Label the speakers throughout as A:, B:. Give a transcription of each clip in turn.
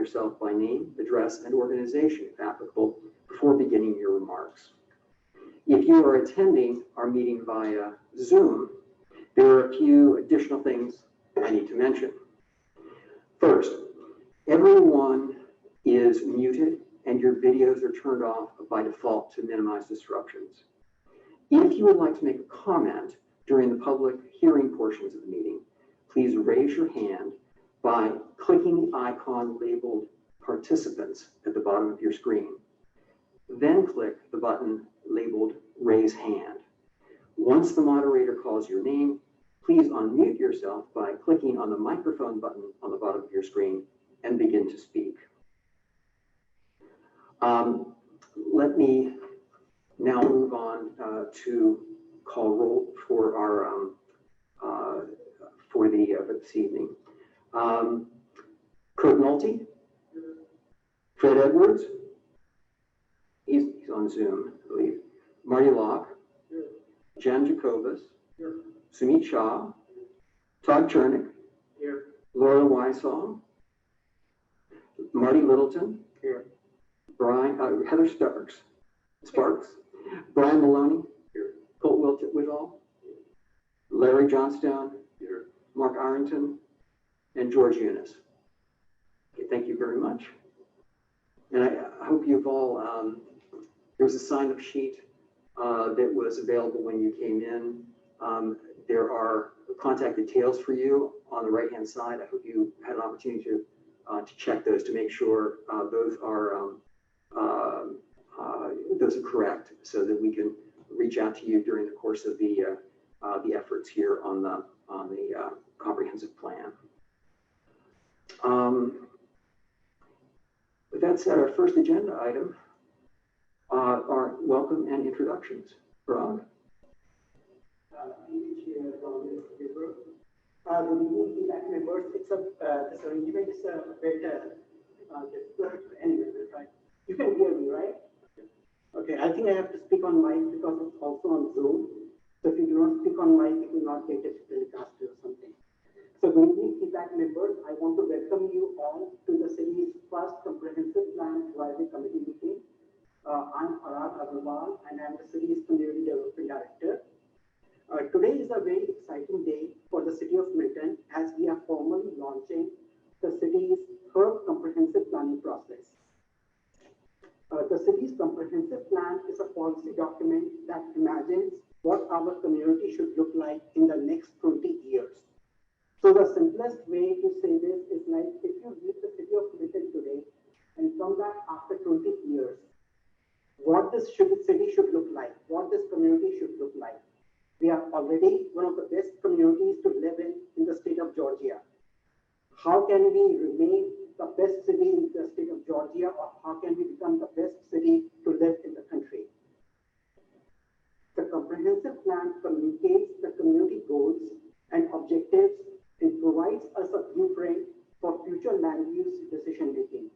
A: yourself by name, address, and organization, if applicable, before beginning your remarks. If you are attending our meeting via Zoom, there are a few additional things I need to mention. First, everyone is muted and your videos are turned off by default to minimize disruptions. If you would like to make a comment during the public hearing portions of the meeting, please raise your hand by clicking the icon labeled Participants at the bottom of your screen. Then click the button labeled Raise Hand. Once the moderator calls your name, please unmute yourself by clicking on the microphone button on the bottom of your screen and begin to speak. Let me now move on to call roll for our for this evening. Kurt Nolte, Fred Edwards, he's on Zoom, I believe. Marty Locke, Jan Jacobus, Sumit Shah, Todd Chernick, Laura Wysong, Marty Littleton, Brian, Heather Sparks, Brian Maloney, Colt Whitall, Larry Johnstone, Mark Ironton, and George Eunice. Okay, thank you very much. And I hope you've all, there was a sign-up sheet that was available when you came in. There are contact details for you on the right-hand side. I hope you had an opportunity to check those to make sure those are correct, so that we can reach out to you during the course of the efforts here on the comprehensive plan. With that said, our first agenda item are welcome and introductions. Parag.
B: Good evening, CPAC members. It's this arrangement is a bit difficult anyway, right? You can hear me, right? Okay, I think I have to speak on mic because it's also on Zoom. So if you do not speak on mic, it will not get it telecast or something. So good evening, CPAC members. I want to welcome you all to the city's first comprehensive plan advisory committee meeting. I'm Parag Agarwal, and I'm the city's community development director. Today is a very exciting day for the city of Milton as we are formally launching the city's third comprehensive planning process. The city's comprehensive plan is a policy document that imagines what our community should look like in the next 20 years. So the simplest way to say this is like if you leave the city of Milton today and come back after 20 years, what this city should look like, what this community should look like. We are already one of the best communities to live in the state of Georgia. How can we remain the best city in the state of Georgia, or how can we become the best city to live in the country? The comprehensive plan communicates the community goals and objectives and provides us a blueprint for future land use decision making.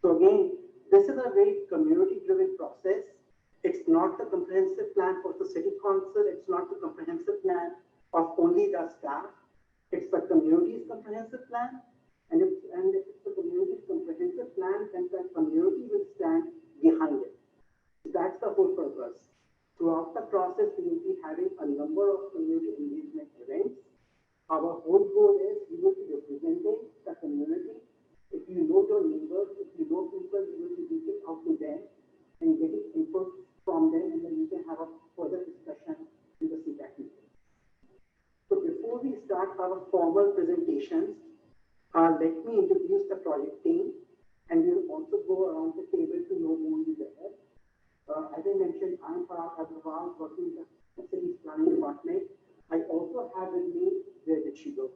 B: So again, this is a very community-driven process. It's not the comprehensive plan for the city council. It's not the comprehensive plan of only the staff. It's the community's comprehensive plan. And if it's the community's comprehensive plan, then the community will stand behind it. That's the whole purpose. Throughout the process, we will be having a number of community engagement events. Our whole goal is we will be representing the community. If you know your neighbors, if you know people, you will be reaching out to them and getting input from them, and then we can have a further discussion in the CPAC meeting. So before we start our formal presentations, let me introduce the project team, and we'll also go around the table to know who is there. As I mentioned, I'm Parag Agarwal, working in the city's planning department. I also have with me, where did she go?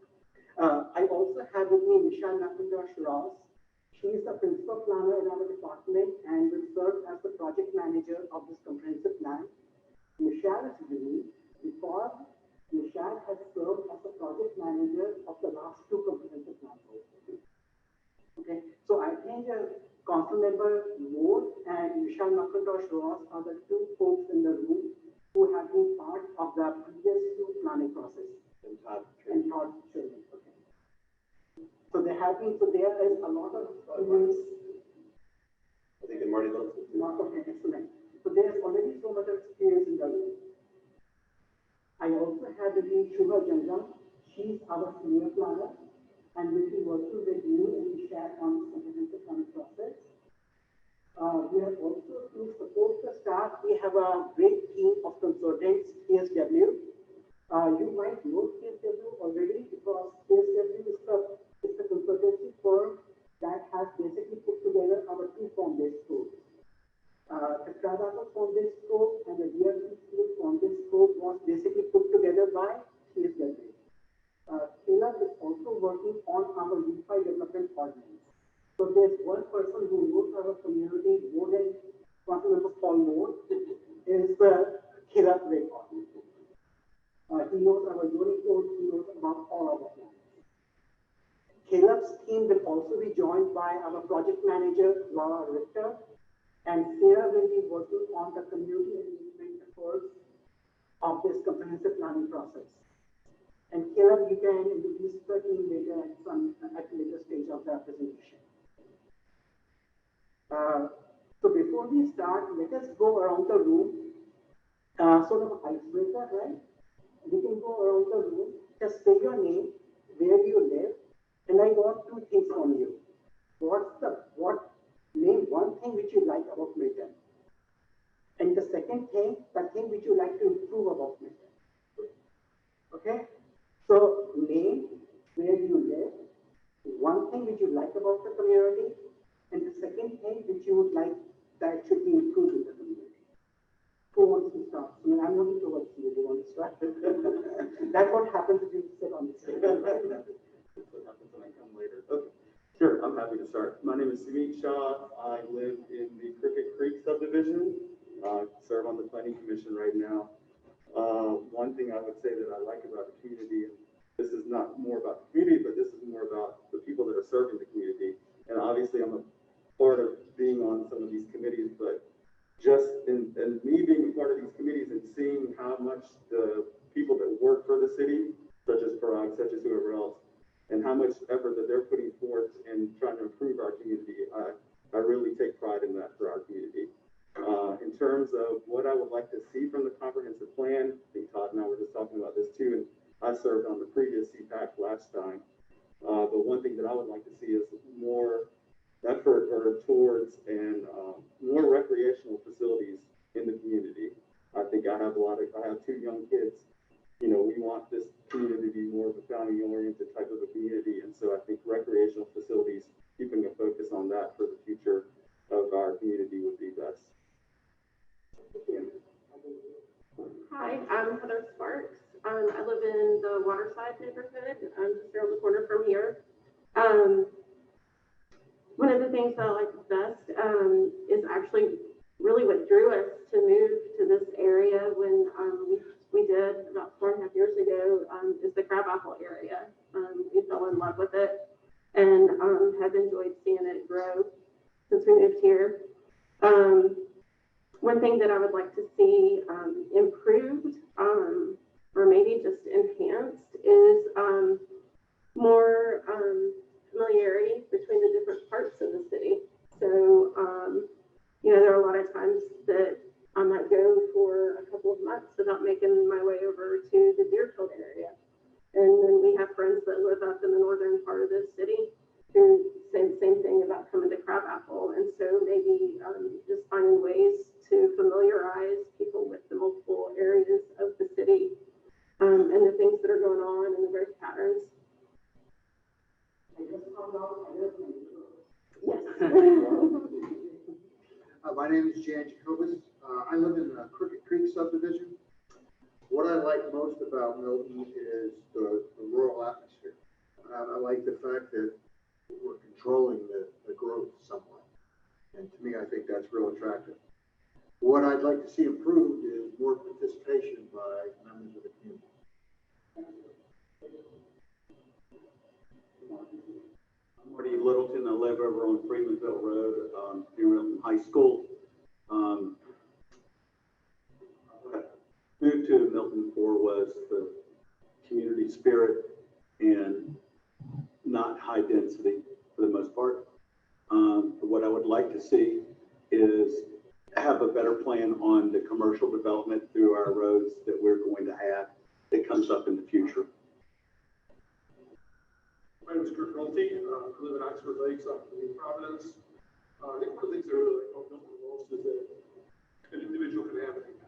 B: I also have with me Michelle McIntosh-Ross. She is the principal planner in our department and will serve as the project manager of this comprehensive plan. Michelle is unique because Michelle has served as the project manager of the last two comprehensive plans. Okay, so I think Council Member Moore and Michelle McIntosh-Ross are the two folks in the room who have been part of the previous two planning process. And Todd Chernick. Okay. So there have been, so there is a lot of community named Shubha Janjam. She's our senior planner and will be working with me and we share on the comprehensive planning process. We have also, to support the staff, we have a great team of consultants, PSW. You might know PSW already because PSW is the consultancy firm that has basically put together our two form-based schools. The Trabaco form-based school and the DRP school form-based school was basically put together by PSW. Caleb is also working on our unified development ordinance. So there's one person who knows our community more than council members Paul knows is Caleb Raycott. He knows our zoning code, he knows about all our plans. Caleb's team will also be joined by our project manager, Laura Richter, and Sarah will be working on the community engagement efforts of this comprehensive planning process. And Caleb, you can introduce the team later at the later stage of the presentation. So before we start, let us go around the room, sort of an icebreaker, right? We can go around the room, just say your name, where you live, and I want two things from you. Name one thing which you like about Milton. And the second thing, the thing which you like to improve about Milton. Okay? So name where you live, one thing which you like about the community, and the second thing which you would like that should be improved in the community. Who wants to start? I mean, I'm looking towards you. You want to start? That's what happens if you sit on the stage.
C: That's what happens when I come later. Okay. Sure, I'm happy to start. My name is Sumit Shah. I live in the Cricket Creek subdivision. I serve on the planning commission right now. One thing I would say that I like about the community, and this is not more about the community, but this is more about the people that are serving the community. And obviously I'm a part of being on some of these committees, but just in me being a part of these committees and seeing how much the people that work for the city, such as Parag, such as whoever else, and how much effort that they're putting forth in trying to improve our community, I really take pride in that for our community. In terms of what I would like to see from the comprehensive plan, I think Todd and I were just talking about this too, and I served on the previous CPAC last time. But one thing that I would like to see is more effort towards and more recreational facilities in the community. I think I have two young kids. You know, we want this community to be more of a family-oriented type of a community, and so I think recreational facilities, keeping a focus on that for the future of our community would be best.
D: Hi, I'm Heather Sparks. I live in the Waterside neighborhood. I'm just around the corner from here. One of the things that I like the best is actually really what drew us to move to this area when we did about 4.5 years ago is the crabapple area. We fell in love with it and have enjoyed seeing it grow since we moved here. One thing that I would like to see improved or maybe just enhanced is more familiarity between the different parts of the city. So, you know, there are a lot of times that I might go for a couple of months without making my way over to the Deerfield area. And then we have friends that live up in the northern part of the city who say the same thing about coming to Crabapple. And so maybe just finding ways to familiarize people with the multiple areas of the city and the things that are going on and the growth patterns. Yes.
E: My name is Jan Jacobus. I live in the Cricket Creek subdivision. What I like most about Milton is the rural atmosphere. I like the fact that we're controlling the growth somewhat. And to me, I think that's real attractive. What I'd like to see improved is more participation by members of the community.
F: I'm Marty Littleton. I live over on Freemanville Road near Milton High School. What I moved to Milton for was the community spirit and not high density for the most part. But what I would like to see is have a better plan on the commercial development through our roads that we're going to have. that comes up in the future.
G: My name is Kurt Nolte. I live in Oxford Lakes off of New Providence. I think one of the things I really like about Milton the most is that an individual can have it.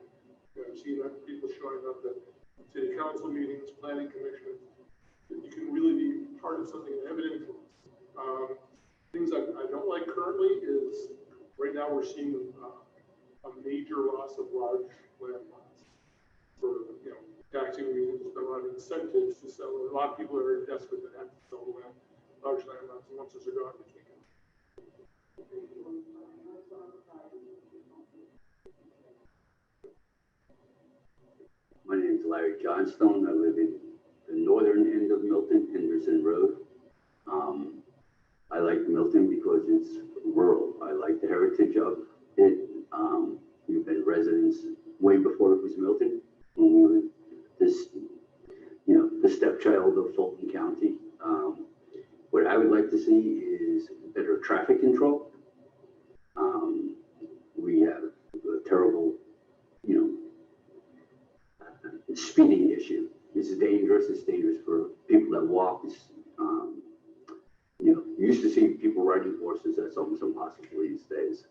G: I've seen people showing up at city council meetings, planning commission, that you can really be part of something and have an influence. Things I don't like currently is right now we're seeing a major loss of large land lots for, taxing reasons. There's been a lot of incentives to sell. A lot of people are very desperate to have to sell land, large land lots, and once those are gone, they can't.
H: My name is Larry Johnstone. I live in the northern end of Milton, Henderson Road. I like Milton because it's rural. I like the heritage of it. We've been residents way before it was Milton, when we were this, the stepchild of Fulton County. What I would like to see is better traffic control. We have a terrible, speeding issue. It's dangerous. It's dangerous for people that walk. You used to see people riding horses. That's almost impossible these days.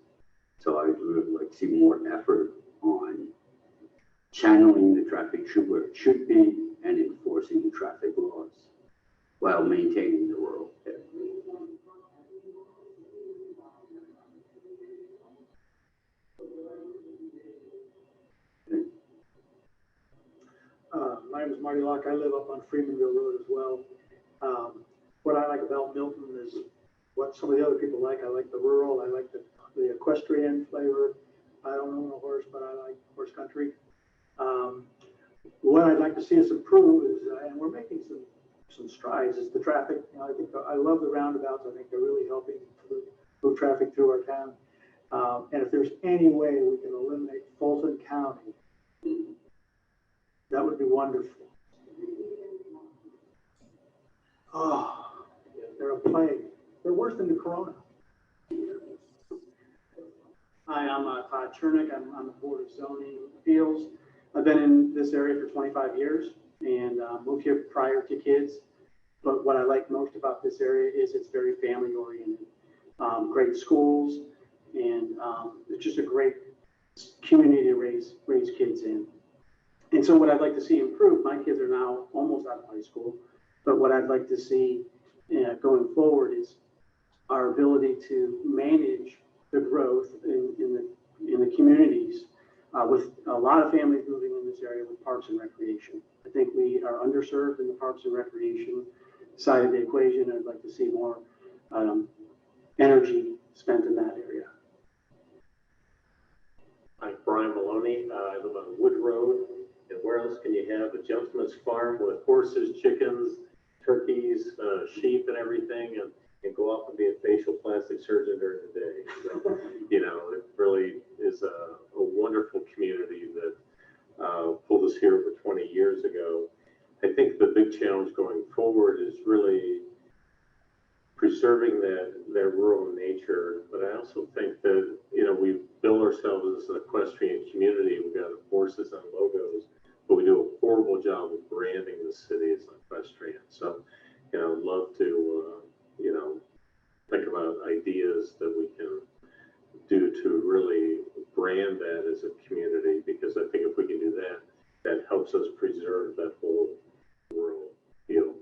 H: So I would like to see more effort on channeling the traffic where it should be and enforcing the traffic laws while maintaining the rural area.
I: My name is Marty Locke. I live up on Freemanville Road as well. What I like about Milton is what some of the other people like. I like the rural. I like the equestrian flavor. I don't own a horse, but I like horse country. What I'd like to see us improve is, and we're making some strides, is the traffic. I love the roundabouts. I think they're really helping move traffic through our town. And if there's any way we can eliminate Fulton County, that would be wonderful. Oh, they're a plague. They're worse than the corona. Hi, I'm Todd Chernick. I'm on the Board of Zoning Appeals. I've been in this area for 25 years and moved here prior to kids. But what I like most about this area is it's very family oriented. Great schools, and it's just a great community to raise kids in. And so what I'd like to see improve, my kids are now almost out of high school, but what I'd like to see going forward is our ability to manage the growth in the communities with a lot of families moving in this area with parks and recreation. I think we are underserved in the parks and recreation side of the equation. I'd like to see more energy spent in that area.
J: I'm Brian Maloney. I live on Wood Road. And where else can you have a gentleman's farm with horses, chickens, turkeys, sheep, and everything, and go off and be a facial plastic surgeon during the day? So, it really is a wonderful community that pulled us here over 20 years ago. I think the big challenge going forward is really preserving that rural nature, but I also think that, we build ourselves as an equestrian community. We've got horses and logos, but we do a horrible job of branding the city as equestrian. So, I'd love to, think about ideas that we can do to really brand that as a community, because I think if we can do that, that helps us preserve that whole rural feel.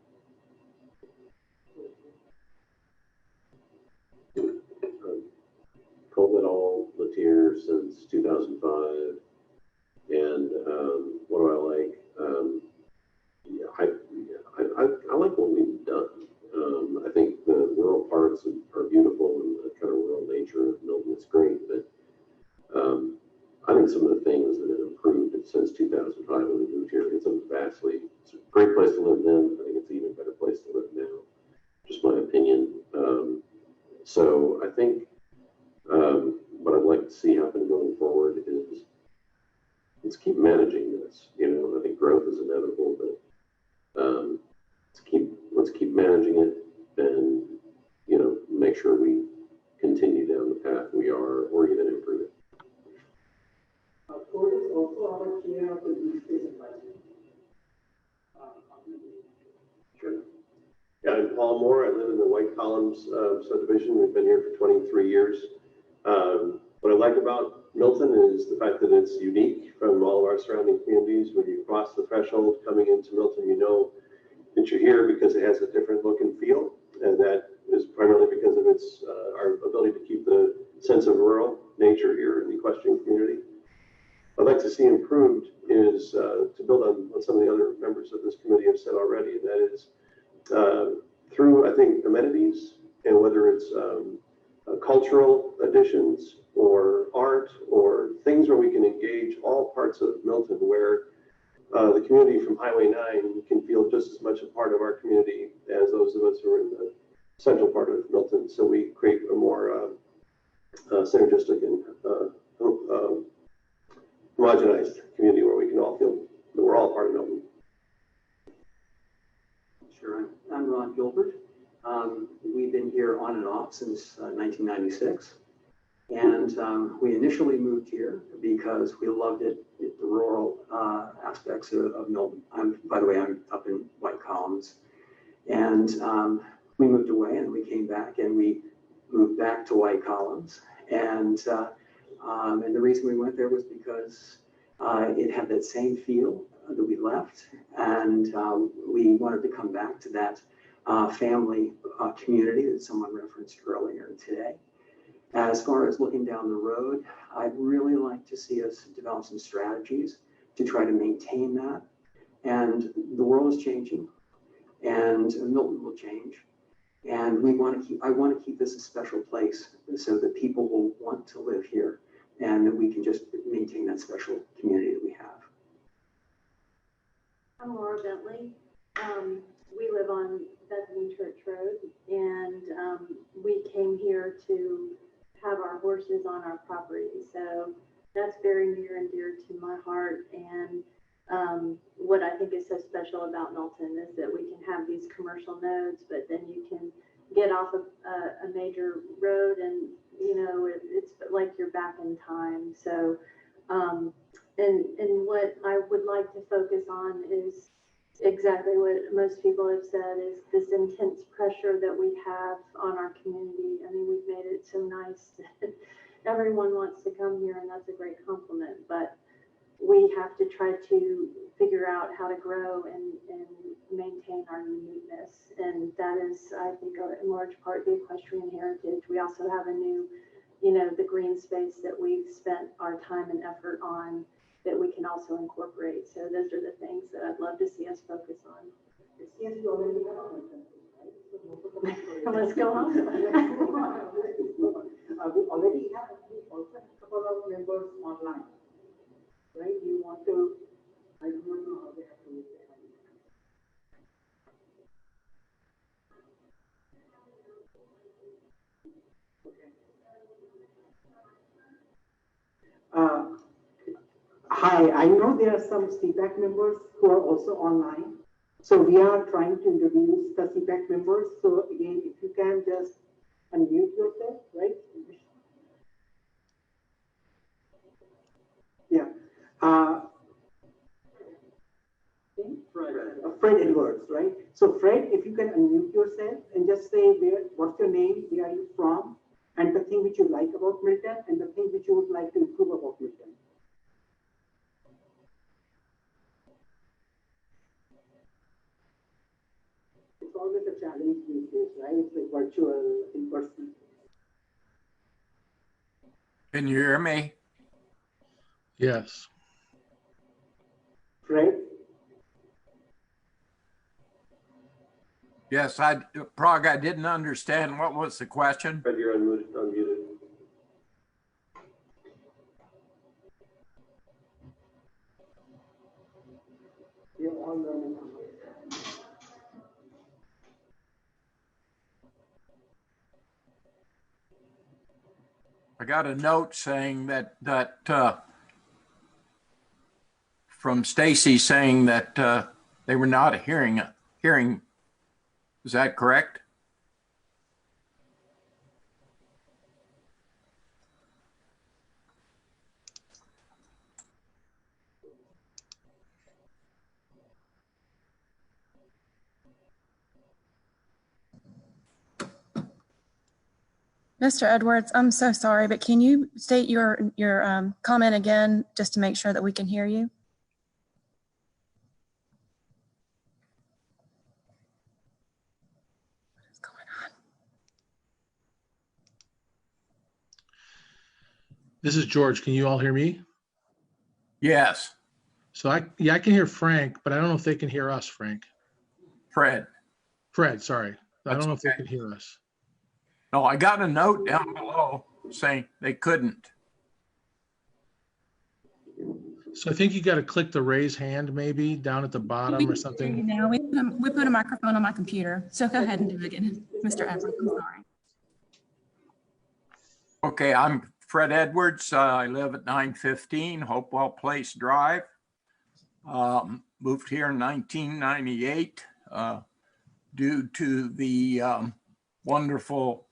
K: Coleman all lived here since 2005, and what do I like? I like what we've done. I think the rural parts are beautiful, and the kind of rural nature of Milton is great, but I think some of the things that have improved since 2005 when we moved here, it's a great place to live then. I think it's an even better place to live now, just my opinion. So I think what I'd like to see happen going forward is let's keep managing this. I think growth is inevitable, but let's keep managing it, and make sure we continue down the path we are, or even improve it.
B: Code is also our chair of the use case advisory.
K: Paul Moore. I live in the White Columns subdivision. We've been here for 23 years. What I like about Milton is the fact that it's unique from all of our surrounding communities. When you cross the threshold coming into Milton, you know that you're here because it has a different look and feel, and that is primarily because of its our ability to keep the sense of rural nature here in the equestrian community. I'd like to see improved is to build on what some of the other members of this committee have said already, and that is through, I think, amenities, and whether it's cultural additions or art or things where we can engage all parts of Milton, where the community from Highway 9 can feel just as much a part of our community as those of us who are in the central part of Milton. So we create a more synergistic and homogenized community where we can all feel that we're all part of Milton.
A: Sure, I'm Ron Gilbert. We've been here on and off since 1996. And we initially moved here because we loved it, the rural aspects of Milton. By the way, I'm up in White Columns. And we moved away and we came back and we moved back to White Columns. And the reason we went there was because it had that same feel that we left. And we wanted to come back to that family community that someone referenced earlier today. As far as looking down the road, I'd really like to see us develop some strategies to try to maintain that. And the world is changing, and Milton will change. And I want to keep this a special place so that people will want to live here, and that we can just maintain that special community that we have.
L: I'm Laura Bentley. We live on Bethany Church Road, and we came here to have our horses on our property. So that's very near and dear to my heart. And what I think is so special about Milton is that we can have these commercial nodes, but then you can get off of a major road and, you know, it's like you're back in time. So, and what I would like to focus on is exactly what most people have said, is this intense pressure that we have on our community. I mean, we've made it so nice that everyone wants to come here, and that's a great compliment, but we have to try to figure out how to grow and maintain our uniqueness. And that is, I think, in large part the equestrian heritage. We also have a new, you know, the green space that we've spent our time and effort on that we can also incorporate. So those are the things that I'd love to see us focus on.
B: Yes, you already have one, right?
L: Let's go on.
B: We already have, we also have a couple of members online, right? You want to, I don't know how they have to use it. Okay. Hi, I know there are some CPAC members who are also online. So we are trying to introduce the CPAC members. So again, if you can just unmute yourself, right? Yeah. Fred Edwards, right? So Fred, if you can unmute yourself and just say what's your name, where are you from, and the thing which you like about Milton, and the thing which you would like to improve about Milton. It's always a challenge these days, right? It's like virtual, in person.
M: Can you hear me?
N: Yes.
B: Fred?
M: Yes, Prague, I didn't understand. What was the question?
K: Fred, you're unmuted.
B: You're all learning.
M: I got a note saying that from Stacy saying that they were not hearing. Is that correct?
O: Mr. Edwards, I'm so sorry, but can you state your comment again, just to make sure that we can hear you? What is going on?
N: This is George. Can you all hear me?
M: Yes,
N: So I can hear Frank, but I don't know if they can hear us, Frank.
M: Fred.
N: Fred, sorry. I
M: That's
N: don't know if they
M: okay.
N: can hear us.
M: No, I got a note down below saying they couldn't.
N: So I think you got to click the raise hand maybe down at the bottom or something.
O: Now we put a microphone on my computer. So go ahead and do it again, Mr. Edwards. I'm sorry.
M: Okay, I'm Fred Edwards. I live at 915 Hopewell Place Drive. Moved here in 1998 due to the wonderful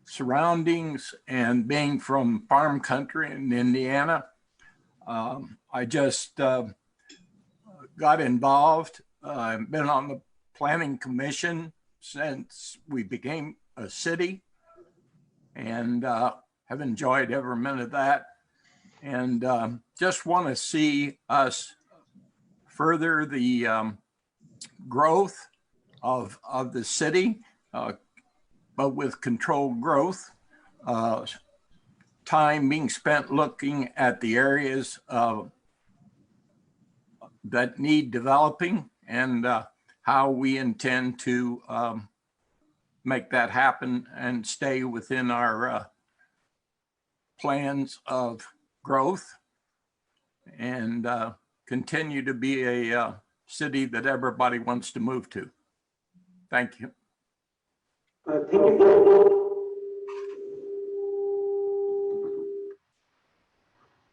M: surroundings and being from farm country in Indiana. I just got involved. I've been on the planning commission since we became a city, and have enjoyed every minute of that. And just want to see us further the growth of the city, but with controlled growth. Time being spent looking at the areas that need developing and how we intend to make that happen and stay within our plans of growth and continue to be a city that everybody wants to move to. Thank you.
B: Thank you.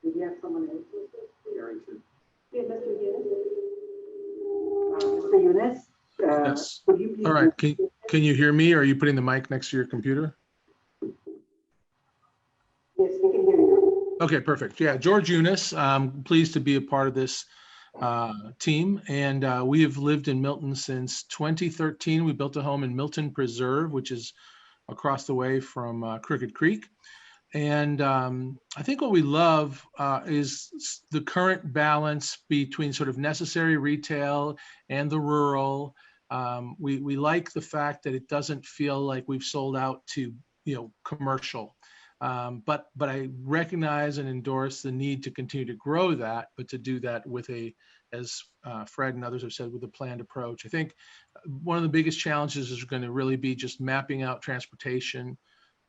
B: Do we have someone else?
C: Arrington.
B: Yeah, Mr. Yunus. Mr. Yunus,
N: Yes.
B: could you please?
N: All right. Can you hear me? Or are you putting the mic next to your computer?
B: Yes, we can hear you.
N: Okay, perfect. Yeah, George Yunus. I'm pleased to be a part of this team. And we have lived in Milton since 2013. We built a home in Milton Preserve, which is across the way from Crooked Creek. And I think what we love is the current balance between sort of necessary retail and the rural. We like the fact that it doesn't feel like we've sold out to, commercial. But I recognize and endorse the need to continue to grow that, but to do that with as Fred and others have said, with a planned approach. I think one of the biggest challenges is going to really be just mapping out transportation,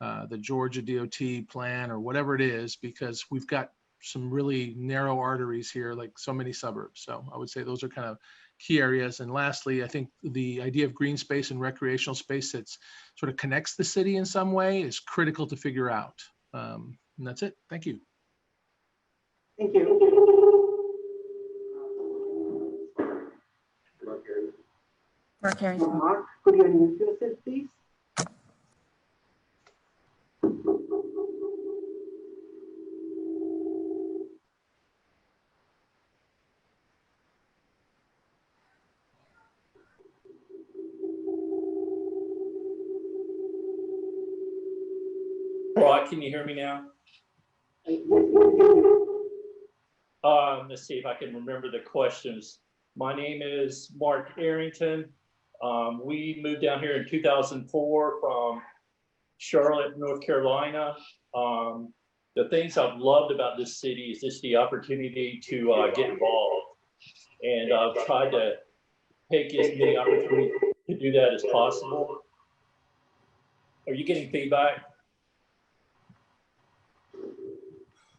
N: the Georgia DOT plan or whatever it is, because we've got some really narrow arteries here, like so many suburbs. So I would say those are kind of key areas. And lastly, I think the idea of green space and recreational space that's sort of connects the city in some way is critical to figure out. And that's it. Thank you.
B: Thank you.
O: Mark Harry.
B: Mark, could you unmute yourself, please?
P: Right, can you hear me now? Let's see if I can remember the questions. My name is Mark Arrington. We moved down here in 2004 from Charlotte, North Carolina. The things I've loved about this city is just the opportunity to get involved. And I've tried to take as many opportunities to do that as possible. Are you getting feedback?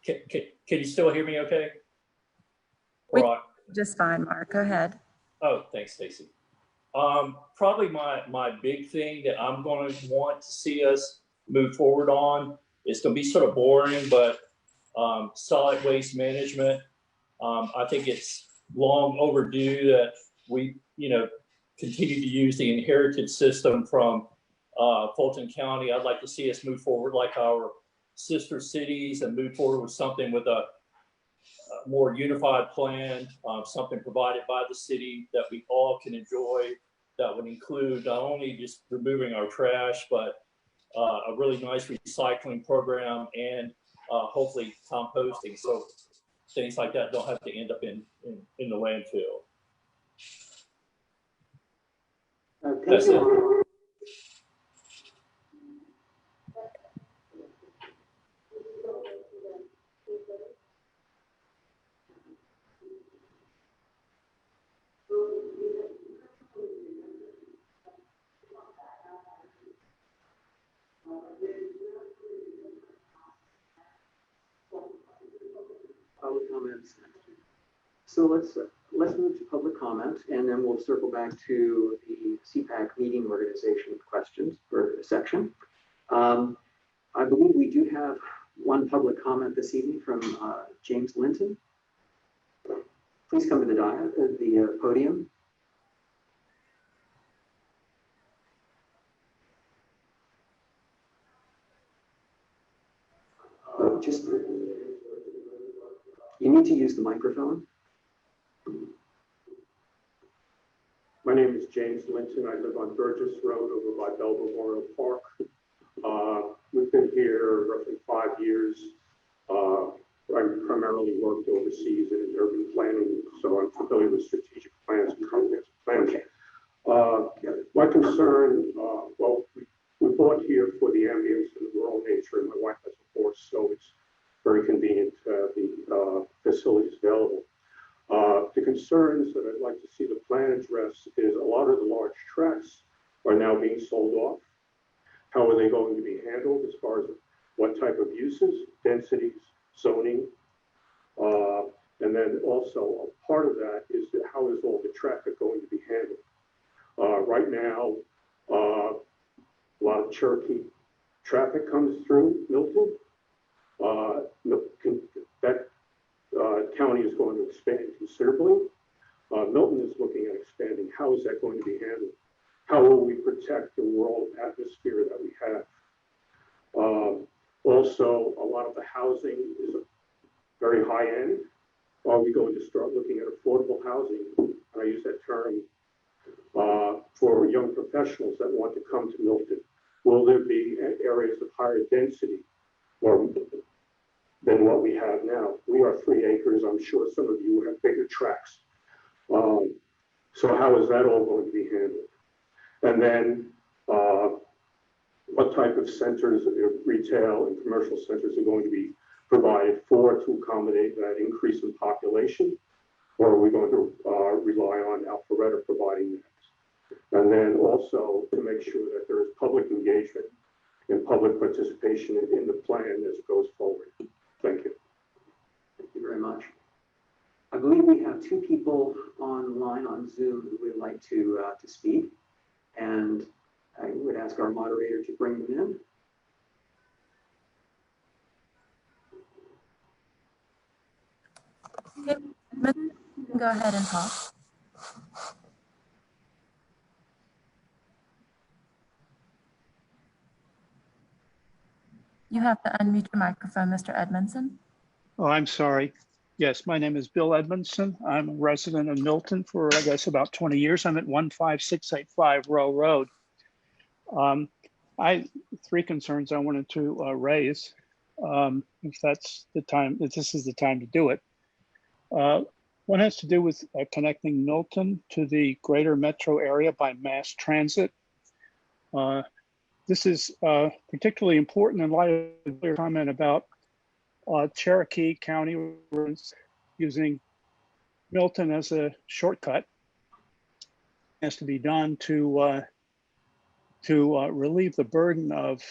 P: Can you still hear me okay? Right.
O: Just fine, Mark. Go ahead.
P: Oh, thanks, Stacy. Probably my big thing that I'm going to want to see us move forward on, it's going to be sort of boring, but solid waste management. I think it's long overdue that we, continue to use the inherited system from Fulton County. I'd like to see us move forward like our sister cities and move forward with something with a more unified plan, something provided by the city that we all can enjoy, that would include not only just removing our trash, but a really nice recycling program, and hopefully composting. So things like that don't have to end up in the landfill. That's it.
A: Public comments. So let's move to public comment, and then we'll circle back to the CPAC meeting organization questions or section. I believe we do have one public comment this evening from James Linton. Please come to the podium. Just you need to use the microphone.
Q: My name is James Linton. I live on Burgess Road over by Bell Memorial Park. We've been here roughly 5 years. I primarily worked overseas in urban planning, so I'm familiar with strategic plans and comprehensive plans. My concern, well, we bought here for the ambience and the rural nature, and my wife has a horse, so it's very convenient to have the facilities available. The concerns that I'd like to see the plan address is a lot of the large tracts are now being sold off. How are they going to be handled as far as what type of uses, densities, zoning? And then also a part of that is how is all the traffic going to be handled? Right now, a lot of Cherokee traffic comes through Milton. That county is going to expand considerably. Milton is looking at expanding. How is that going to be handled? How will we protect the rural atmosphere that we have? Also, a lot of the housing is very high end. Are we going to start looking at affordable housing? And I use that term for young professionals that want to come to Milton. Will there be areas of higher density or than what we have now? We are 3 acres. I'm sure some of you have bigger tracts. So how is that all going to be handled? And then what type of centers, retail and commercial centers are going to be provided for to accommodate that increase in population? Or are we going to rely on Alpharetta providing that? And then also to make sure that there is public engagement and public participation in the plan as it goes forward. Thank you.
A: Thank you very much. I believe we have 2 people online on Zoom who would like to speak, and I would ask our moderator to bring them
O: in. Okay, go ahead and talk. You have to unmute your microphone, Mr. Edmondson.
R: Oh, I'm sorry. Yes, my name is Bill Edmondson. I'm a resident of Milton for, I guess, about 20 years. I'm at 15685 Row Road. I 3 concerns I wanted to raise, if that's the time, if this is the time to do it. One has to do with connecting Milton to the greater metro area by mass transit. This is particularly important in light of your comment about Cherokee County using Milton as a shortcut. It has to be done to relieve the burden of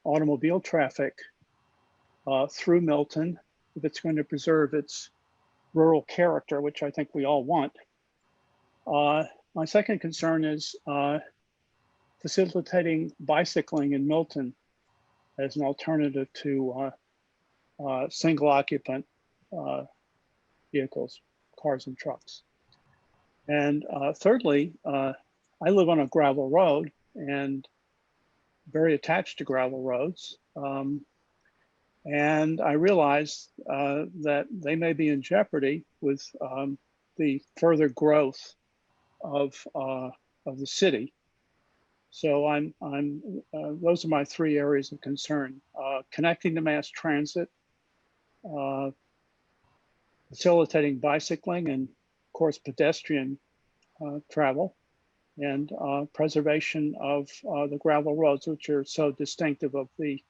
R: automobile traffic through Milton if it's going to preserve its rural character, which I think we all want. My second concern is facilitating bicycling in Milton as an alternative to single occupant vehicles, cars and trucks. And thirdly, I live on a gravel road and very attached to gravel roads. And I realize that they may be in jeopardy with the further growth of the city. So those are my three areas of concern. Connecting to mass transit, facilitating bicycling and of course pedestrian travel, and preservation of the gravel roads, which are so distinctive of the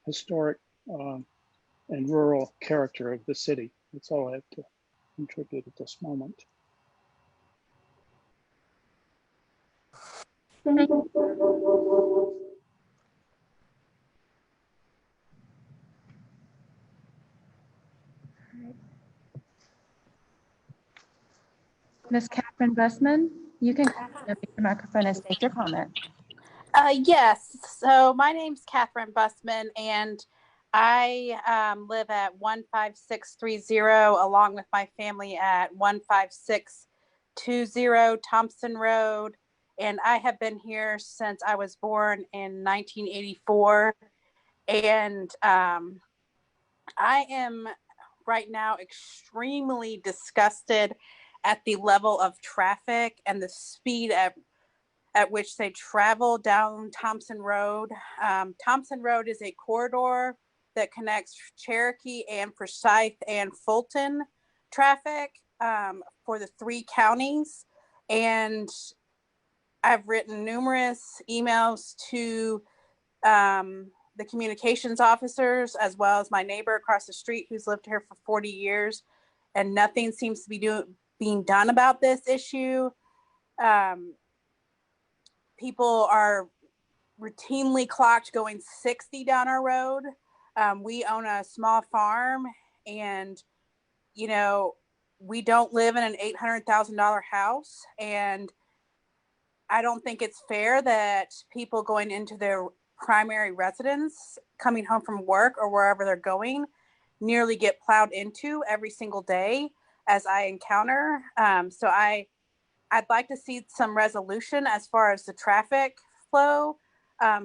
R: historic and rural character of the city. That's all I have to contribute at this moment.
O: Thank you. Ms. Catherine Bussman, you can open up your microphone and state your comment.
S: Yes, so my name's Catherine Bussman, and I live at 15630 along with my family at 15620 Thompson Road. And I have been here since I was born in 1984. And I am right now extremely disgusted at the level of traffic and the speed at which they travel down Thompson Road. Thompson Road is a corridor that connects Cherokee and Forsyth and Fulton traffic for the 3 counties. And I've written numerous emails to the communications officers, as well as my neighbor across the street who's lived here for 40 years, and nothing seems to be being done about this issue. People are routinely clocked going 60 down our road. We own a small farm, and, you know, we don't live in an $800,000 house. And I don't think it's fair that people going into their primary residence, coming home from work or wherever they're going, nearly get plowed into every single day, as I encounter. So I'd like to see some resolution as far as the traffic flow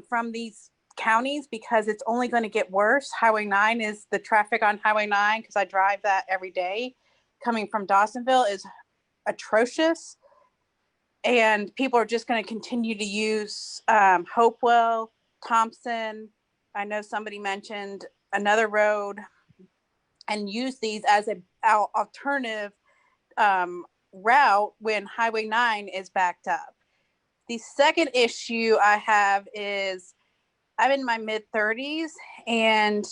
S: from these counties, because it's only going to get worse. Highway 9 is the traffic on Highway 9, because I drive that every day coming from Dawsonville, is atrocious. And people are just going to continue to use Hopewell, Thompson. I know somebody mentioned another road, and use these as an alternative route when Highway 9 is backed up. The second issue I have is I'm in my mid-30s, and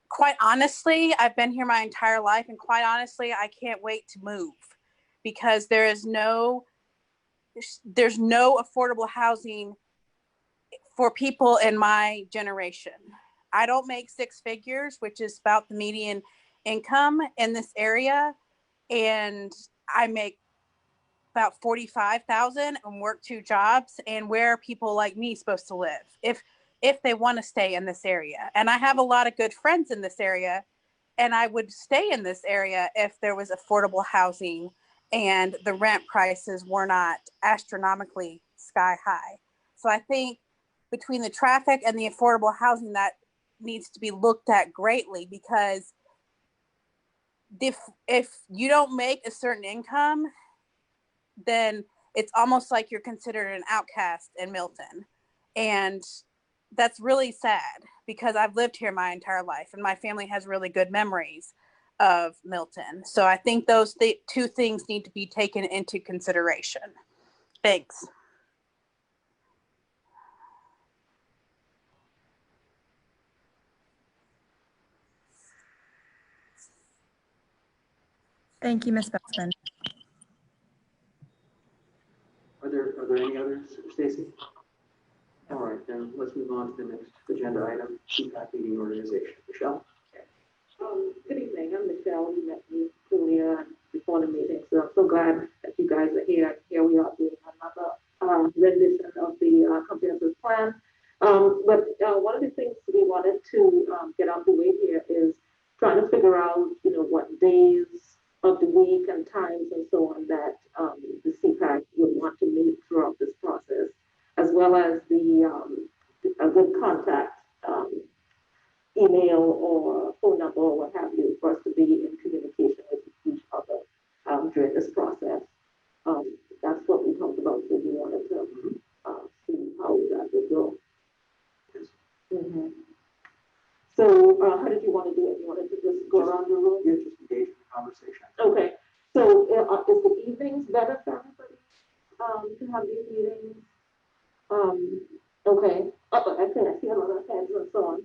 S: quite honestly, I've been here my entire life, and quite honestly, I can't wait to move, because there's no affordable housing for people in my generation. I don't make 6 figures, which is about the median income in this area, and I make about $45,000 and work 2 jobs. And where are people like me supposed to live if they want to stay in this area? And I have a lot of good friends in this area, and I would stay in this area if there was affordable housing and the rent prices were not astronomically sky high. So I think between the traffic and the affordable housing, that needs to be looked at greatly, because if you don't make a certain income, then it's almost like you're considered an outcast in Milton. And that's really sad, because I've lived here my entire life and my family has really good memories of Milton. So I think those 2 things need to be taken into consideration. Thanks.
O: Thank you, Ms. Bussman.
A: Are there any others, Stacy? All right, then let's move on to the next agenda item, CPAC meeting organization. Michelle?
T: Good evening. I'm Michelle. You met me earlier before the meeting, so I'm so glad that you guys are here. Here we are doing another rendition of the comprehensive plan. But one of the things we wanted to get out the way here is trying to figure out, you know, what days of the week and times and so on that the CPAC would want to meet throughout this process, as well as a good contact email or phone number or what have you for us to be in communication with each other during this process. That's what we talked about. So we wanted So, how did you want to do it? You wanted to just go around the room?
A: Yeah, just engage in the conversation.
T: Okay, so, is the evenings better for everybody, to have these meetings? Okay, okay, I see a lot of heads and so on.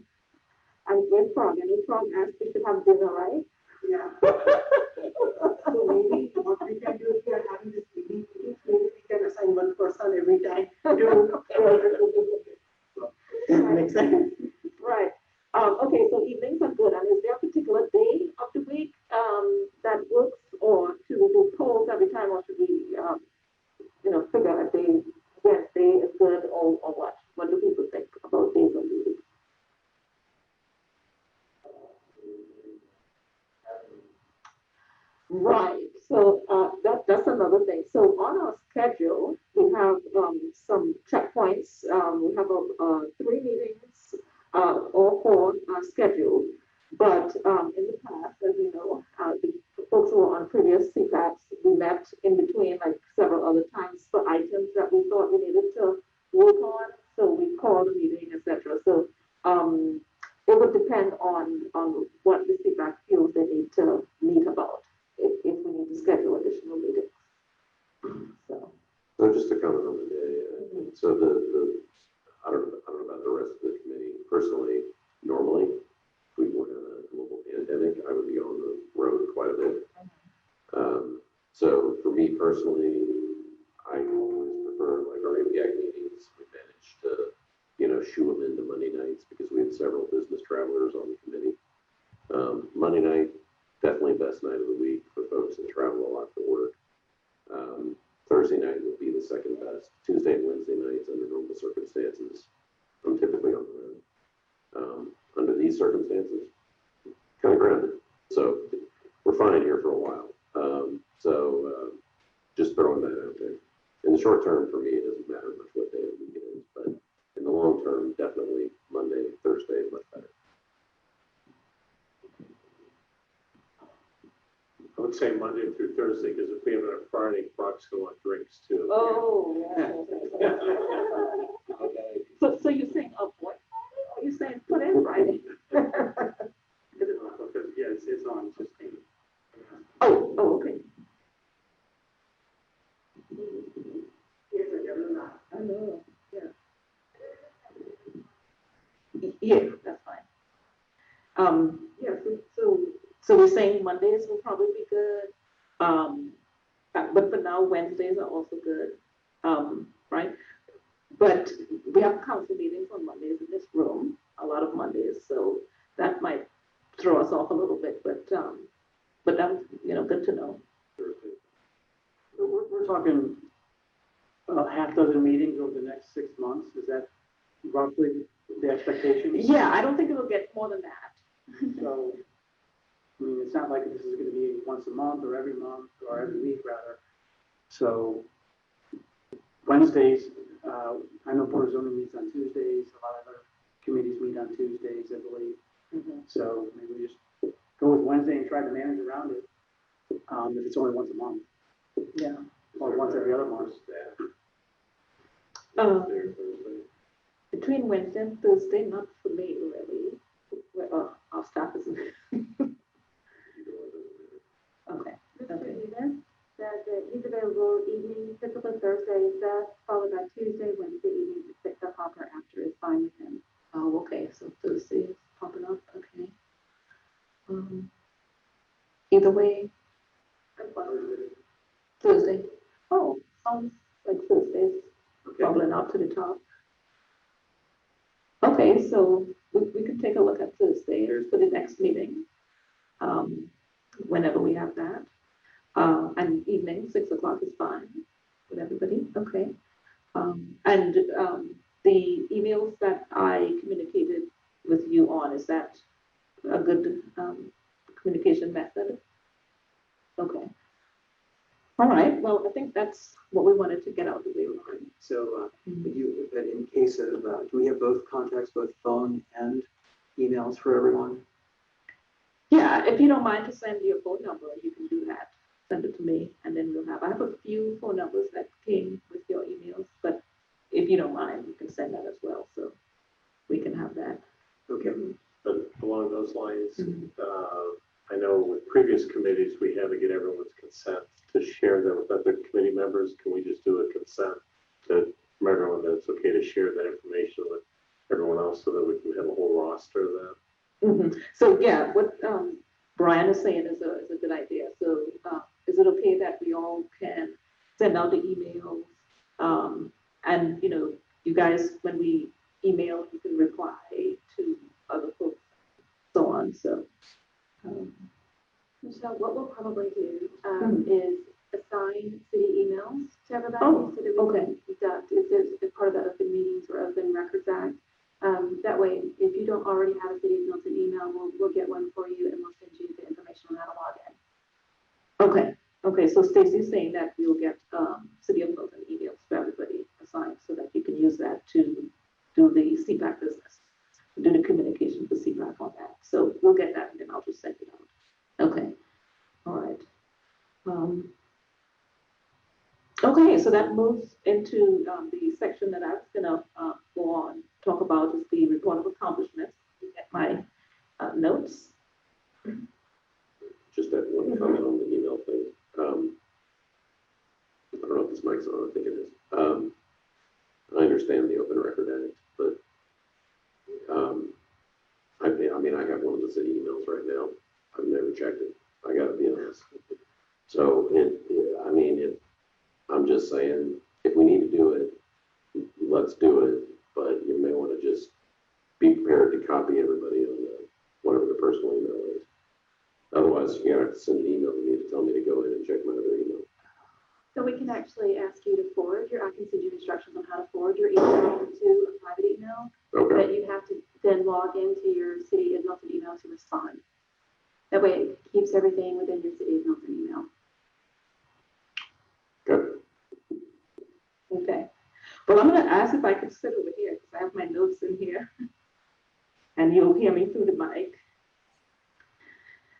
T: And with Frog, and Frog asked we should have dinner, right?
B: Yeah. So maybe what we can do is we are having this meeting, maybe we can assign one person every time to. Makes sense.
T: Right. Okay, so evenings are good. And is there a particular day of the week that works, or should we do polls every time, or should we, figure a day, Wednesday is good, or what? What do people think about days of the week? Right. So that's another thing. So on our schedule, we have some checkpoints. We have 3 meetings or 4 scheduled. But in the past, as you know, the folks who were on previous CPACs, we met in between like several other times for items that we thought we needed to work on. So we called a meeting, etc. So it would depend on what the CPAC feels they need to meet about. If we need to schedule additional meetings. So
K: just to comment on the day, so I don't know about the rest of the committee. Personally, normally, if we weren't in a global pandemic, I would be on the road quite a bit. So for me personally, I always prefer like our MPAC meetings. We managed to, shoo them into Monday nights because we had several business travelers on the committee. Monday night, definitely best night of the week for folks that travel a lot for work. Thursday night would be the second best. Tuesday and Wednesday nights, under normal circumstances, I'm typically on the road. Under these circumstances, kind of grounded. So we're fine here for a while. Just throwing that out there. In the short term, for me, it doesn't matter much what day of the week it is, but in the long term, definitely Monday, Thursday, much better.
J: I would say Monday through Thursday, because if we have it on Friday, Brock's go on drinks too.
T: oh yeah. Okay. So you're saying avoid Friday, or you're saying put in Friday?
C: Because, yeah, it's on just.
T: Oh, okay.
B: Yes,
T: I know, yeah. Yeah, that's fine. Yeah, so we're saying Mondays will probably be good. But for now, Wednesdays are also good. Right? But we have council meetings on Mondays in this room, a lot of Mondays, so that might throw us off a little bit, but that's, good to know.
I: We're talking a half dozen meetings over the next 6 months. Is that roughly the expectation?
T: Yeah, I don't think it'll get more than that.
I: So, I mean, it's not like this is going to be once a month or every month or every week, rather. So, Wednesdays, I know Board of Zoning meets on Tuesdays. A lot of other committees meet on Tuesdays, I believe. So maybe we just go with Wednesday and try to manage around it. If it's only once a month.
T: Yeah.
I: Or once every other month.
T: Between Wednesday and Thursday, not for me really. Our staff is. Okay.
L: Mr. Said that he's available evening, typically Thursday is best, followed by Tuesday, Wednesday evening, the hopper after is fine with him.
T: Oh, okay. So Thursday is popping up. Okay. Either way. Thursday. Oh, sounds like Thursday's bubbling up to the top. Okay, so we can take a look at Thursday for the next meeting, whenever we have that. And evening, 6 o'clock is fine with everybody. Okay. And the emails that I communicated with you on, is that a good communication method? Okay. All right. Well, I think that's what we wanted to get out of the way.
A: So in case of, do we have both contacts, both phone and emails for everyone?
T: Yeah, if you don't mind to send your phone number, you can do that. Send it to me, and then I have a few phone numbers that came with your emails, but if you don't mind, you can send that as well, so we can have that.
J: those lines. I know with previous committees, we had to get everyone's consent to share that with other committee members. Can we just do a consent that from everyone that it's okay to share that information with everyone else so that we can have a whole roster of that?
T: So yeah, what Brian is saying is a good idea. So is it okay that we all can send out the emails? And you guys, when we email, you can reply to other folks, so on. So.
L: So what we'll probably do is assign city emails to everybody so that we can conduct, if there's if part of the Open Meetings or Open Records Act. That way, if you don't already have a City of Milton email, we'll get one for you and we'll send you the information on how to log in.
T: Okay, so Stacy's saying that we'll get City of Milton emails for everybody assigned so that you can use that to do the CPAC business, do the communication for CPAC on that. So we'll get that and then I'll just send it out. Okay, all right. Okay, so that moves into the section that I was gonna go on, talk about is the report of accomplishments. You get my notes.
K: Just that one comment on the email thing. I don't know if this mic's on, I think it is. I understand the Open Record Act, but I mean, I have one of the city emails right now. I've never checked it. I gotta be honest. So I'm just saying, if we need to do it, let's do it. But you may want to just be prepared to copy everybody on whatever the personal email is. Otherwise, you're gonna have to send an email to me to tell me to go in and check my other email.
L: So we can actually ask you to forward I can send you instructions on how to forward your email to a private email.
K: Okay.
L: But you have to then log into your City of Milton email to respond. That way it keeps everything within your City of Milton email.
K: Good.
T: Okay. Well, I'm gonna ask if I could sit over here because I have my notes in here and you'll hear me through the mic.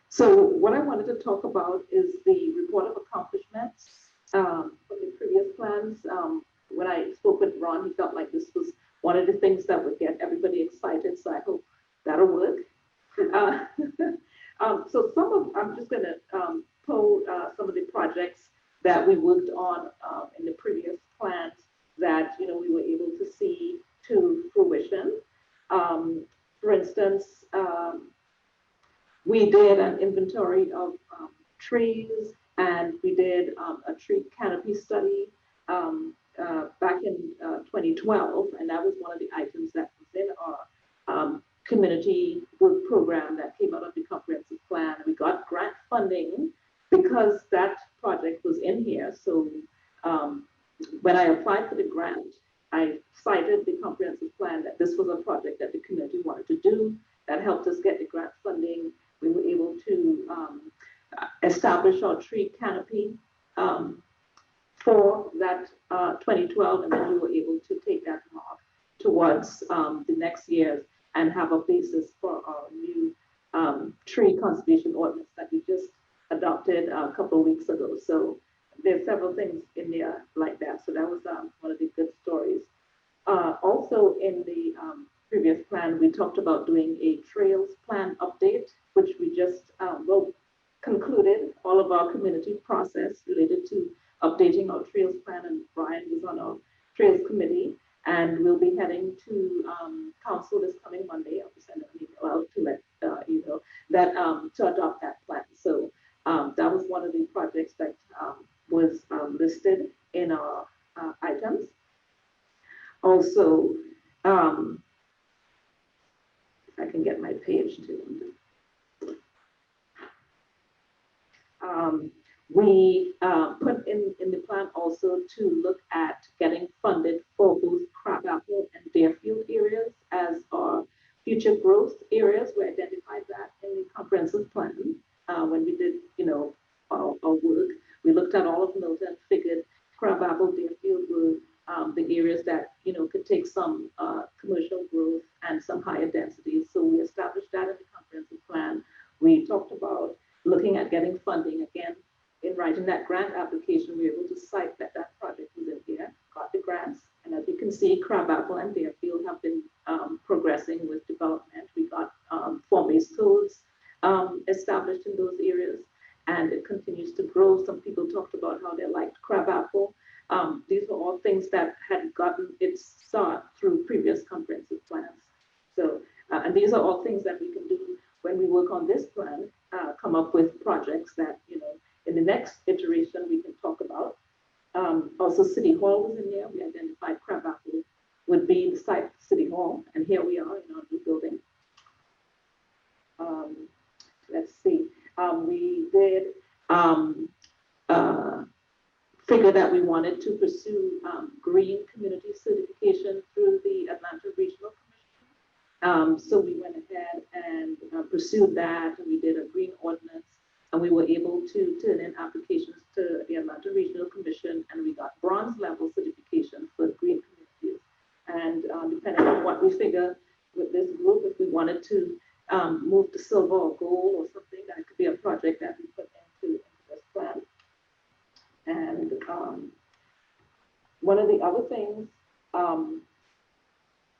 T: So what I wanted to talk about is the report of accomplishments from the previous plans. When I spoke with Ron, he felt like this was one of the things that would get everybody excited. So I hope that'll work. So I'm just gonna pull some of the projects that we worked on in the previous plans that we were able to see to fruition. For instance, we did an inventory of trees, and we did a tree canopy study back in 2012, and that was one of the items that was in our community work program that came out of the comprehensive plan. We got grant funding because that project was in here. So when I applied for the grant, I cited the comprehensive plan that this was a project that the community wanted to do. That helped us get the grant funding. We were able to establish our tree canopy for that 2012, and then we were able to take that mark towards the next years and have a basis for our new tree conservation ordinance that we just adopted a couple of weeks ago. So there's several things in there like that. So that was one of the good stories. Also in the previous plan, we talked about doing a trails plan update, which we just concluded all of our community process related to updating our trails plan, and Brian was on our trails committee, and we'll be heading to council this coming Monday. I'll send an email out to let you know that to adopt that plan. So that was one of the projects that was listed in our items. Also, if I can get my page to we put in the plan also to look at getting funded for both crabapple and deerfield areas as our future growth areas. We identified that in the comprehensive plan when we did, our work. We looked at all of Milton, figured crabapple, deerfield were the areas that, could take some commercial growth and some higher densities. So we established that in the comprehensive plan. We talked about looking at getting funding again. In writing that grant application, we were able to cite that that project was in here, got the grants, and as you can see, crabapple and deerfield have been progressing with development. We got form-based codes established in those areas, and it continues to grow. Some people talked about how they liked crabapple. These were all things that had gotten its start through previous comprehensive plans. So, and these are all things that we can do when we work on this plan, come up with projects that, you know, in the next iteration we can talk about. Also, City Hall was in there. We identified crabapple would be the site for City Hall, and here we are in our new building. Let's see. We did figure that we wanted to pursue green community certification through the Atlanta Regional Commission. So we went ahead and pursued that, and we did a green ordinance, and we were able to turn in applications to the Atlanta Regional Commission, and we got bronze level certification for green communities. And depending on what we figure with this group, if we wanted to move to silver or gold or something, that could be a project that we put into this plan. And one of the other things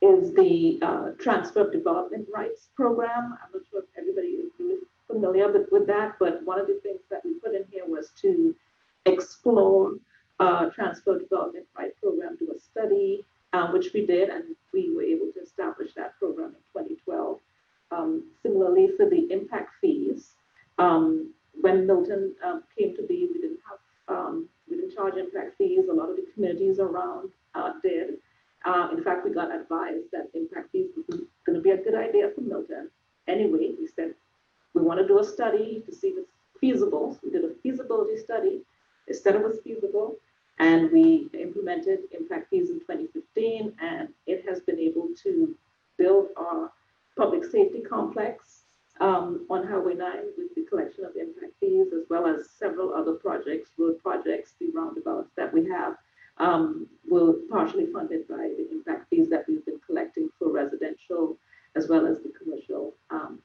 T: is the Transfer of Development Rights Program. I'm not sure if everybody is really familiar with that, but one of the things that we put in here was to explore Transfer of Development Rights Program, do a study, which we did, and we were able to establish that program in 2012. Similarly, for the impact fees, when Milton came to be, we didn't charge impact fees. A lot of the communities around did. In fact, we got advised that impact fees was going to be a good idea for Milton. Anyway, we said we want to do a study to see if it's feasible. So we did a feasibility study. It said it was feasible, and we implemented impact fees in 2015, and it has been able to build our public safety complex on Highway 9 with the collection of impact fees, as well as several other projects, road projects, the roundabouts that we have were partially funded by the impact fees that we've been collecting for residential as well as the commercial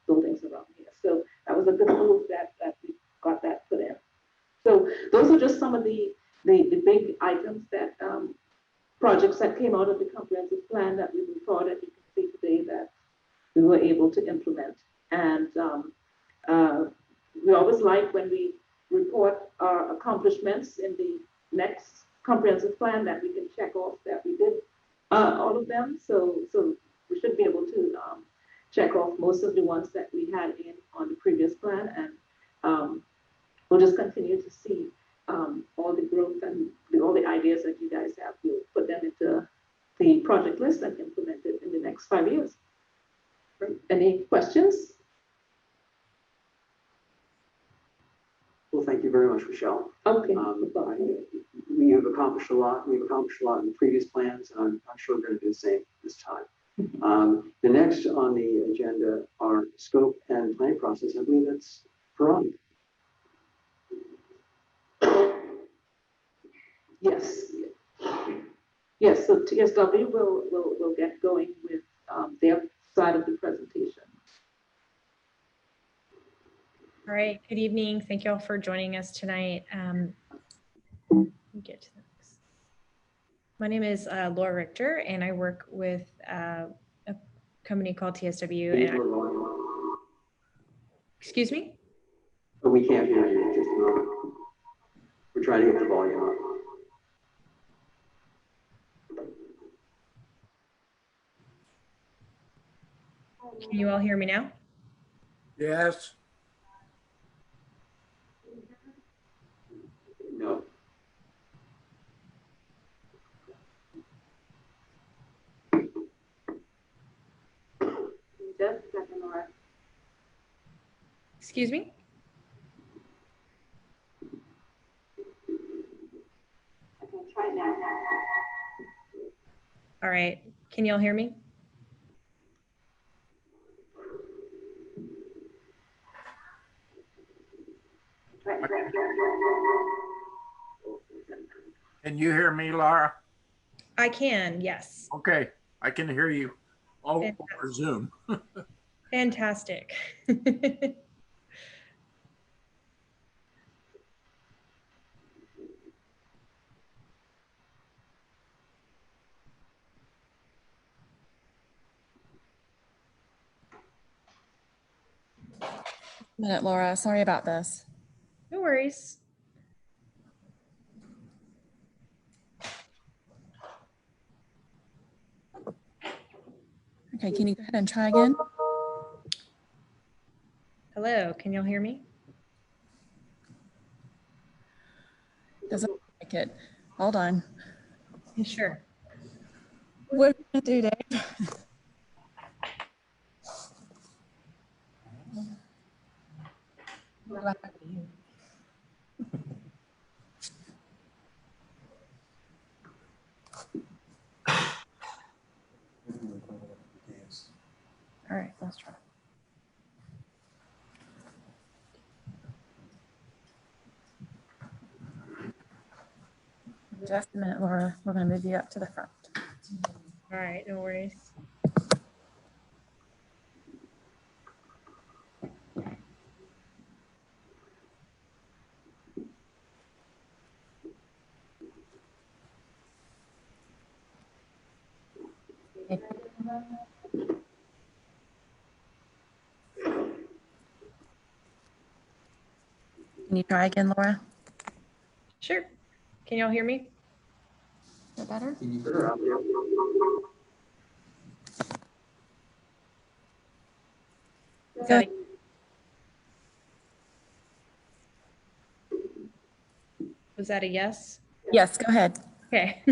T: buildings around here. So that was a good move that we got that put in. So those are just some of the big items that projects that came out of the comprehensive plan that we moved forward, that you can see today that we were able to implement. And we always like when we report our accomplishments in the next comprehensive plan that we can check off that we did all of them. So we should be able to check off most of the ones that we had in on the previous plan, and we'll just continue to see all the growth and all the ideas that you guys have. We'll put them into the project list and implement it in the next 5 years. Any questions?
A: Well, thank you very much, Michelle.
T: Okay.
A: We have accomplished a lot. We've accomplished a lot in the previous plans, and I'm sure we're going to do the same this time. The next on the agenda are scope and planning process. I believe that's Veronica.
T: Yes. Yes, so TSW will get going with their side of the presentation.
U: All right, good evening. Thank you all for joining us tonight. Let me get to the next. My name is Laura Richter, and I work with a company called TSW. And excuse me?
A: But we can't hear you. Just a moment. We're trying to get the volume up.
U: Can you all hear me now?
M: Yes.
A: No.
T: Just a second, Laura.
U: Excuse me?
T: I can try now.
U: All right, can you all hear me?
M: Can you hear me, Laura?
U: I can, yes.
M: Okay, I can hear you over Zoom.
U: Fantastic.
O: Minute, Laura. Sorry about this.
U: No worries.
O: Okay, can you go ahead and try again?
U: Hello, can y'all hear me?
O: Doesn't look like it. Hold on.
U: Yeah, sure.
O: What are we gonna do, Dave? What do I have to do? All right, let's try. Just a minute, Laura. We're going to move you up to the front.
U: All right, no worries.
O: Can you try again, Laura?
U: Sure. Can y'all hear me?
O: Is that better?
U: Go ahead. Was that a yes?
O: Yes, go ahead.
U: Okay,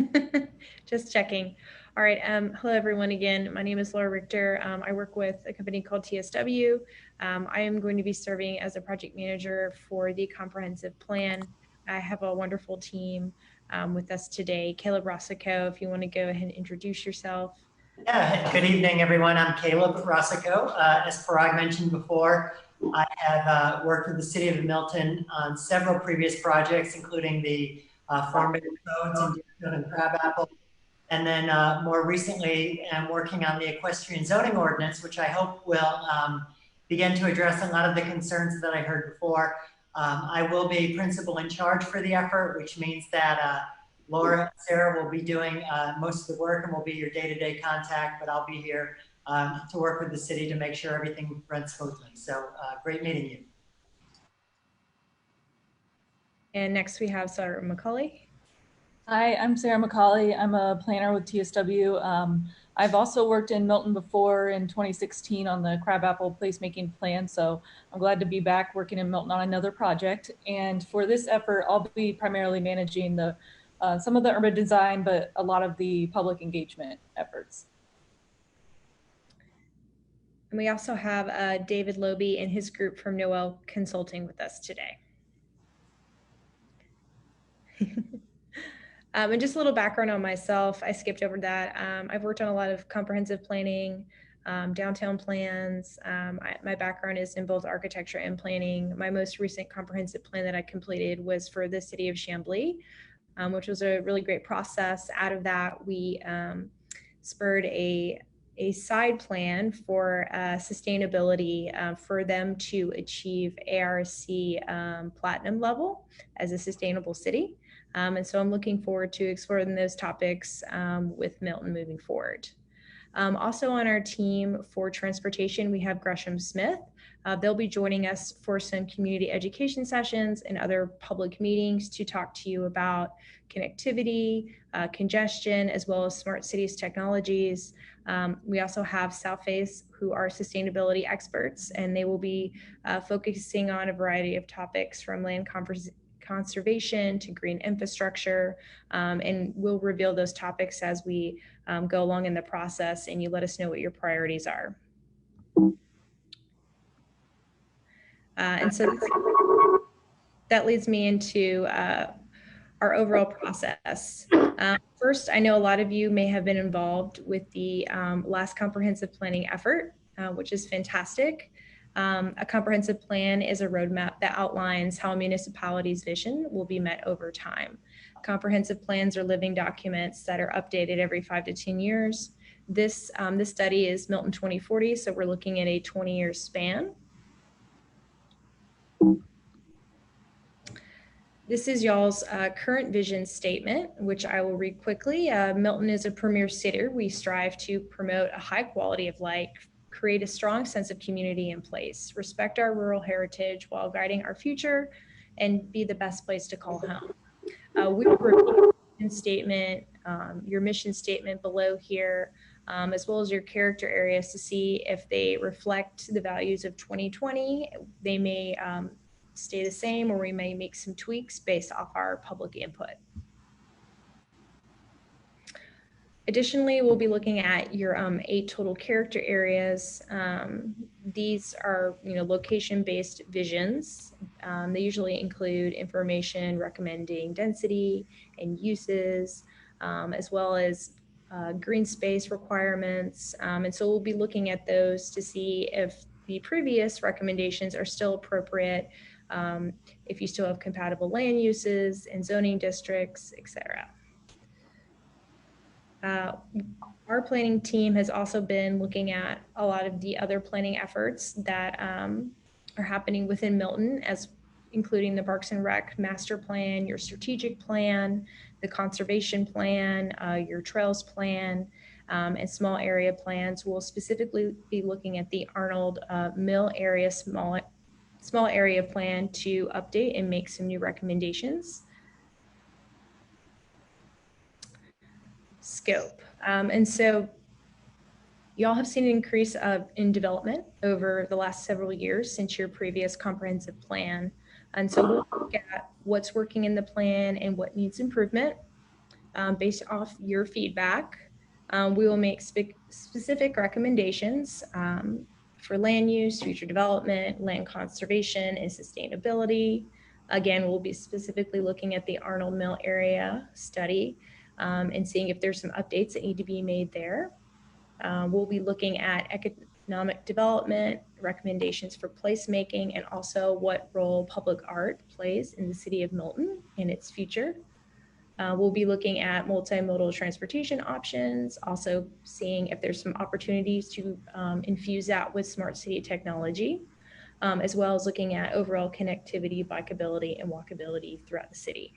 U: just checking. All right, hello everyone again. My name is Laura Richter. I work with a company called TSW. I am going to be serving as a project manager for the comprehensive plan. I have a wonderful team with us today. Caleb Rossico, if you want to go ahead and introduce yourself.
D: Yeah, good evening, everyone. I'm Caleb Rossico. As Parag mentioned before, I have worked with the City of Milton on several previous projects, including the farm-based codes in Deerfield and Crabapple. And then more recently, I'm working on the equestrian zoning ordinance, which I hope will begin to address a lot of the concerns that I heard before. I will be principal in charge for the effort, which means that Laura and Sarah will be doing most of the work and will be your day-to-day contact, but I'll be here to work with the city to make sure everything runs smoothly. So great meeting you.
U: And next we have Sarah McCauley.
V: Hi, I'm Sarah McCauley. I'm a planner with TSW. I've also worked in Milton before in 2016 on the Crabapple placemaking plan. So I'm glad to be back working in Milton on another project. And for this effort, I'll be primarily managing the some of the urban design, but a lot of the public engagement efforts.
U: And we also have David Loby and his group from Noel Consulting with us today. And just a little background on myself. I skipped over that. I've worked on a lot of comprehensive planning, downtown plans. My background is in both architecture and planning. My most recent comprehensive plan that I completed was for the city of Chamblee, which was a really great process. Out of that, we spurred a side plan for sustainability for them to achieve ARC platinum level as a sustainable city. And so I'm looking forward to exploring those topics with Milton moving forward. Also on our team for transportation, we have Gresham Smith. They'll be joining us for some community education sessions and other public meetings to talk to you about connectivity, congestion, as well as smart cities technologies. We also have Southface, who are sustainability experts, and they will be focusing on a variety of topics from land conservation to green infrastructure, and we'll reveal those topics as we go along in the process, and you let us know what your priorities are. And so that leads me into our overall process. First, I know a lot of you may have been involved with the last comprehensive planning effort, which is fantastic. A comprehensive plan is a roadmap that outlines how a municipality's vision will be met over time. Comprehensive plans are living documents that are updated every 5 to 10 years. This study is Milton 2040, so we're looking at a 20-year span. This is y'all's current vision statement, which I will read quickly. Milton is a premier city. We strive to promote a high quality of life, create a strong sense of community in place, respect our rural heritage while guiding our future, and be the best place to call home. We will review your mission statement below here, as well as your character areas to see if they reflect the values of 2020. They may stay the same, or we may make some tweaks based off our public input. Additionally, we'll be looking at your 8 total character areas. These are, location-based visions. They usually include information recommending density and uses, as well as green space requirements. And so we'll be looking at those to see if the previous recommendations are still appropriate, if you still have compatible land uses and zoning districts, etc. Our planning team has also been looking at a lot of the other planning efforts that are happening within Milton, as including the Parks and Rec master plan, your strategic plan, the conservation plan, your trails plan, and small area plans. We'll specifically be looking at the Arnold Mill area small area plan to update and make some new recommendations. Scope. And so y'all have seen an increase in development over the last several years since your previous comprehensive plan. And so we'll look at what's working in the plan and what needs improvement based off your feedback. We will make specific recommendations for land use, future development, land conservation, and sustainability. Again, we'll be specifically looking at the Arnold Mill area study and seeing if there's some updates that need to be made there. We'll be looking at economic development, recommendations for placemaking, and also what role public art plays in the city of Milton and its future. We'll be looking at multimodal transportation options, also seeing if there's some opportunities to infuse that with smart city technology, as well as looking at overall connectivity, bikeability, and walkability throughout the city.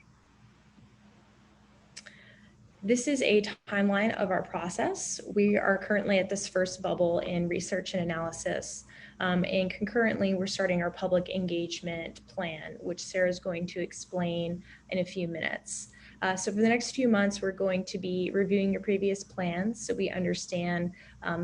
U: This is a timeline of our process. We are currently at this first bubble in research and analysis. And concurrently, we're starting our public engagement plan, which Sarah's going to explain in a few minutes. So for the next few months, we're going to be reviewing your previous plans so we understand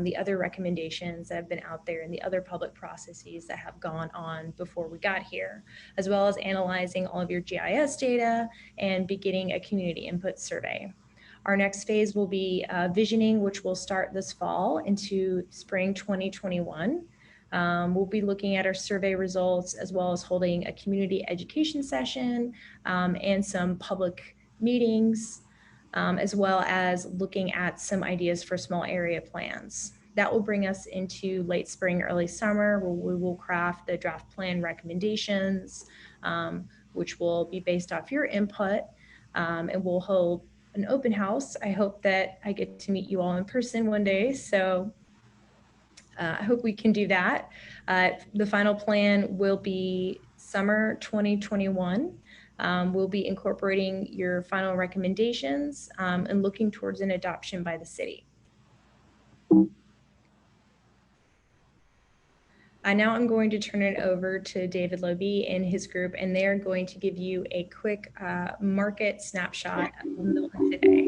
U: the other recommendations that have been out there and the other public processes that have gone on before we got here, as well as analyzing all of your GIS data and beginning a community input survey. Our next phase will be visioning, which will start this fall into spring 2021. We'll be looking at our survey results, as well as holding a community education session and some public meetings, as well as looking at some ideas for small area plans. That will bring us into late spring, early summer, where we will craft the draft plan recommendations, which will be based off your input, and we'll hold an open house. I hope that I get to meet you all in person one day. So I hope we can do that. The final plan will be summer 2021. We'll be incorporating your final recommendations and looking towards an adoption by the city. Now I'm going to turn it over to David Lobe and his group, and they're going to give you a quick market snapshot of Milton today.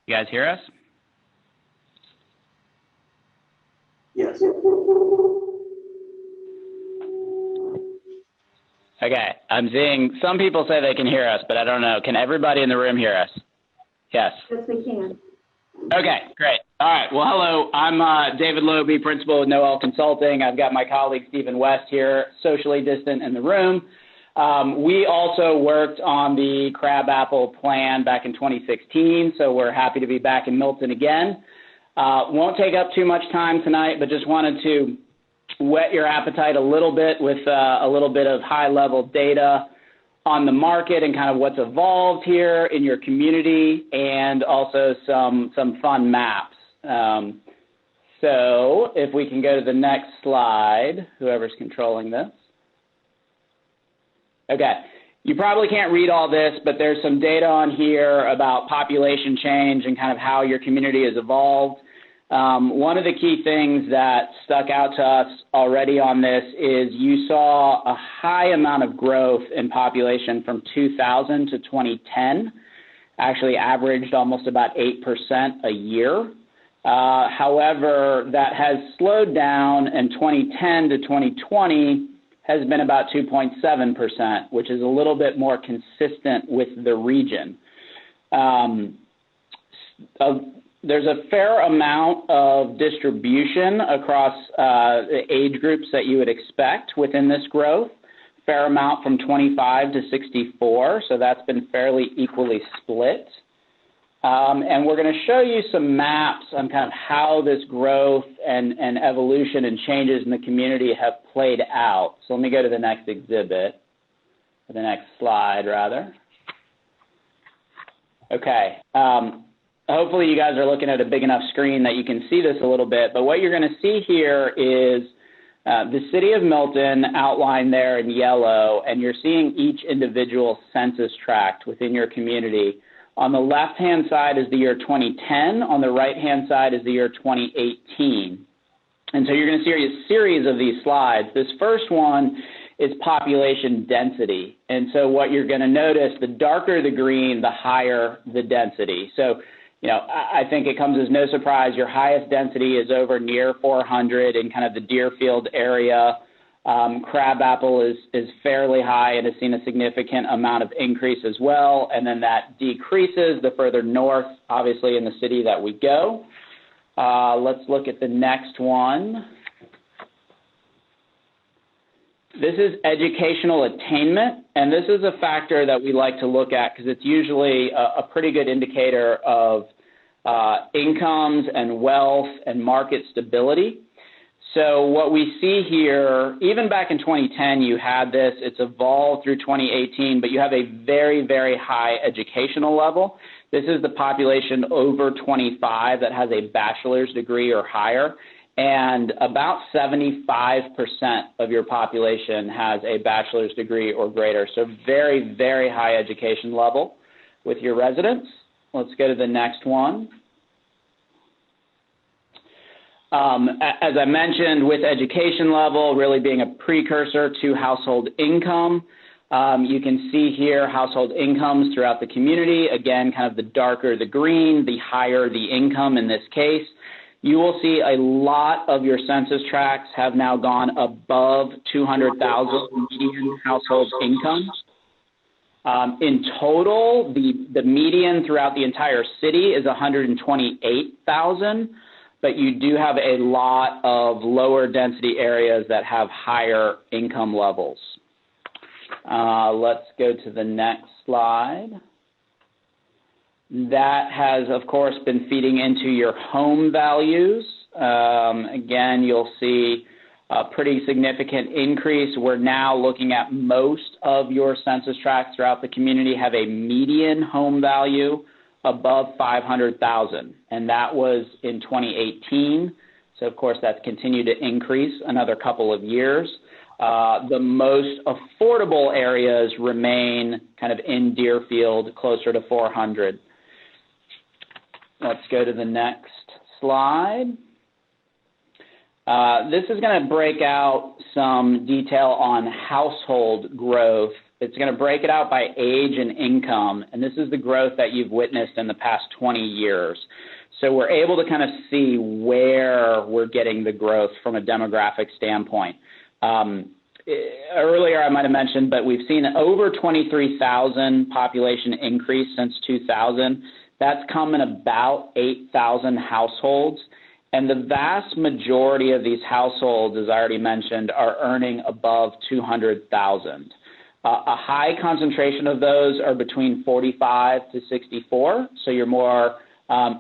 E: You guys hear us?
A: Yes.
E: Okay, I'm seeing some people say they can hear us, but I don't know. Can everybody in the room hear us? Yes.
T: Yes, we can.
E: Okay, great. All right, well, hello. I'm David Lobe, principal with Noel Consulting. I've got my colleague Stephen West here, socially distant in the room. We also worked on the crabapple plan back in 2016, so we're happy to be back in Milton again. Won't take up too much time tonight, but just wanted to whet your appetite a little bit with a little bit of high-level data on the market and kind of what's evolved here in your community, and also some fun maps. So if we can go to the next slide, whoever's controlling this. Okay, you probably can't read all this, but there's some data on here about population change and kind of how your community has evolved. One of the key things that stuck out to us already on this is you saw a high amount of growth in population from 2000 to 2010, actually averaged almost about 8% a year. However, that has slowed down, and 2010 to 2020 has been about 2.7%, which is a little bit more consistent with the region. There's a fair amount of distribution across age groups that you would expect within this growth, fair amount from 25 to 64, so that's been fairly equally split. And we're going to show you some maps on kind of how this growth and evolution and changes in the community have played out. So let me go to the next exhibit, or the next slide, rather. Okay. Hopefully you guys are looking at a big enough screen that you can see this a little bit, but what you're going to see here is the city of Milton outlined there in yellow, and you're seeing each individual census tract within your community. On the left-hand side is the year 2010. On the right-hand side is the year 2018. And so you're going to see a series of these slides. This first one is population density. And so what you're going to notice, the darker the green, the higher the density. So, you know, I think it comes as no surprise your highest density is over near 400 in kind of the Deerfield area. Crabapple is fairly high and has seen a significant amount of increase as well. And then that decreases the further north, obviously, in the city that we go. Let's look at the next one. This is educational attainment, and this is a factor that we like to look at because it's usually a pretty good indicator of incomes and wealth and market stability. So what we see here, even back in 2010, you had this. It's evolved through 2018, but you have a very, very high educational level. This is the population over 25 that has a bachelor's degree or higher, and about 75% of your population has a bachelor's degree or greater. So very, very high education level with your residents. Let's go to the next one. As I mentioned, with education level really being a precursor to household income, you can see here household incomes throughout the community. Again, kind of the darker the green, the higher the income in this case. You will see a lot of your census tracts have now gone above 200,000 median household income. In total, the median throughout the entire city is 128,000. But you do have a lot of lower density areas that have higher income levels. Let's go to the next slide. That has, of course, been feeding into your home values. Again, you'll see a pretty significant increase. We're now looking at most of your census tracts throughout the community have a median home value above 500,000, and that was in 2018. So of course that's continued to increase another couple of years. The most affordable areas remain kind of in Deerfield, closer to 400. Let's go to the next slide. This is going to break out some detail on household growth. It's going to break it out by age and income, and this is the growth that you've witnessed in the past 20 years. So we're able to kind of see where we're getting the growth from a demographic standpoint. Earlier I might have mentioned, but we've seen over 23,000 population increase since 2000. That's come in about 8,000 households. And the vast majority of these households, as I already mentioned, are earning above 200,000. A high concentration of those are between 45 to 64, so you're more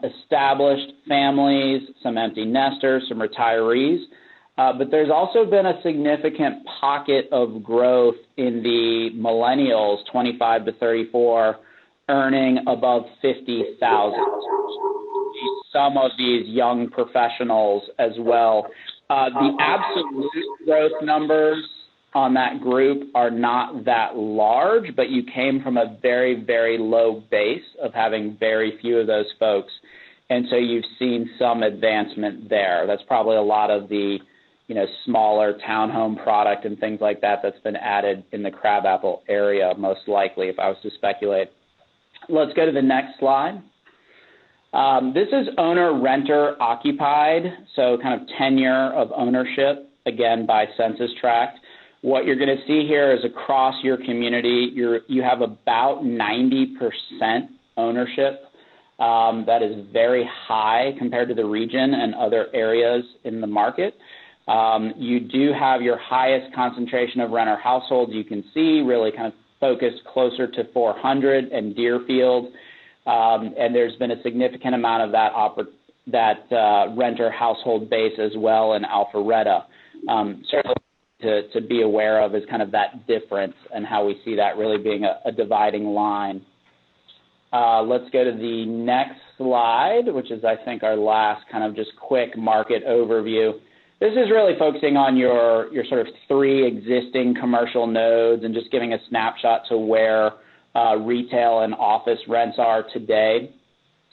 E: established families, some empty nesters, some retirees. But there's also been a significant pocket of growth in the millennials, 25 to 34, earning above 50,000. Some of these young professionals as well. The absolute growth numbers on that group are not that large, but you came from a very, very low base of having very few of those folks. And so you've seen some advancement there. That's probably a lot of the, you know, smaller townhome product and things like that that's been added in the Crabapple area, most likely, if I was to speculate. Let's go to the next slide. This is owner, renter, occupied, so kind of tenure of ownership, again, by census tract. What you're going to see here is across your community, you have about 90% ownership. That is very high compared to the region and other areas in the market. You do have your highest concentration of renter households. You can see really kind of focused closer to 400 and Deerfield. And there's been a significant amount of that renter household base as well in Alpharetta. Certainly to be aware of is kind of that difference and how we see that really being a dividing line. Let's go to the next slide, which is, I think, our last kind of just quick market overview. This is really focusing on your sort of 3 existing commercial nodes and just giving a snapshot to where retail and office rents are today.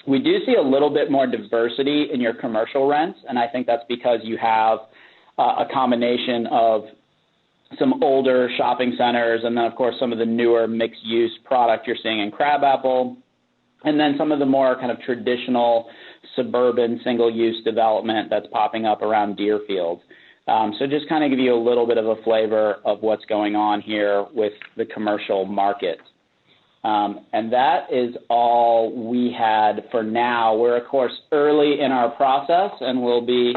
E: We do see a little bit more diversity in your commercial rents, and I think that's because you have a combination of some older shopping centers and then, of course, some of the newer mixed-use product you're seeing in Crabapple, and then some of the more kind of traditional suburban single-use development that's popping up around Deerfield. So just kind of give you a little bit of a flavor of what's going on here with the commercial market. And that is all we had for now. We're, of course, early in our process, and we'll be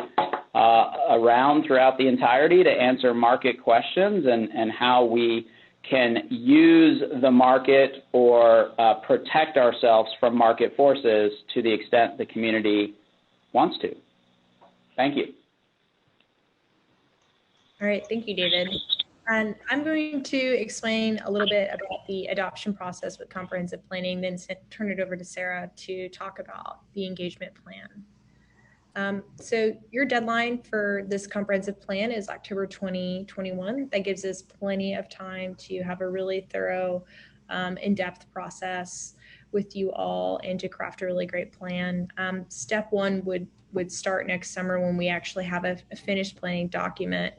E: around throughout the entirety to answer market questions and how we can use the market or protect ourselves from market forces to the extent the community wants to. Thank you.
U: All right, thank you, David. And I'm going to explain a little bit about the adoption process with comprehensive planning, then turn it over to Sarah to talk about the engagement plan. So your deadline for this comprehensive plan is October 2021. That gives us plenty of time to have a really thorough, in-depth process with you all and to craft a really great plan. Step 1 would start next summer when we actually have a finished planning document.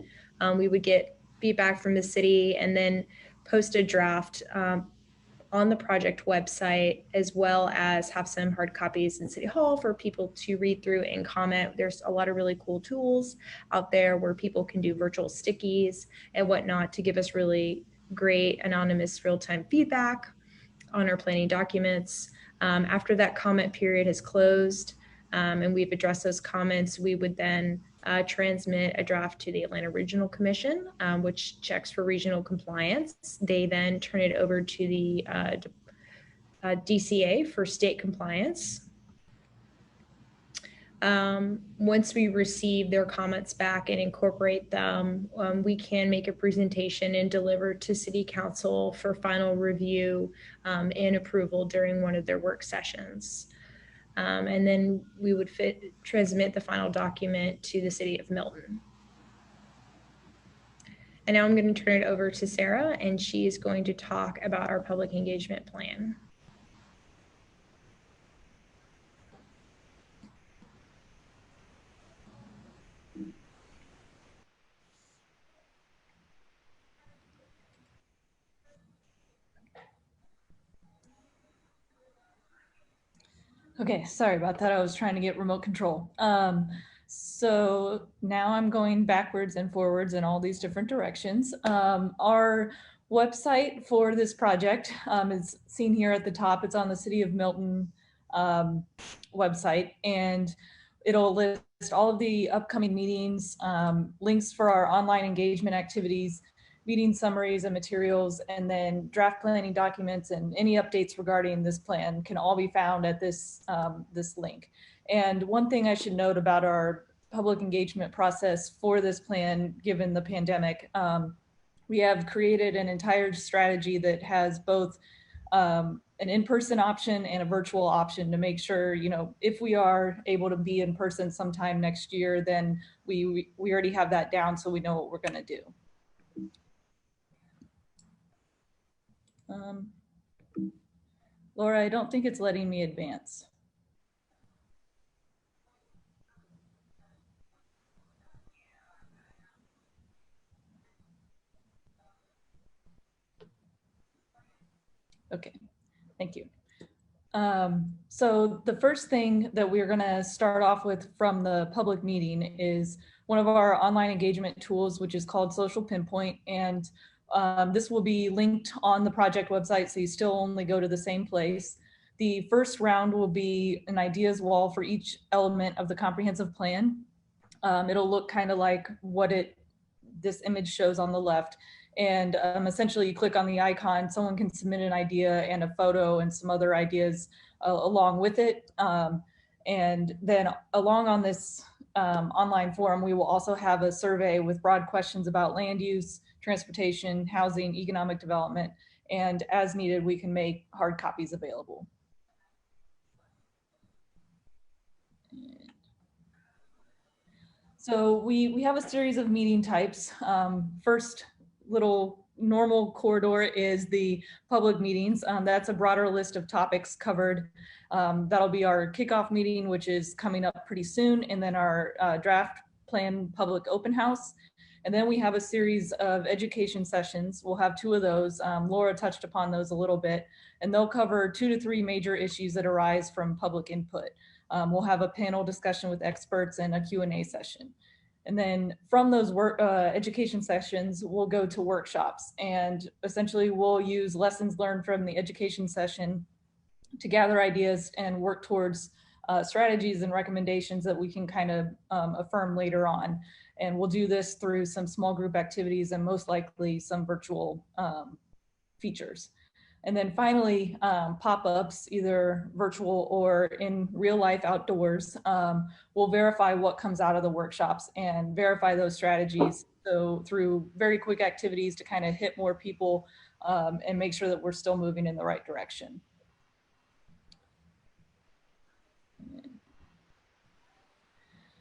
U: We would get feedback from the city and then post a draft on the project website, as well as have some hard copies in City Hall for people to read through and comment. There's a lot of really cool tools out there where people can do virtual stickies and whatnot to give us really great anonymous real-time feedback on our planning documents. After that comment period has closed and we've addressed those comments, we would then transmit a draft to the Atlanta Regional Commission, which checks for regional compliance. They then turn it over to the DCA for state compliance. Once we receive their comments back and incorporate them, we can make a presentation and deliver to City Council for final review and approval during one of their work sessions. And then we would transmit the final document to the City of Milton. And now I'm going to turn it over to Sarah, and she is going to talk about our public engagement plan.
V: Okay, sorry about that. I was trying to get remote control. So now I'm going backwards and forwards in all these different directions. Our website for this project is seen here at the top. It's on the City of Milton website, and it'll list all of the upcoming meetings, links for our online engagement activities, meeting summaries and materials, and then draft planning documents and any updates regarding this plan can all be found at this, this link. And one thing I should note about our public engagement process for this plan given the pandemic. We have created an entire strategy that has both an in-person option and a virtual option to make sure, you know, if we are able to be in person sometime next year, then we already have that down so we know what we're going to do. Laura, I don't think it's letting me advance. Okay, thank you. So the first thing that we're going to start off with from the public meeting is one of our online engagement tools, which is called Social Pinpoint. And this will be linked on the project website, so you still only go to the same place. The first round will be an ideas wall for each element of the comprehensive plan. It'll look kind of like what this image shows on the left. And essentially you click on the icon, someone can submit an idea and a photo and some other ideas along with it. And then along on this online forum, we will also have a survey with broad questions about land use, transportation, housing, economic development, and as needed, we can make hard copies available. So we have a series of meeting types. First little normal corridor is the public meetings. That's a broader list of topics covered. That'll be our kickoff meeting, which is coming up pretty soon, and then our draft plan public open house. And then we have a series of education sessions. We'll have 2 of those. Laura touched upon those a little bit, and they'll cover 2 to 3 major issues that arise from public input. We'll have a panel discussion with experts and a Q&A session. And then from those education sessions, we'll go to workshops, and essentially we'll use lessons learned from the education session to gather ideas and work towards strategies and recommendations that we can kind of affirm later on. And we'll do this through some small group activities and most likely some virtual features. And then finally, pop-ups, either virtual or in real life outdoors, will verify what comes out of the workshops and verify those strategies. So through very quick activities to kind of hit more people and make sure that we're still moving in the right direction.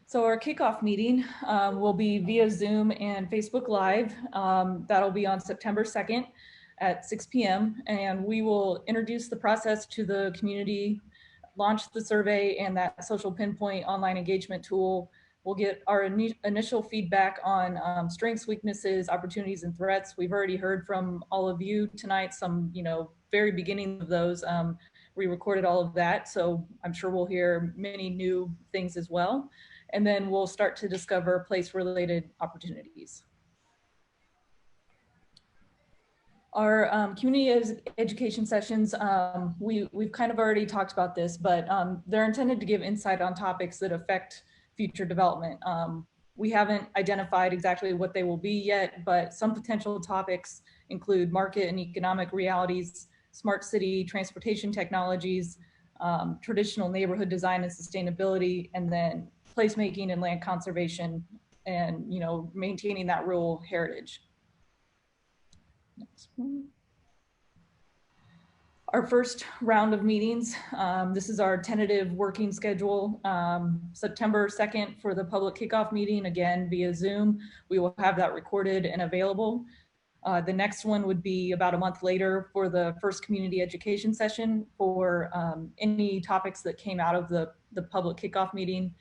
V: So our kickoff meeting will be via Zoom and Facebook Live. That'll be on September 2nd. At 6 p.m. and we will introduce the process to the community, launch the survey and that social pinpoint online engagement tool. We'll get our initial feedback on strengths, weaknesses, opportunities, and threats. We've already heard from all of you tonight, some, very beginning of those. We recorded all of that, so I'm sure we'll hear many new things as well. And then we'll start to discover place-related opportunities. Our community education sessions, we've kind of already talked about this, but they're intended to give insight on topics that affect future development. We haven't identified exactly what they will be yet, but some potential topics include market and economic realities, smart city transportation technologies, traditional neighborhood design and sustainability, and then placemaking and land conservation and, maintaining that rural heritage. Next one. Our first round of meetings, this is our tentative working schedule, September 2nd for the public kickoff meeting, again via Zoom. We will have that recorded and available. The next one would be about a month later for the first community education session for any topics that came out of the public kickoff meeting.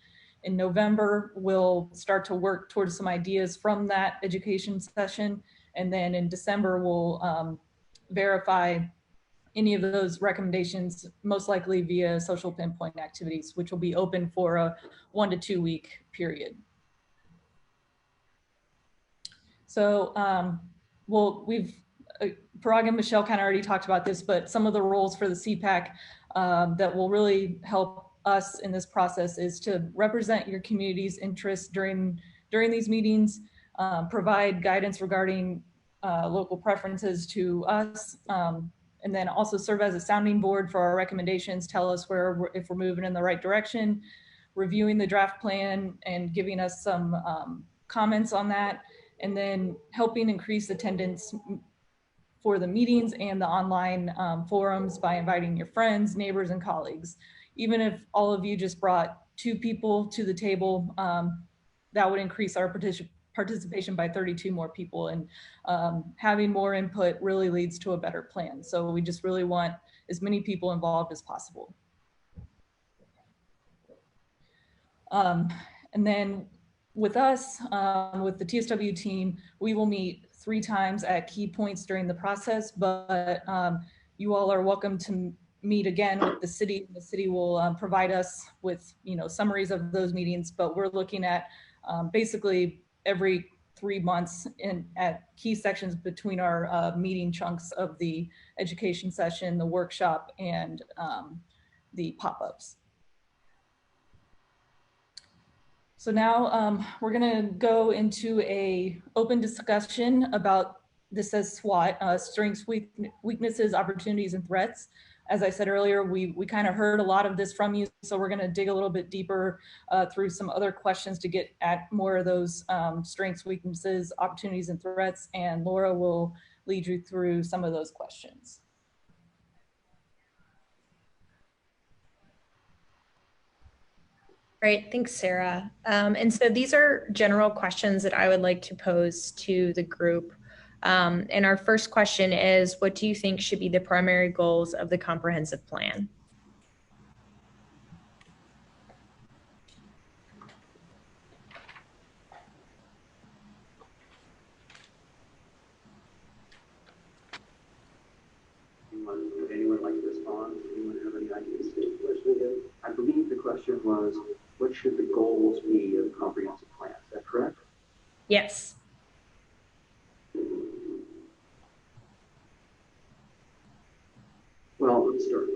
V: In November, we'll start to work towards some ideas from that education session. And then in December, we'll verify any of those recommendations, most likely via social pinpoint activities, which will be open for a 1 to 2 week period. So, Parag and Michelle kind of already talked about this, but some of the roles for the CPAC that will really help us in this process is to represent your community's interests during these meetings, provide guidance regarding local preferences to us, and then also serve as a sounding board for our recommendations, tell us if we're moving in the right direction. reviewing the draft plan and giving us some comments on that, and then helping increase attendance for the meetings and the online forums by inviting your friends, neighbors, and colleagues. Even if all of you just brought 2 people to the table, that would increase our participation by 32 more people, and having more input really leads to a better plan. So we just really want as many people involved as possible. And then with us, with the TSW team, we will meet 3 times at key points during the process, but you all are welcome to meet again with the city. The city will provide us with, summaries of those meetings, but we're looking at basically every 3 months at key sections between our meeting chunks of the education session, the workshop, and the pop-ups. So now we're gonna go into a open discussion about, this says SWOT, strengths, weaknesses, opportunities, and threats. As I said earlier, we kind of heard a lot of this from you, so we're gonna dig a little bit deeper through some other questions to get at more of those strengths, weaknesses, opportunities, and threats, and Laura will lead you through some of those questions.
U: Great, thanks, Sarah. And so these are general questions that I would like to pose to the group. And our first question is, what do you think should be the primary goals of the comprehensive plan?
A: Would anyone like to respond? Anyone have any ideas to the question again? I believe the question was, what should the goals be of the comprehensive plan? Is that correct?
U: Yes.
A: Well, let's start.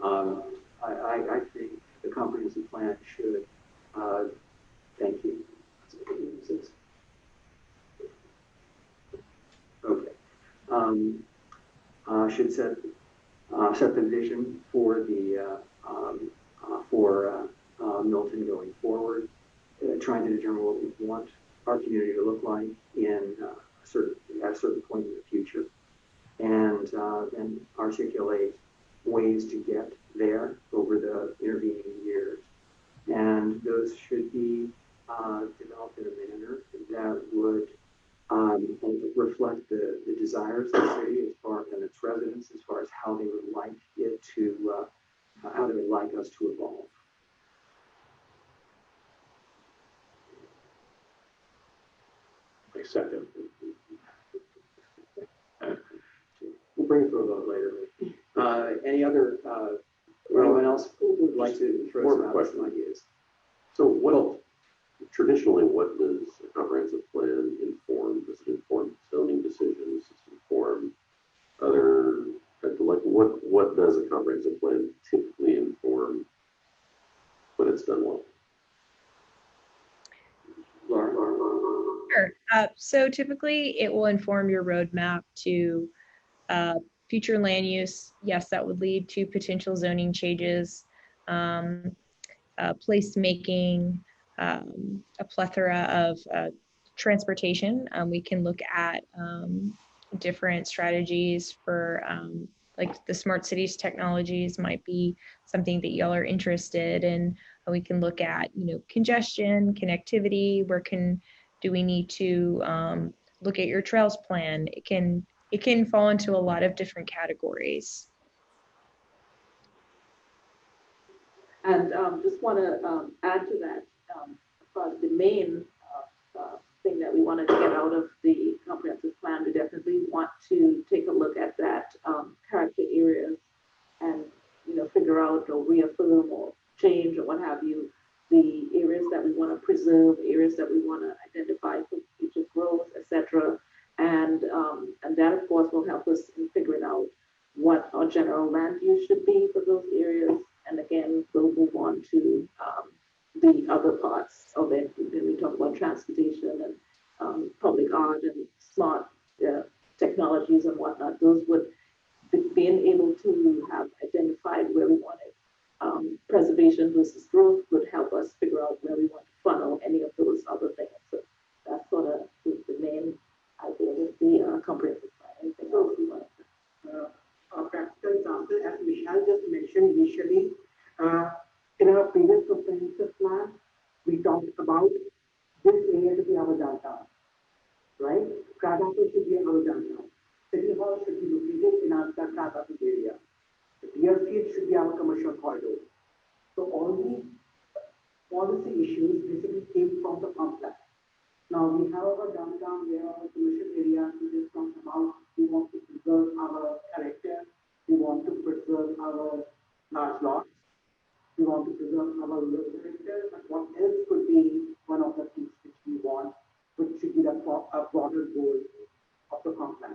A: I think the comprehensive plan should, thank you. Okay. Should set the vision for the Milton going forward, trying to determine what we want our community to look like at a certain point in the future, and then articulate ways to get there over the intervening years. And those should be developed in a manner that would reflect the desires of the city as far and its residents as far as how they would like it to, how they would like us to evolve.
K: I second.
A: We'll bring it to a vote later. Any other, anyone else would like to throw some out ideas?
K: So traditionally, what does a comprehensive plan inform? Does it inform zoning decisions? Does it inform other, like what does a comprehensive plan typically inform when it's done well?
U: Sure. So typically it will inform your roadmap to future land use. Yes, that would lead to potential zoning changes, placemaking, a plethora of transportation. We can look at different strategies for like the smart cities technologies might be something that y'all are interested in. We can look at, congestion, connectivity, do we need to look at your trails plan? It can fall into a lot of different categories.
T: And just want to add to that, the main thing that we wanted to get out of the comprehensive plan, we definitely want to take a look at that character areas and, figure out or reaffirm or change or what have you, the areas that we want to preserve, areas that we want to identify for future growth, etc. And that, of course, will help us in figuring out what our general land use should be for those areas. And again, we'll move on to the other parts of it. When we talk about transportation and public art and smart technologies and whatnot, those would being able to have identified where we want to preservation versus growth would help us figure out where we want to funnel any of those other things. So that's sort of the main idea with the comprehensive plan. Anything else you want to
B: a practical example, as Michelle just mentioned initially, in our previous comprehensive plan, we talked about this area to be our downtown, right? Crabapple should be our downtown. City Hall should be located in our Crabapple area. The Deerfield should be our commercial corridor. So all these policy issues basically came from the complex. Now we have our downtown, we have our commercial area, we just talked about, we want to preserve our character, we want to preserve our large lots, we want to preserve our rural character, but what else could be one of the things which we want, which should be the broader goal of the complex.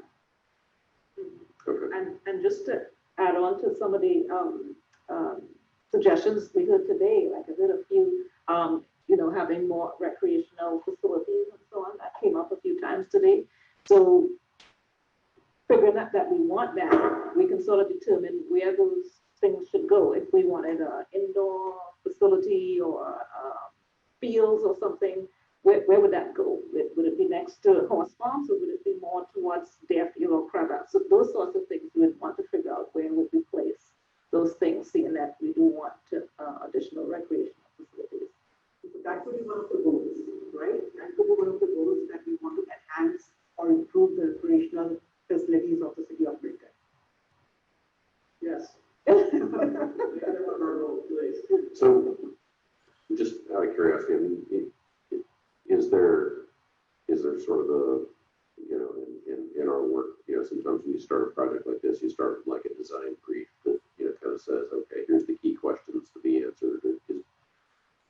T: And just to add on to some of the suggestions we heard today, like I heard a few, having more recreational facilities and so on, that came up a few times today. So figuring out that we want that, we can sort of determine where those things should go. If we wanted an indoor facility or fields or something, where would that go? Would it be next to horse farms, or would it be more towards Deerfield or Crabapple? So those sorts of things we would want to figure out where would we place those things, seeing that we do want to, additional recreational facilities.
B: That could be one of the goals, right? That could be one of the goals that we want to enhance or improve the recreational facilities of the city of Milton.
K: Yes. So, just out of curiosity, I mean, is there sort of a, in our work, sometimes when you start a project like this, you start with like a design brief that, kind of says, okay, here's the key questions to be answered. Do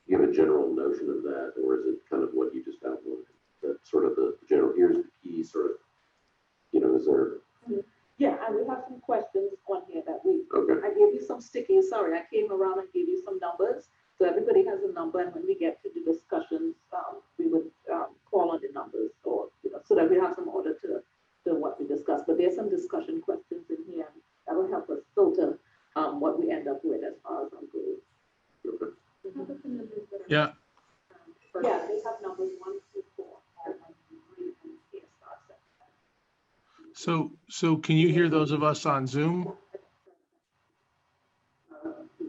K: you have a general notion of that, or is it kind of what you just outlined? That sort of the general, here's the key sort of, is there?
T: Yeah, and we have some questions on here that
K: okay.
T: I gave you some stickies. Sorry, I came around and gave you some numbers. So everybody has a number, and when we get to the discussions, we would call on the numbers, or so that we have some order to what we discuss. But there's some discussion questions in here, and that will help us filter what we end up with as far as our goals.
K: Okay.
N: Yeah.
T: Yeah, they have numbers 1 through 4.
N: So can you hear those of us on Zoom?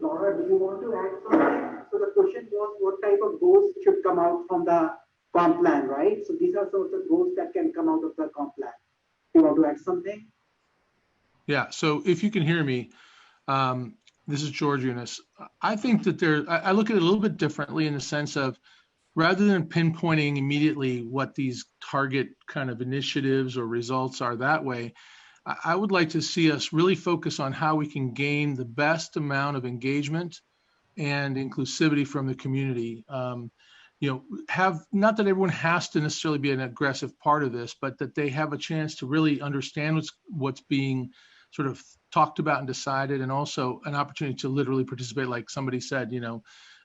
B: Laura, do you want to add something? So the question was, what type of goals should come out from the comp plan, right? So these are some of the goals that can come out of the comp plan. You want to add something?
N: Yeah, so if you can hear me, this is George Eunice. I think that I look at it a little bit differently in the sense of, rather than pinpointing immediately what these target kind of initiatives or results are that way, I would like to see us really focus on how we can gain the best amount of engagement and inclusivity from the community. Have, not that everyone has to necessarily be an aggressive part of this, but that they have a chance to really understand what's being sort of talked about and decided, and also an opportunity to literally participate. Like somebody said,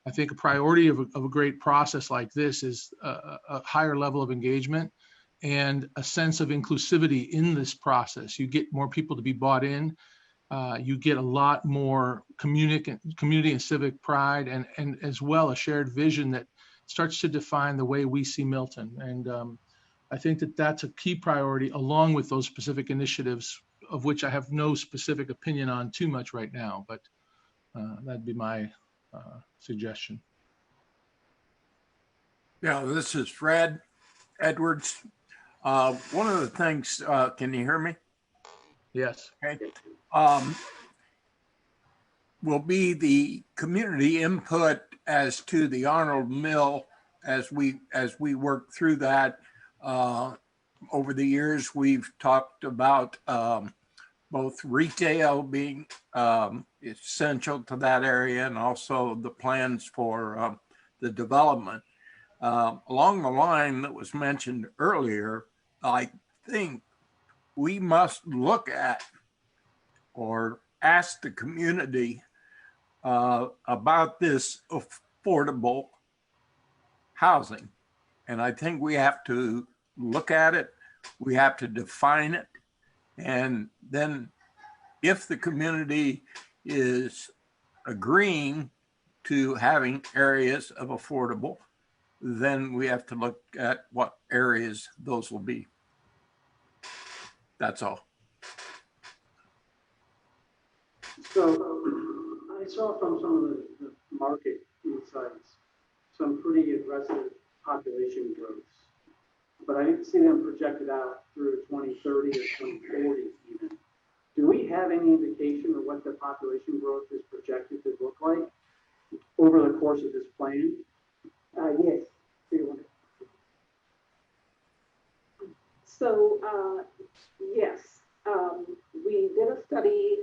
N: I think a priority of a great process like this is a higher level of engagement and a sense of inclusivity in this process. You get more people to be bought in. You get a lot more community and civic pride, and as well a shared vision that starts to define the way we see Milton. And I think that that's a key priority, along with those specific initiatives, of which I have no specific opinion on too much right now, but that'd be my suggestion.
M: Yeah, this is Fred Edwards. One of the things, can you hear me?
N: Yes.
M: Okay. Will be the community input as to the Arnold Mill as we work through that. Over the years, we've talked about both retail being essential to that area, and also the plans for the development. Along the line that was mentioned earlier, I think we must look at or ask the community about this affordable housing. And I think we have to look at it, we have to define it, and then if the community is agreeing to having areas of affordable, then we have to look at what areas those will be. That's all.
I: So I saw from some of the market insights, some pretty aggressive population growths, but I didn't see them projected out through 2030 or 2040 even. Do we have any indication of what the population growth is projected to look like over the course of this plan?
B: Yes.
T: So, yes, we did a study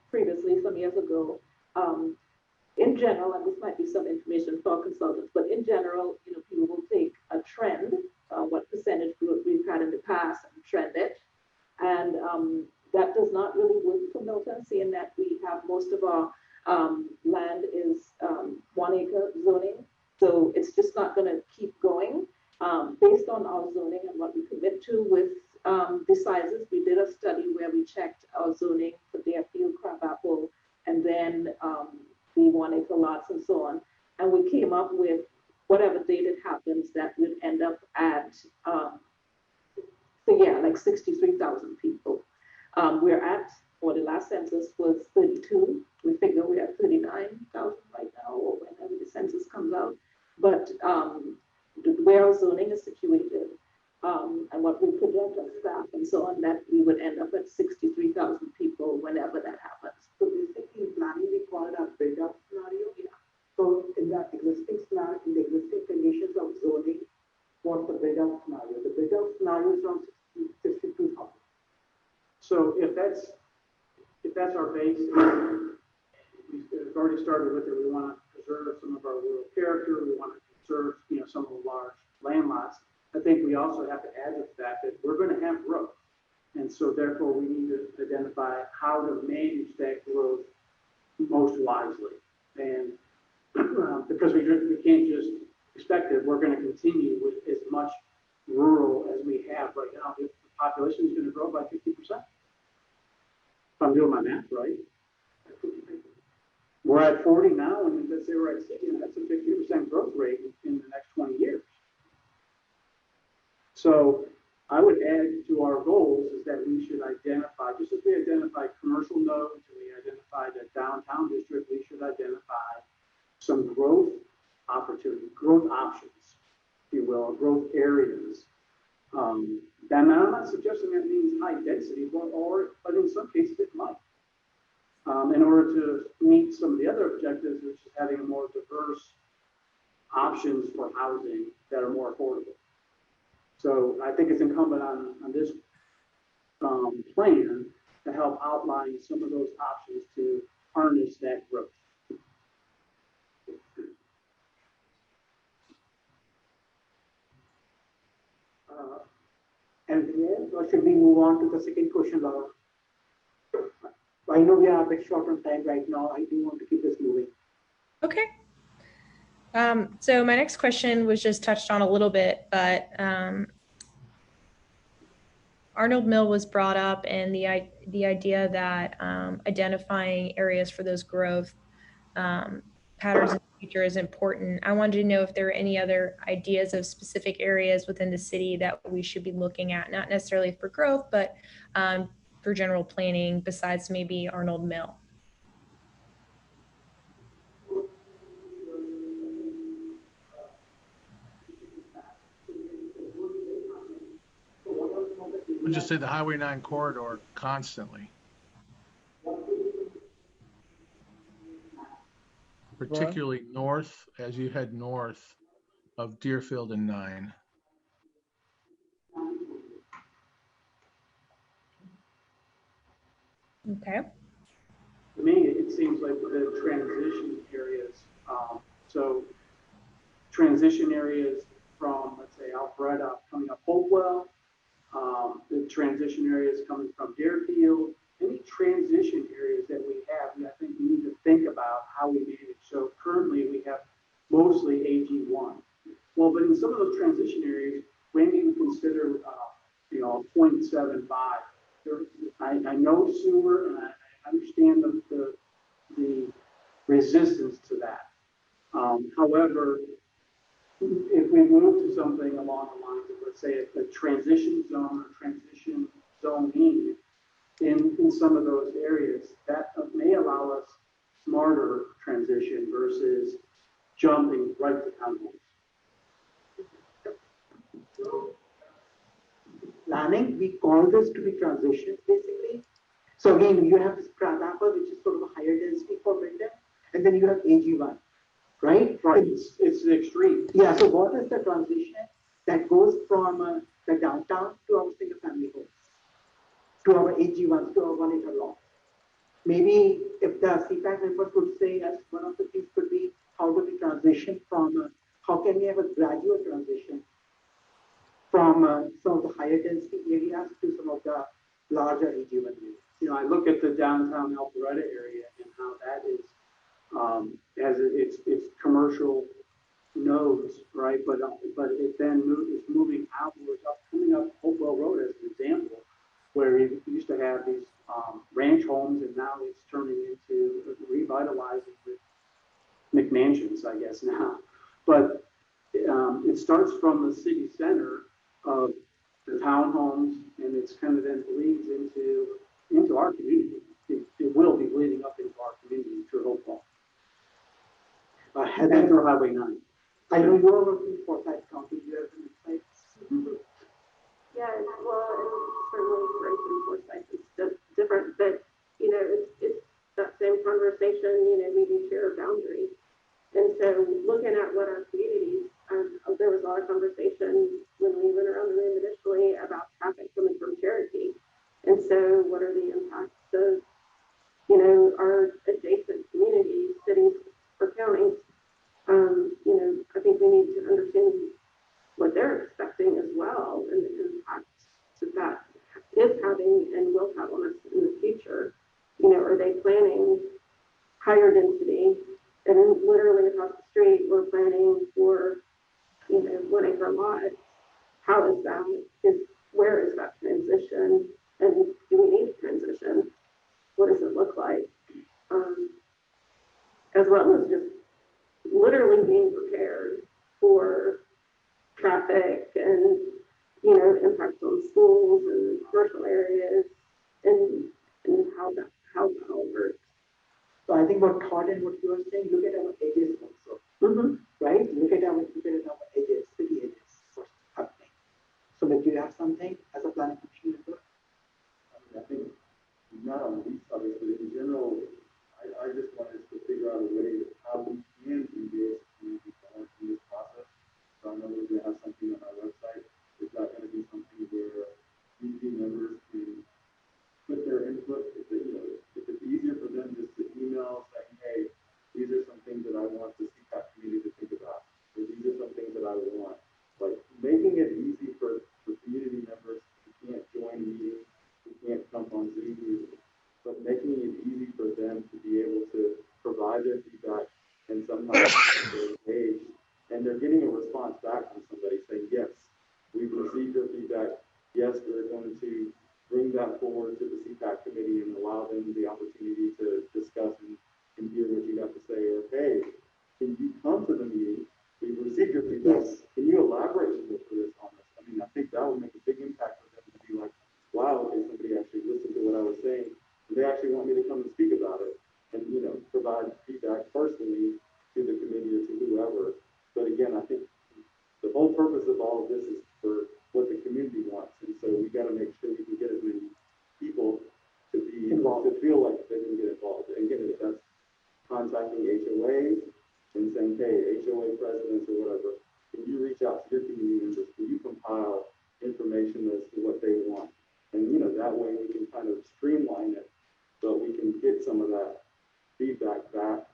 T: previously, some years ago. In general, and this might be some information for consultants, but in general, you know, people will take a trend, what percentage growth we've had in the past, and trend it. And that does not really work for Milton, seeing that we have most of our land is 1 acre zoning. So it's just not going to keep going. Based on our zoning and what we commit to with the sizes, we did a study where we checked our zoning for Deerfield, Crabapple, and then the 1 acre lots and so on. And we came up with whatever date it happens that would end up at, so yeah, like 63,000 people. We're at, or the last census was 32. We figure we're at 39,000 right now, or whenever the census comes out. But where our zoning is situated, and what we project as staff and so on, that we would end up at 63,000 people whenever that happens.
B: So basically in planning, we call it a build-up scenario. Yeah. So in the existing scenario, in the existing conditions of zoning, what's the build-up scenario? The build-up scenario is around 62,000.
I: So if that's our base, we've already started with it. We want to preserve some of our rural character. We want to conserve, you know, some of the large land lots. I think we also have to add the fact that we're going to have growth. And so therefore we need to identify how to manage that growth most wisely. And because we can't just expect that we're going to continue with as much rural as we have right now. If the population is going to grow by 50%, if I'm doing my math right. We're at 40 now, and let's say we're at 60, that's a 50% growth rate in the next 20 years. So I would add to our goals is that we should identify, just as we identified commercial nodes, and we identified a downtown district, we should identify some growth opportunity, growth options, if you will, growth areas. Then I'm not suggesting that means high density, but in some cases it might. In order to meet some of the other objectives, which is having a more diverse options for housing that are more affordable. So I think it's incumbent on this plan to help outline some of those options to harness that growth.
B: Anything else, or should we move on to the second question, Laura? I know we are a bit short on time right now. I do want to keep this moving.
U: Okay. So my next question was just touched on a little bit, but Arnold Mill was brought up, and the idea that identifying areas for those growth patterns in the future is important. I wanted to know if there are any other ideas of specific areas within the city that we should be looking at, not necessarily for growth, but for general planning besides maybe Arnold Mill.
N: We'll just say the Highway 9 corridor constantly. Particularly north, as you head north of Deerfield and 9.
U: Okay.
I: To me, it seems like the transition areas, so transition areas from, let's say, Alpharetta coming up Hopewell, the transition areas coming from Deerfield, any transition areas that we have, I think we need to think about how we manage. So currently we have mostly AG1. Well, but in some of those transition areas, when do you consider, 0.75? I know sewer, and I understand the the resistance to that. However, if we move to something along the lines of, let's say, a transition zone or transition zoning in some of those areas, that may allow us smarter transition versus jumping right to townhomes.
B: Planning, we call this to be transitions basically. So again, you have this crab-apple, which is sort of a higher density for Milton, and then you have AG1, right?
I: Right, it's the extreme.
B: Yeah, so what is the transition that goes from the downtown to our single family homes, to our AG1s, to our 1 acre lots? Maybe if the CPAC members would say, as one of the things could be, how do we transition from, how can we have a gradual transition from some of the higher density areas to some of the larger AG1 areas?
I: You know, I look at the downtown Alpharetta area and how that is, as it's commercial nodes, right? But it then is moving outwards, coming up Hopewell Road as an example, where you used to have these ranch homes, and now it's turning into revitalizing with McMansions, I guess now. But it starts from the city center of the townhomes, and it's kind of then bleeds into our community. It will be bleeding up into our community through Hopewell. And through Highway 9.
B: I know you are working for that county. Do you have any insights?
L: Yeah, well, and certainly Forsyth is different, but you know, it's that same conversation. You know, we do share a boundary, and so looking at what our communities, there was a lot of conversation when we went around the room initially about traffic coming from Cherokee, and so what are the impacts of, you know, our adjacent communities, cities or counties? You know, I think we need to understand what they're expecting as well, and the impacts that is having and will have on us in the future. You know, are they planning higher density, and then literally across the street we're planning for, you know, 1 acre lots? How is that? Where is that transition, and do we need transition? What does it look like? As well as just literally being prepared for traffic and, you know, impacts on schools and commercial areas, and how that all works.
B: So I think what Todd and what you were saying, look at our edges also, right? Look at our edges, city edges, what's happening. So that you have something as a planning commission member.
C: I think not on these topics, but in general, I just wanted to figure out a way how we can engage community in this process. So I know we're going to have something on our website. Is that going to be something where community members can put their input? If it's easier for them just to email saying, hey, these are some things that I want the CPAC community to think about, or these are some things that I want. Like making it easy for community members who can't join meetings, who can't jump on Zoom meetings, but making it easy for them to be able to provide their feedback and sometimes they're engaged, and they're getting a response back from somebody saying, yes, we've received your feedback. Yes, we're going to bring that forward to the CPAC committee and allow them the opportunity to discuss and hear what you have to say. Or, hey, can you come to the meeting? We've received your feedback. Yes. Can you elaborate a little bit on this? I mean, I think that would make a big impact for them to be like, wow, okay, somebody actually listened to what I was saying. They actually want me to come and speak about it and, you know, provide feedback personally to the committee or to whoever. But again, I think the whole purpose of all of this is for what the community wants. And so we got to make sure we can get as many people to be involved, to feel like they can get involved. And again, if that's contacting HOAs and saying, hey, HOA presidents or whatever, can you reach out to your community members? Can you compile information as to what they want? And, you know, that way we can kind of streamline it so we can get some of that feedback back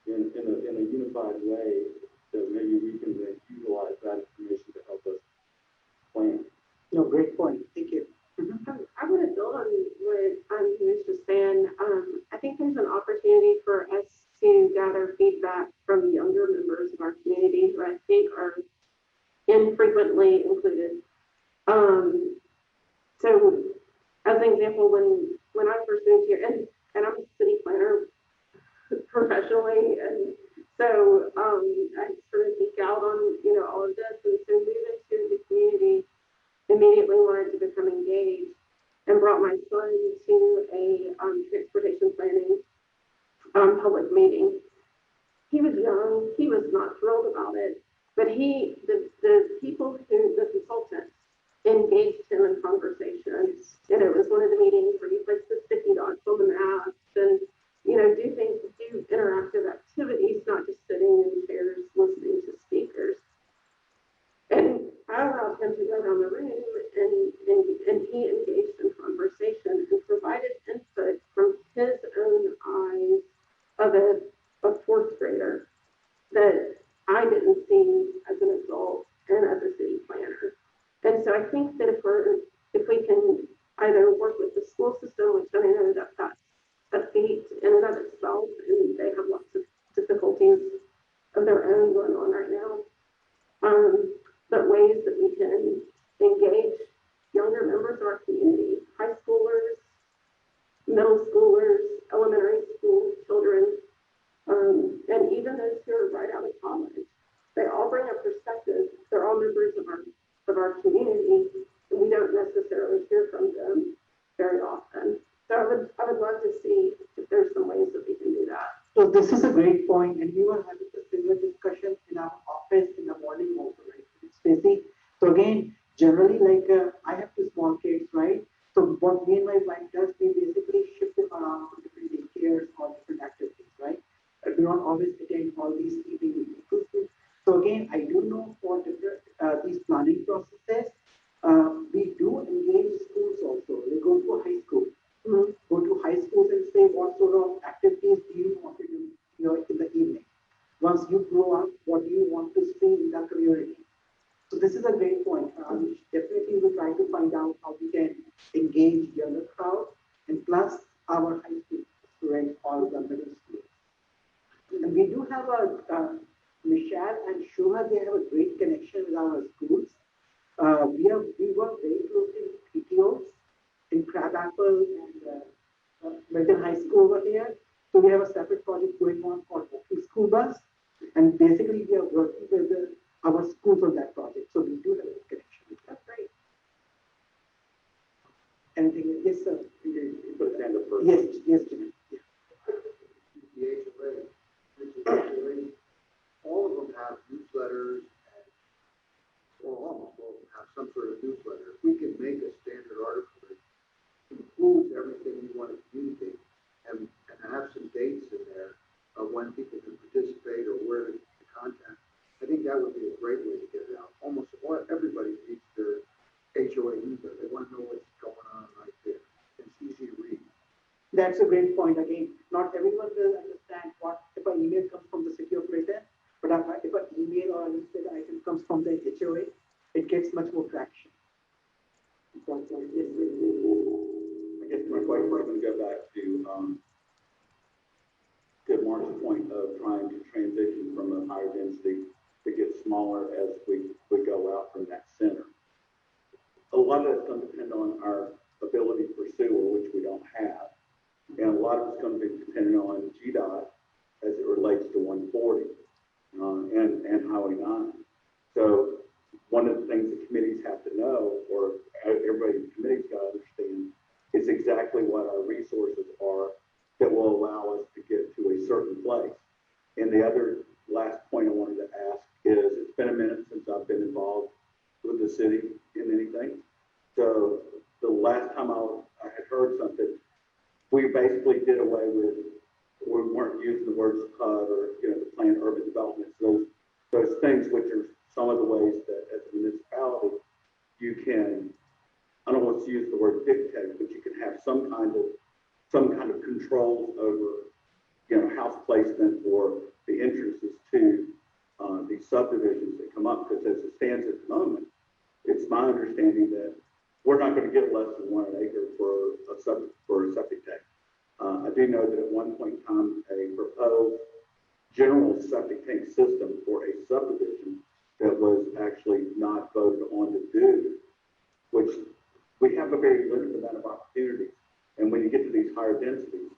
C: in a unified way that maybe we can then utilize that information to help us plan.
B: No, great point. Thank you.
L: I want to build on what he was just saying. I think there's an opportunity for us to gather feedback from younger members of our community who I think are infrequently included. So as an example, when I first moved here, and I'm a city planner
T: professionally, and so I sort of geek out on all of this, and so moving to the community, immediately wanted to become engaged, and brought my son to a transportation planning public meeting. He was young, he was not thrilled about it, but the people the consultants engaged him in conversation. And it was one of the meetings where you place the sticky dots on the maps and, do interactive activities, not just sitting in chairs listening to speakers. And I allowed him to go around the room and he engaged in conversation and provided input from his own eyes of a fourth grader that I didn't see as an adult and as a city planner. And so I think that if we can either work with the school system, which I know that's a feat in and of itself, and they have lots of difficulties of their own going on right now, but ways that we can engage younger members of our community, high schoolers, middle schoolers, elementary school children, and even those who are right out of college. They all bring a perspective. They're all members of our community, and we don't necessarily hear from them very often. So I would love to see if there's some ways that we can do that.
B: So this is a great point, and we were having a similar discussion in our office in the morning also, right? It's busy. So again, generally, I have two small kids, right? So what me and my wife does, we basically shift them around to different daycares or different activities, right? We don't always attend all these evening meetings. So again, I do know for different these planning processes, we do engage schools also. They go to high school, go to high schools and say what sort of activities do you want to do, in the evening. Once you grow up, what do you want to see in the community? So this is a great point. Definitely we'll try to find out how we can engage younger crowd and plus our high school students or the middle school. And we do have Michelle and Shubha, they have a great connection with our schools. We work very closely with PTOs in Crabapple and Milton High School over here. So we have a separate project going on called School Bus. And basically we are working with our schools on that project. So we do have a connection. That's great. Anything? Yes, sir.
C: You put a hand up first.
B: Yes, Jimmy.
F: All of them have newsletters, or almost all of them have some sort of newsletter. If we can make a standard article that includes everything we want to communicate and have some dates in there of when people can participate or where to contact, I think that would be a great way to get it out. Almost everybody reads their HOA newsletter. They want to know what's going on right there. It's easy to read.
B: That's a great point. Again, not everyone will understand what if an email comes from the city of Milton, but if an email or a newsletter item comes from the HOA, it gets much more traction.
C: I guess my question, we're going to go back to Mark's point of trying to transition from a higher density to get smaller as we go out from that center. A lot of it's going to depend on our ability for sewer, which we don't have. And a lot of it's going to be dependent on GDOT as it relates to 140 and Highway 9. So one of the things the committees have to know, or everybody in the committee's got to understand, is exactly what our resources are that will allow us to get to a certain place. And the other last point I wanted to ask is, it's been a minute since I've been involved with the city in anything. So the last time I had heard something, we basically did away with, we weren't using the words PUD or the planned urban development. So those things, which are some of the ways that as a municipality you can, I don't want to use the word dictate, but you can have some kind of controls over house placement or the entrances to these subdivisions that come up. Because as it stands at the moment, it's my understanding that we're not going to get less than 1 acre for a septic tank. I do know that at one point in time, a proposed general septic tank system for a subdivision that was actually not voted on to do, which we have a very limited amount of opportunities. And when you get to these higher densities,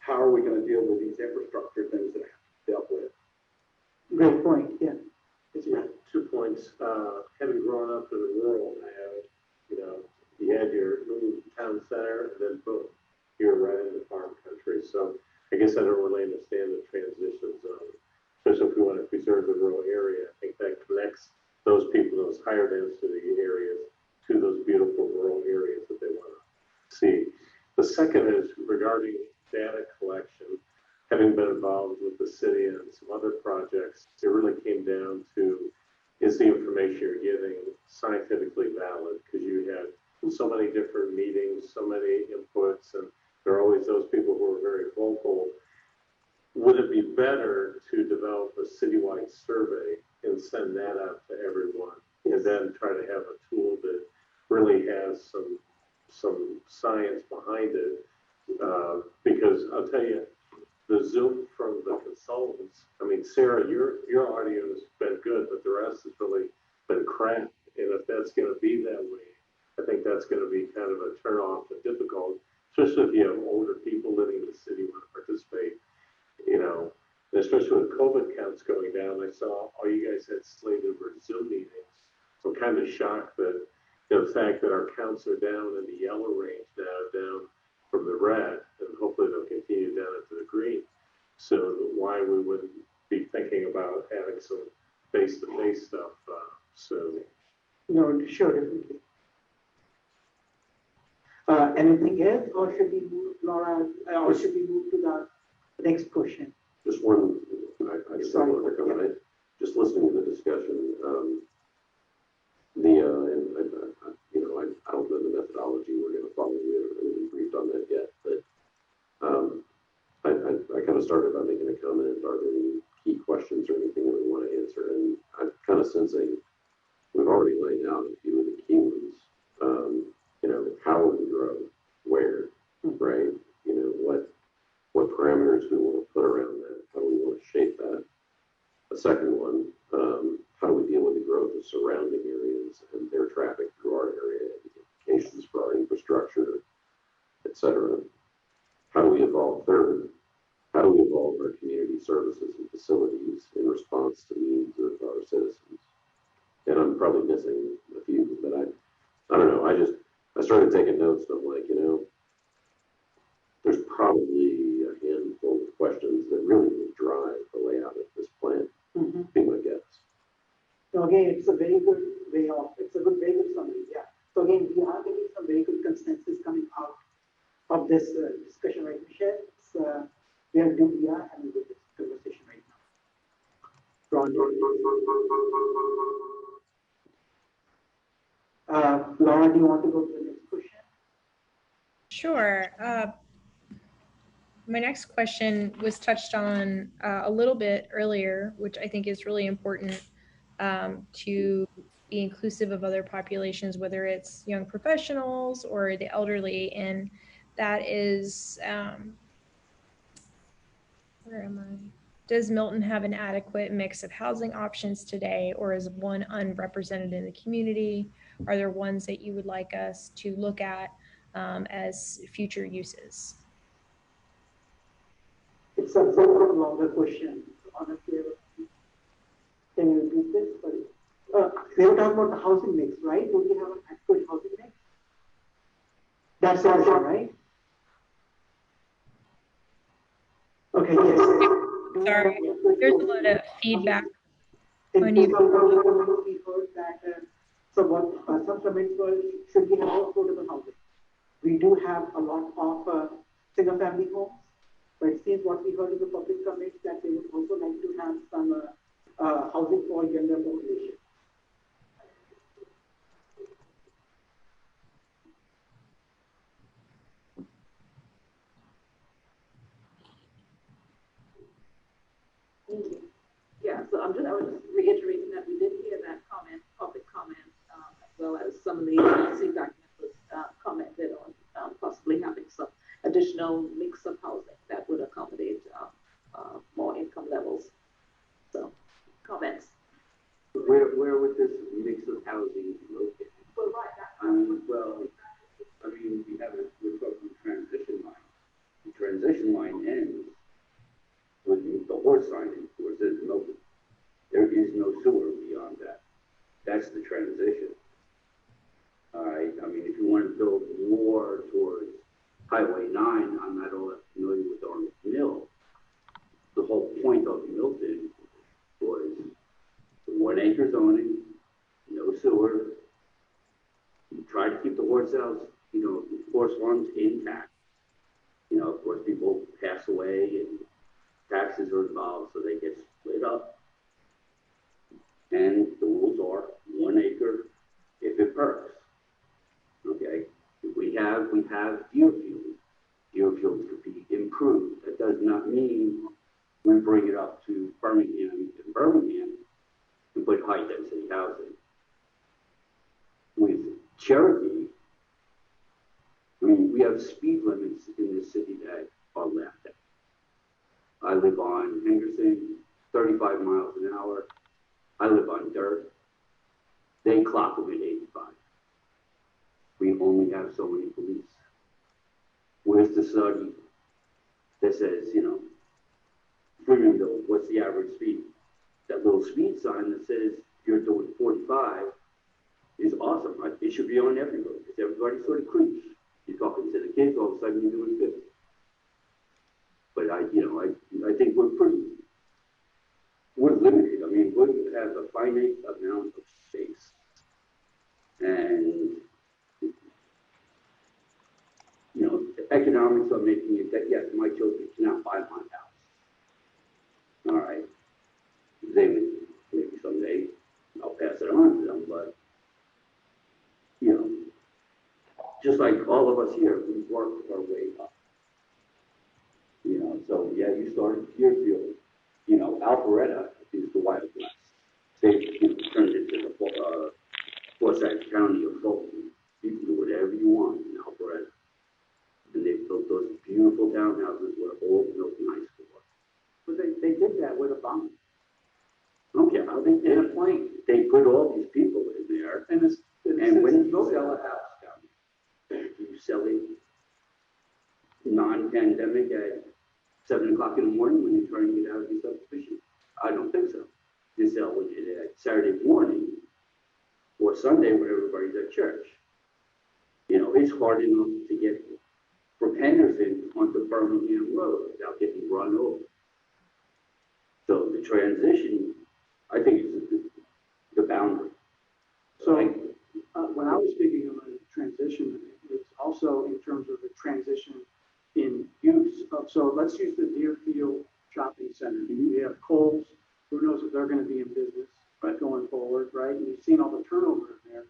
F: how are we going to deal with these infrastructure things that have to be dealt with?
B: Great point, yeah.
J: Yeah, 2 points. Having grown up in the rural, you had your little town center, and then boom, you're right in the farm country. So I guess I don't really understand the transition zone, especially if we want to preserve the rural area. I think that connects those people, those higher density areas, to those beautiful rural areas that they want to see. The second is regarding data collection. Having been involved with the city and some other projects, it really came down to, is the information you're getting scientifically valid? Because you had so many different meetings, so many inputs, and there are always those people who are very vocal. Would it be better to develop a citywide survey and send that out to everyone, and then try to have a tool that really has some science behind it? Because I'll tell you, the Zoom from the consultants, I mean, Sarah, your audio has been good, but the rest has really been crap. And if that's going to be that way, I think that's going to be kind of a turnoff and difficult, especially if you have older people living in the city who want to participate, and especially with COVID counts going down. I saw all you guys had slated for Zoom meetings. So I'm kind of shocked that the fact that our counts are down in the yellow range now, down from the red, and hopefully they'll continue down into the green. So why we wouldn't be thinking about having some face-to-face stuff soon.
B: No, sure, definitely. Anything else, or should we move, Laura, or should we move to the next question?
K: Just one, I guess I want to comment. Just listening to the discussion, I don't know the methodology we're going to follow. We haven't really been briefed on that yet, but I kind of started by making a comment. Are there any key questions or anything that we want to answer? And I'm kind of sensing we've already laid out a few of the key ones. How will we grow? Where? Right? What parameters do we want to put around that? How do we want to shape that? The second one, how do we deal with the growth of surrounding areas and their traffic through our area, implications for our infrastructure, et cetera? How do we evolve? Third, how do we evolve our community services and facilities in response to needs of our citizens? And I'm probably missing a few, but I don't know. I started taking notes, and I'm like, there's probably a handful of questions that really will drive the layout of this plan. Be my guess.
B: So again, it's a very good very good summary, yeah. So again, we are getting some very good consensus coming out of this discussion, right, Michelle? We are having a good conversation right now. Ron, Laura, do you want to go to the next question?
U: Sure. My next question was touched on a little bit earlier, which I think is really important to be inclusive of other populations, whether it's young professionals or the elderly. And that is, where am I? Does Milton have an adequate mix of housing options today, or is one unrepresented in the community? Are there ones that you would like us to look at as future uses?
B: It's a somewhat longer question, honestly. Can you repeat this? Sorry. They were talking about the housing mix, right? Do we have an adequate housing mix? That's the question, right? Okay, yes.
U: Sorry, there's a lot of feedback.
B: In some comments we heard that some comments were, should we have affordable housing? We do have a lot of single family homes, but it seems what we heard in the public comments that they would also like to have some housing for younger population.
T: Thank you. Yeah, so I was just reiterating that we did hear that comment, public comment, as well as some of the agency documents was commented on possibly having some additional mix of housing that would accommodate more income levels. So, comments.
G: Where would this mix of housing be located?
T: Well, right.
G: We're talking transition line. The transition line ends
H: trust funds intact. You know, of course, people pass away and taxes are involved, so they get split up. And the rules are 1 acre if it perks. Okay, we have deer fields. Deer fields could be improved. That does not mean we bring it up to Birmingham and put high density housing. With Cherokee, I mean, we have speed limits in the city that are laughed at. I live on Henderson, 35 miles an hour. I live on dirt. They clock them at 85. We only have so many police. Where's the study that says, you know, Freemanville, what's the average speed? That little speed sign that says you're doing 45 is awesome. It should be on every road because everybody sort of creeps. You're talking to the kids, all of a sudden you're doing 50. But I think we're limited. I mean, we have a finite amount of space. And, you know, the economics are making it that, yes, my children cannot buy my house. All right. Maybe someday I'll pass it on to them, but, you know, just like all of us here, we worked our way up. You know, so yeah, you started Deerfield. You know, Alpharetta is the Wild West. They turned it to the Forsyth County of Fulton. You can do whatever you want in Alpharetta. And they built those beautiful townhouses where old Milton High School was.
B: But they did that with a bomb.
H: I don't care how they did a plane. They put all these people in there.
B: And
H: when you sell a house, you sell it non-pandemic at 7 o'clock in the morning when you're trying to get out of your subdivision? I don't think so. You sell it at Saturday morning or Sunday when everybody's at church. You know, it's hard enough to get from Henderson onto Birmingham Road without getting run over. So the transition, I think, is the boundary.
B: So when I was speaking of a transition, it's also in terms of the transition in use of, so let's use the Deerfield Shopping Center. We have Kohl's, who knows if they're going to be in business going forward, right? And you've seen all the turnover in there.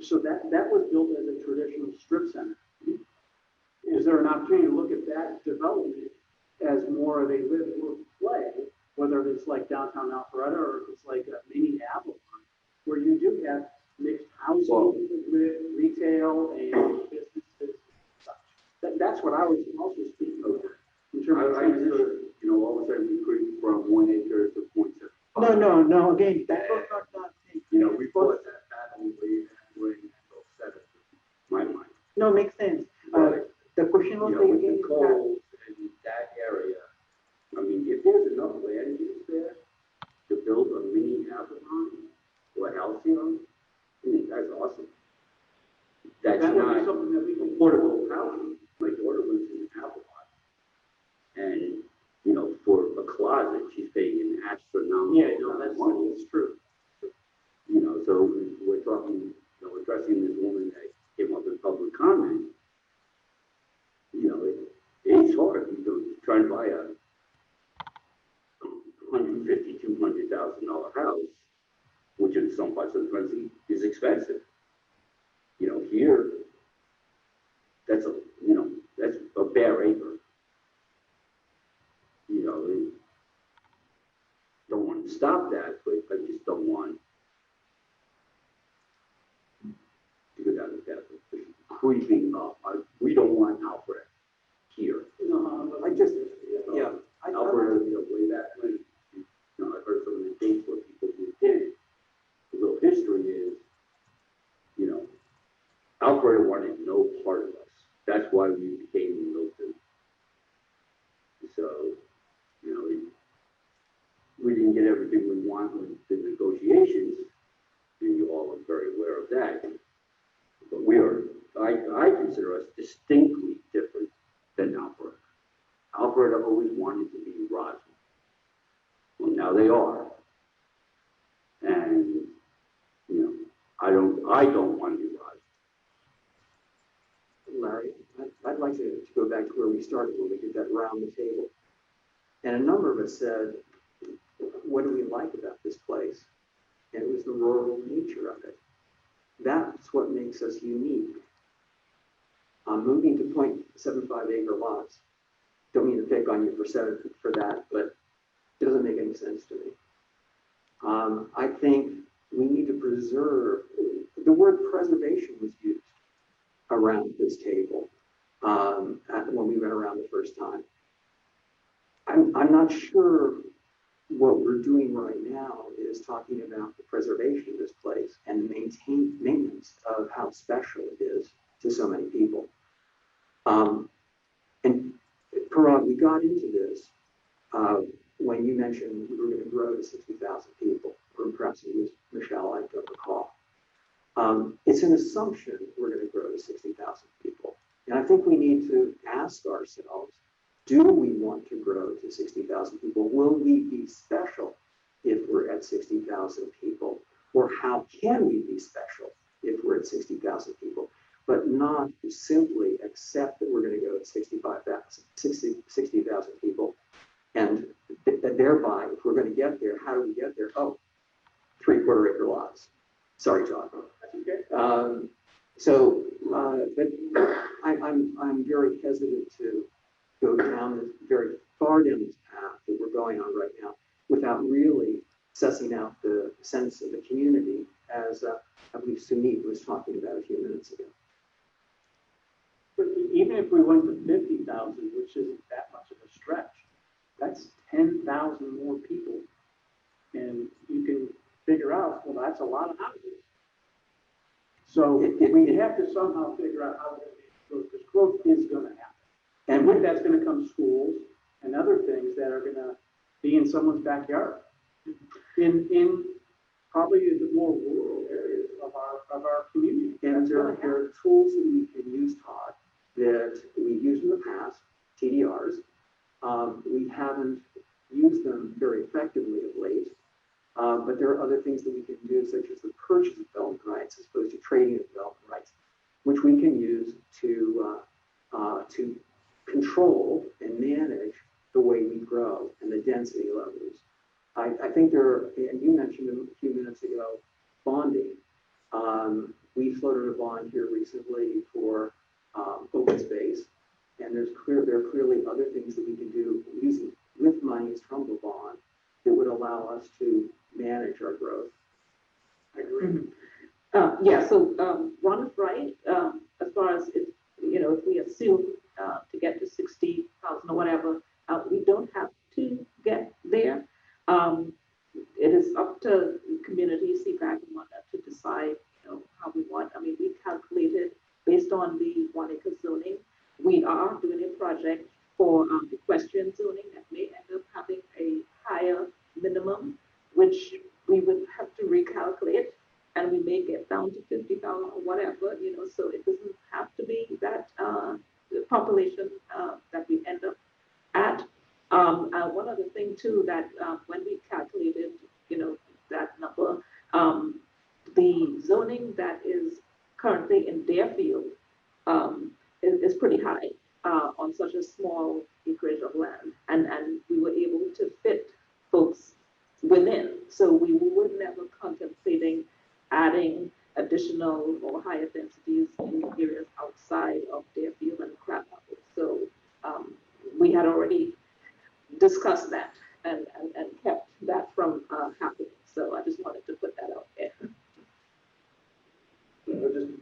B: So that was built as a traditional strip center. Is there an opportunity to look at that development as more of a live, work, play, whether it's like downtown Alpharetta or if it's like a mini Avalon, where you do have mixed housing with retail and businesses and such. That's what I was also speaking of in terms of transition.
H: You know, all of a sudden we creep from 1 acre to 0.75.
B: No. Again, that was not.
H: You know, we bought that battle way during the 70s. My mind.
B: No, makes sense. The question was
H: with the Kohl's in that area. I mean, if there's enough land use there to build a mini Avalon or Halcyon, I mean, that's awesome. That's
B: that
H: not
B: something that we can
H: affordable housing. My daughter lives in Avalon, and you know, for a closet, she's paying an astronomical.
B: Yeah, no, that's money. It's true.
H: You know, so we're talking, you know, addressing this woman that came up with public comment. You know, it's hard. You know, trying to buy a $150,000 to $200,000 house, which in some parts of the country is expensive. You know, here, that's a bare acre. You know, don't want to stop that, but I just don't want to go down the path of creeping up. We don't want Alfred here.
B: No,
H: I just, Alfred, you know, way back when, you know, I've heard some of the dates where people moved in. The little history is, you know, Alfred wanted no part of us. That's why we became Milton. So, you know, we didn't get everything we want with the negotiations, and you all are very aware of that. But I consider us distinctly different than Alfred. Alfred always wanted to be Roswell. Well, now they are. And, you know, I don't want to be Roswell.
A: Larry, I'd like to go back to where we started when we did that round the table. And a number of us said, what do we like about this place? And it was the rural nature of it. That's what makes us unique. Moving to 0.75 acre lots, don't mean to pick on you for that, but it doesn't make any sense to me. I think we need to preserve, the word preservation was used around this table when we went around the first time. I'm not sure what we're doing right now is talking about the preservation of this place and the maintenance of how special it is to so many people. And Parag, we got into this when you mentioned we were going to grow to 60,000 people, or perhaps it was Michelle, I don't recall. It's an assumption we're going to grow to 60,000 people. And I think we need to ask ourselves, do we want to grow to 60,000 people? Will we be special if we're at 60,000 people? Or how can we be special if we're at 60,000 people? But not simply accept that we're going to go to 60,000 people. And thereby, if we're going to get there, how do we get there? Oh, 3/4 acre lots. Sorry, John.
B: That's okay.
A: But I'm very hesitant to go down very far down this path that we're going on right now without really sussing out the sense of the community, as I believe Sunit was talking about a few minutes ago.
I: But even if we went to 50,000, which isn't that much of a stretch, that's 10,000 more people. And you can figure out, well, that's a lot of houses. So we have to somehow figure out how we're going to make growth, because growth is going to happen. And with that's going to come schools and other things that are going to be in someone's backyard, in probably the more rural areas of our community.
A: And there are tools that we can use, Todd, that we've used in the past, TDRs. We haven't used them very effectively of late, but there are other things that we can do, such as the purchase of development rights as opposed to trading of development rights, which we can use to control and manage the way we grow and the density levels. I think there are, and you mentioned a few minutes ago, bonding. We floated a bond here recently for open space, and there are clearly other things that we can do using with monies from the bond that would allow us to manage our growth. I agree.
T: Yeah, so Ron is right. As far as if we assume to get to 60,000 or whatever, we don't have to get there. It is up to community, CPAC, and whatnot to decide, how we want. I mean, we calculated based on the 1 acre zoning. We are doing a project for equestrian zoning that may end up having a higher minimum, which we would have to recalculate, and we may get down to 50,000 or whatever, so it doesn't have to be that population that we end up at. One other thing too, that when we calculated, that number, the zoning that is currently in Deerfield is pretty high on such a small acreage of land, and we were able to fit folks within, so we were never contemplating adding additional or higher densities in areas outside of Deerfield and Crabapple. So we had already discussed that and kept that from happening. So I just wanted to put that out there.
K: I'll just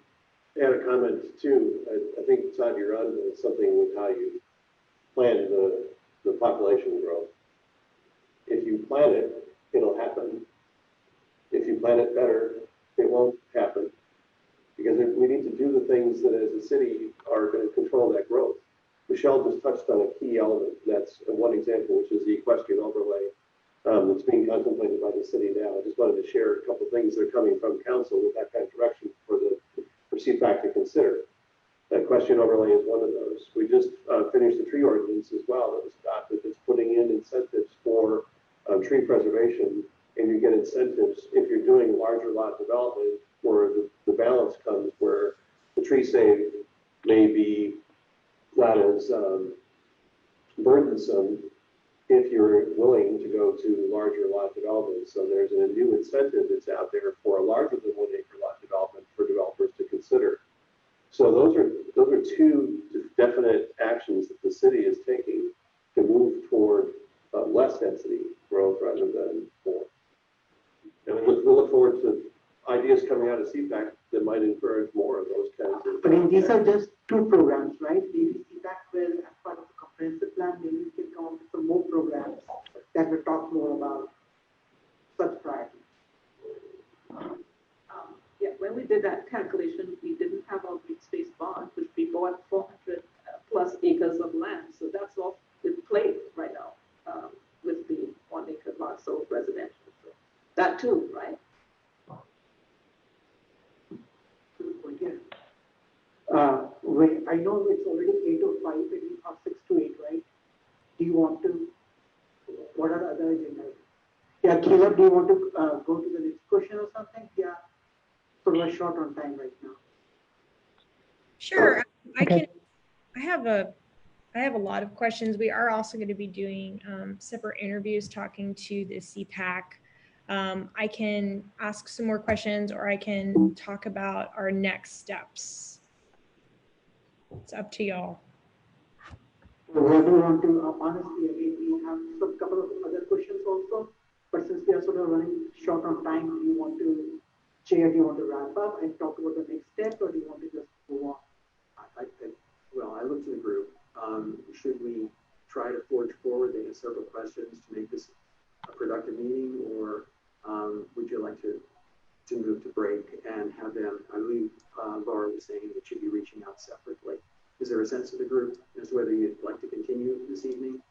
K: add a comment too. I think, Todd, you're on to something with how you plan the population growth. If you plan it, it'll happen. If you plan it better, it won't happen. Because we need to do the things that as a city are going to control that growth. Michelle just touched on a key element. That's one example, which is the equestrian overlay that's being contemplated by the city now. I just wanted to share a couple things that are coming from council with that kind of direction for CPAC to consider. That equestrian overlay is one of those. We just finished the tree ordinance as well that was adopted that's putting in incentives for tree preservation, and you get incentives if you're doing larger lot development where the balance comes where the tree save
P: may be not as burdensome if you're willing to go to larger lot development. So there's a new incentive that's out there for a larger than 1 acre lot development for developers to consider. So those are two definite actions that the city is taking to move toward less density growth rather than more. And we look forward to ideas coming out of CPAC that might encourage more of those kinds of.
B: But these are just two programs, right? Maybe CPAC will, as part of the comprehensive plan, maybe we can come up with some more programs that will talk more about such priorities.
T: Yeah, when we did that calculation, we didn't have our green space bond, which we bought 400 plus acres of land. So that's off the plate right now with the 1 acre lot sold residential. So that too, right?
B: Wait, I know it's already 8:05, and we have 6 to 8, right? Do you want to, what are the other agendas? Yeah, Caleb, do you want to go to the next question or something? Yeah, so we're short on time right now.
U: Sure, I have a lot of questions. We are also going to be doing separate interviews talking to the CPAC. I can ask some more questions, or I can talk about our next steps. It's up to y'all.
B: What do you want to, honestly, again, we have some couple of other questions also, but since we are sort of running short on time, do you want to, Chair, do you want to wrap up and talk about the next step, or do you want to just move on?
A: Well, I looked at the group. Should we try to forge forward? They have several questions to make this a productive meeting, or would you like to move to break and have them, I believe Laura was saying that you'd be reaching out separately. Is there a sense of the group as to whether you'd like to continue this evening?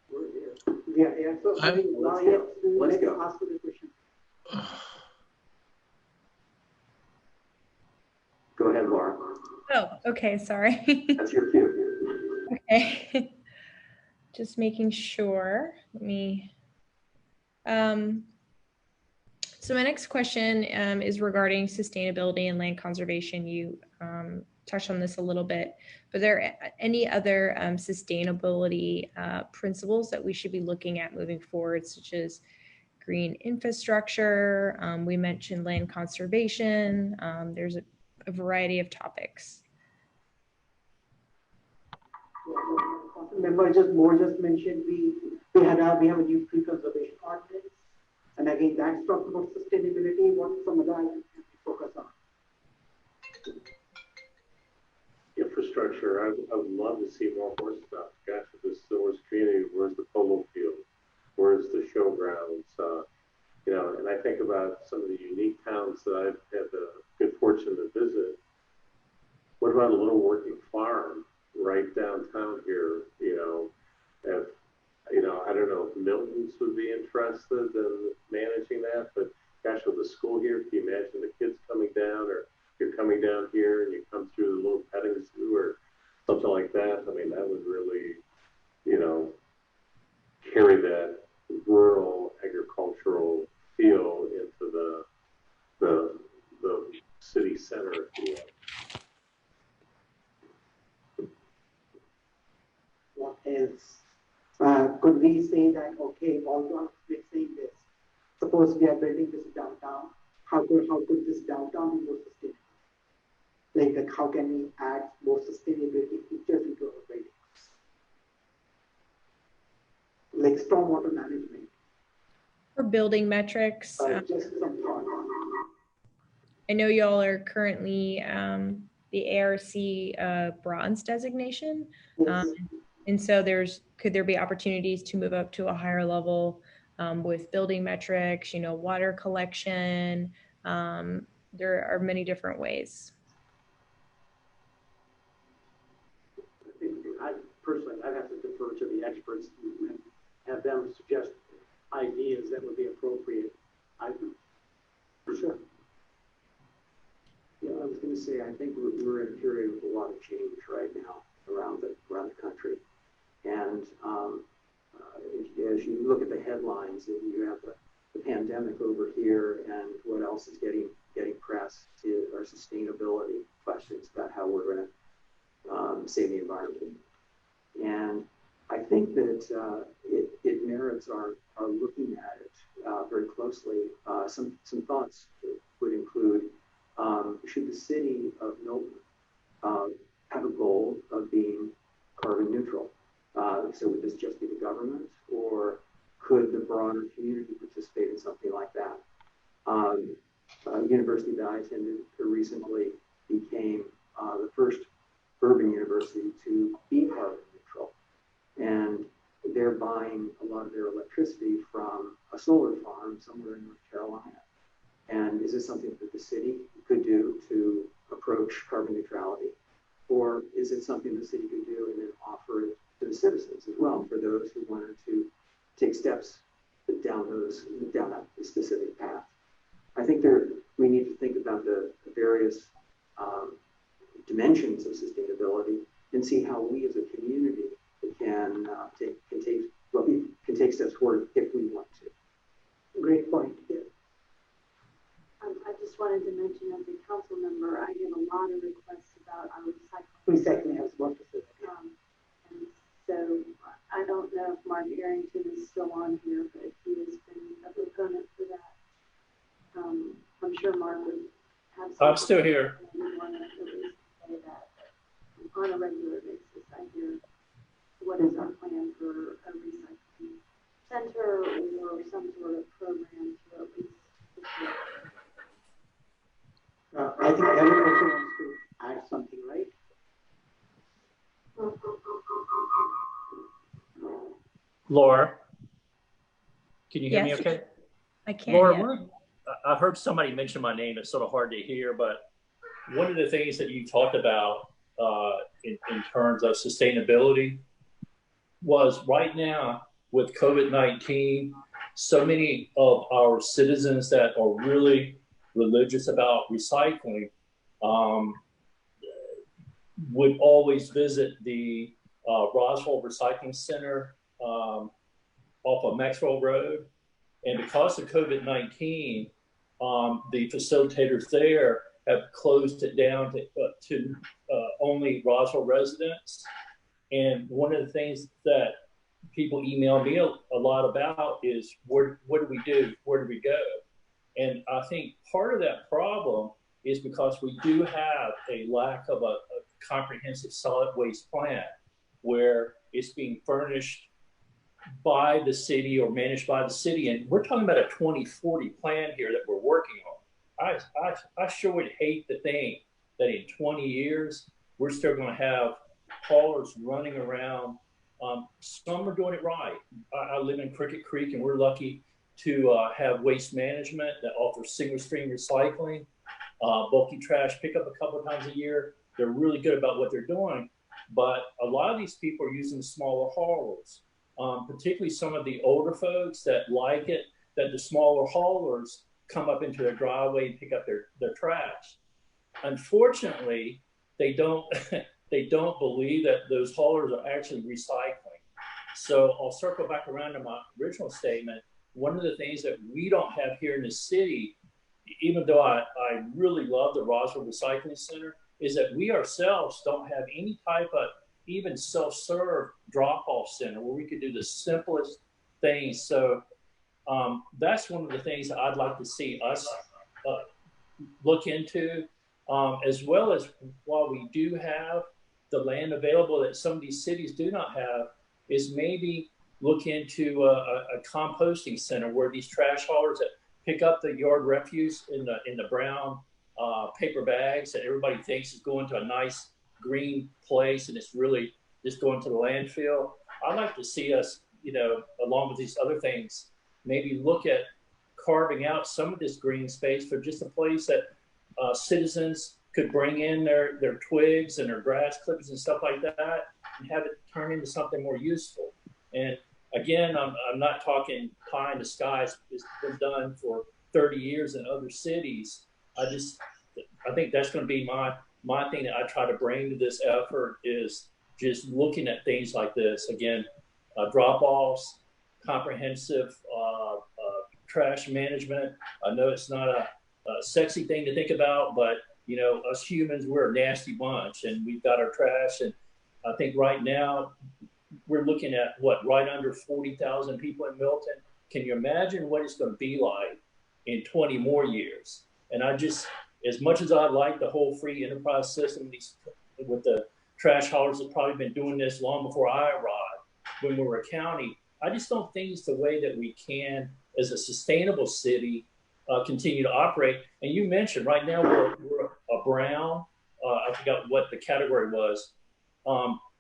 A: We're here.
B: Yeah, so
A: let's go.
B: Ask for the question.
A: Go ahead, Laura.
U: Oh, okay, sorry.
A: That's your cue.
U: Okay. Just making sure. Let me. So my next question is regarding sustainability and land conservation. You touched on this a little bit, but are there any other sustainability principles that we should be looking at moving forward, such as green infrastructure? We mentioned land conservation. There's a variety of topics.
B: Member just mentioned we have a new tree conservation ordinance. And again, that's talking about sustainability. What some other items can we focus on?
J: Infrastructure. I would love to see more horse stuff. Gosh, if this Source community, where's the polo field? Where's the showgrounds? And I think about some of the unique towns that I've had the good fortune to visit. What about a little working farm right downtown here? I don't know if Milton's would be interested in managing that, but gosh, with the school here, can you imagine the kids coming down, or you're coming down here and you come through the little petting zoo or something like that? I mean, that would really, carry that rural agricultural feel into the city center, if you will.
B: What else? Could we say that, okay, although we're saying this, suppose we are building this downtown, how could this downtown be more sustainable? Like how can we add more sustainability features into our buildings? Like stormwater management.
U: For building metrics.
B: Just some thoughts.
U: I know y'all are currently the ARC bronze designation.
B: Yes.
U: And so could there be opportunities to move up to a higher level with building metrics, water collection? There are many different ways.
I: I'd have to defer to the experts and have them suggest ideas that would be appropriate.
A: For sure. Yeah, I was going to say, I think we're in a period of a lot of change right now around the country. And as you look at the headlines, and you have the pandemic over here, and what else is getting press are sustainability questions about how we're going to save the environment. And I think that it merits our looking at it very closely. Some thoughts would include, should the city of Milton have a goal of being carbon neutral? So would this just be the government, or could the broader community participate in something like that? A university that I attended recently became the first urban university to be carbon neutral. And they're buying a lot of their electricity from a solar farm somewhere in North Carolina. And is this something that the city could do to approach carbon neutrality? Or is it something the city could do and then offer it to the citizens as well, for those who wanted to take steps down that specific path? I think we need to think about the various dimensions of sustainability and see how we as a community can take steps forward if we want to.
B: Great point. Yeah.
L: I just wanted to mention, as a council member, I get a lot of requests about our recycling.
B: Recycling, I was about to say that.
L: And so I don't know if Mark Arrington is still on here, but he has been a proponent for that. I'm sure Mark would have some.
Q: I'm still here.
L: Say that on a regular basis, I hear what is our plan for a recycling center or some sort of program to at least.
B: I think Ellen also wants to add something, right?
Q: Laura, can you hear
U: Yes.
Q: me okay?
U: I can.
Q: Laura, I heard somebody mention my name. It's sort of hard to hear, but one of the things that you talked about in terms of sustainability was right now with COVID-19, so many of our citizens that are really religious about recycling would always visit the Roswell Recycling Center off of Maxwell Road. And because of COVID-19, the facilitators there have closed it down to only Roswell residents. And one of the things that people email me a lot about is what do we do? Where do we go? And I think part of that problem is because we do have a lack of a comprehensive solid waste plan where it's being furnished by the city or managed by the city. And we're talking about a 2040 plan here that we're working on. I sure would hate to think that in 20 years, we're still going to have haulers running around. Some are doing it right. I live in Cricket Creek, and we're lucky to have waste management that offers single stream recycling, bulky trash pickup a couple of times a year. They're really good about what they're doing. But a lot of these people are using smaller haulers, particularly some of the older folks that like it, that the smaller haulers come up into their driveway and pick up their trash. Unfortunately, they don't believe that those haulers are actually recycling. So I'll circle back around to my original statement. One of the things that we don't have here in the city, even though I really love the Roswell Recycling Center, is that we ourselves don't have any type of even self-serve drop-off center where we could do the simplest things. So that's one of the things that I'd like to see us look into, as well as while we do have the land available that some of these cities do not have, is maybe look into a composting center where these trash haulers that pick up the yard refuse in the brown paper bags that everybody thinks is going to a nice green place and it's really just going to the landfill. I'd like to see us, along with these other things, maybe look at carving out some of this green space for just a place that citizens could bring in their twigs and their grass clippings and stuff like that and have it turn into something more useful. And again, I'm not talking pie in the skies. It's been done for 30 years in other cities. I think that's going to be my thing that I try to bring to this effort is just looking at things like this. Again, drop-offs, comprehensive trash management. I know it's not a sexy thing to think about, but us humans, we're a nasty bunch, and we've got our trash, and I think right now we're looking at what, right under 40,000 people in Milton. Can you imagine what it's going to be like in 20 more years? And I just, as much as I like the whole free enterprise system, these with the trash haulers have probably been doing this long before I arrived when we were a county. I just don't think it's the way that we can, as a sustainable city, continue to operate. And you mentioned right now we're a brown, I forgot what the category was,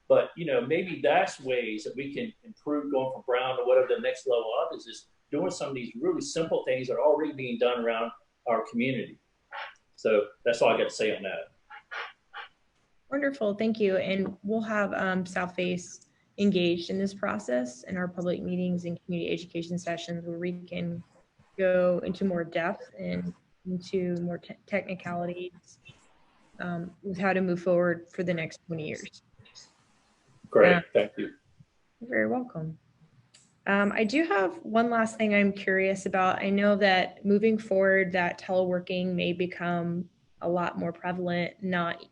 Q: but you know, maybe that's ways that we can improve going from brown to whatever the next level up is doing some of these really simple things that are already being done around our community. So that's all I got to say on that.
U: Wonderful, thank you. And we'll have Southface engaged in this process in our public meetings and community education sessions where we can go into more depth and into more technicalities with how to move forward for the next 20 years.
Q: Great, thank you.
U: You're very welcome. I do have one last thing I'm curious about. I know that moving forward that teleworking may become a lot more prevalent, not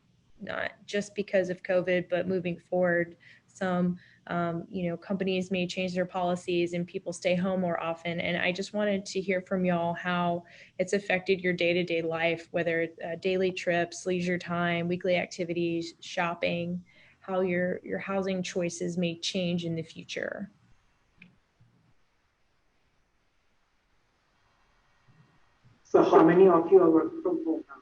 U: just because of COVID, but moving forward, some companies may change their policies and people stay home more often. And I just wanted to hear from y'all how it's affected your day-to-day life, whether it's daily trips, leisure time, weekly activities, shopping, how your housing choices may change in the future.
B: So how many of you are working from home now?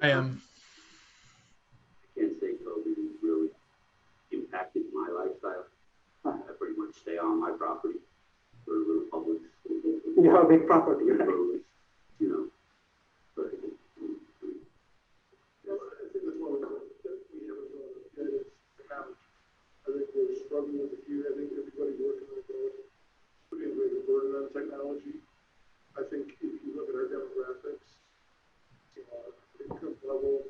N: I am.
H: I can't say COVID has really impacted my lifestyle. I pretty much stay on my property for a little public.
B: You have a big property, right?
H: Roads, you know. But
F: I think that's one of the that we haven't done yet is technology. I think we're struggling with a few. I think everybody's working on putting a greater burden on technology. I think if you look at our demographics, income level,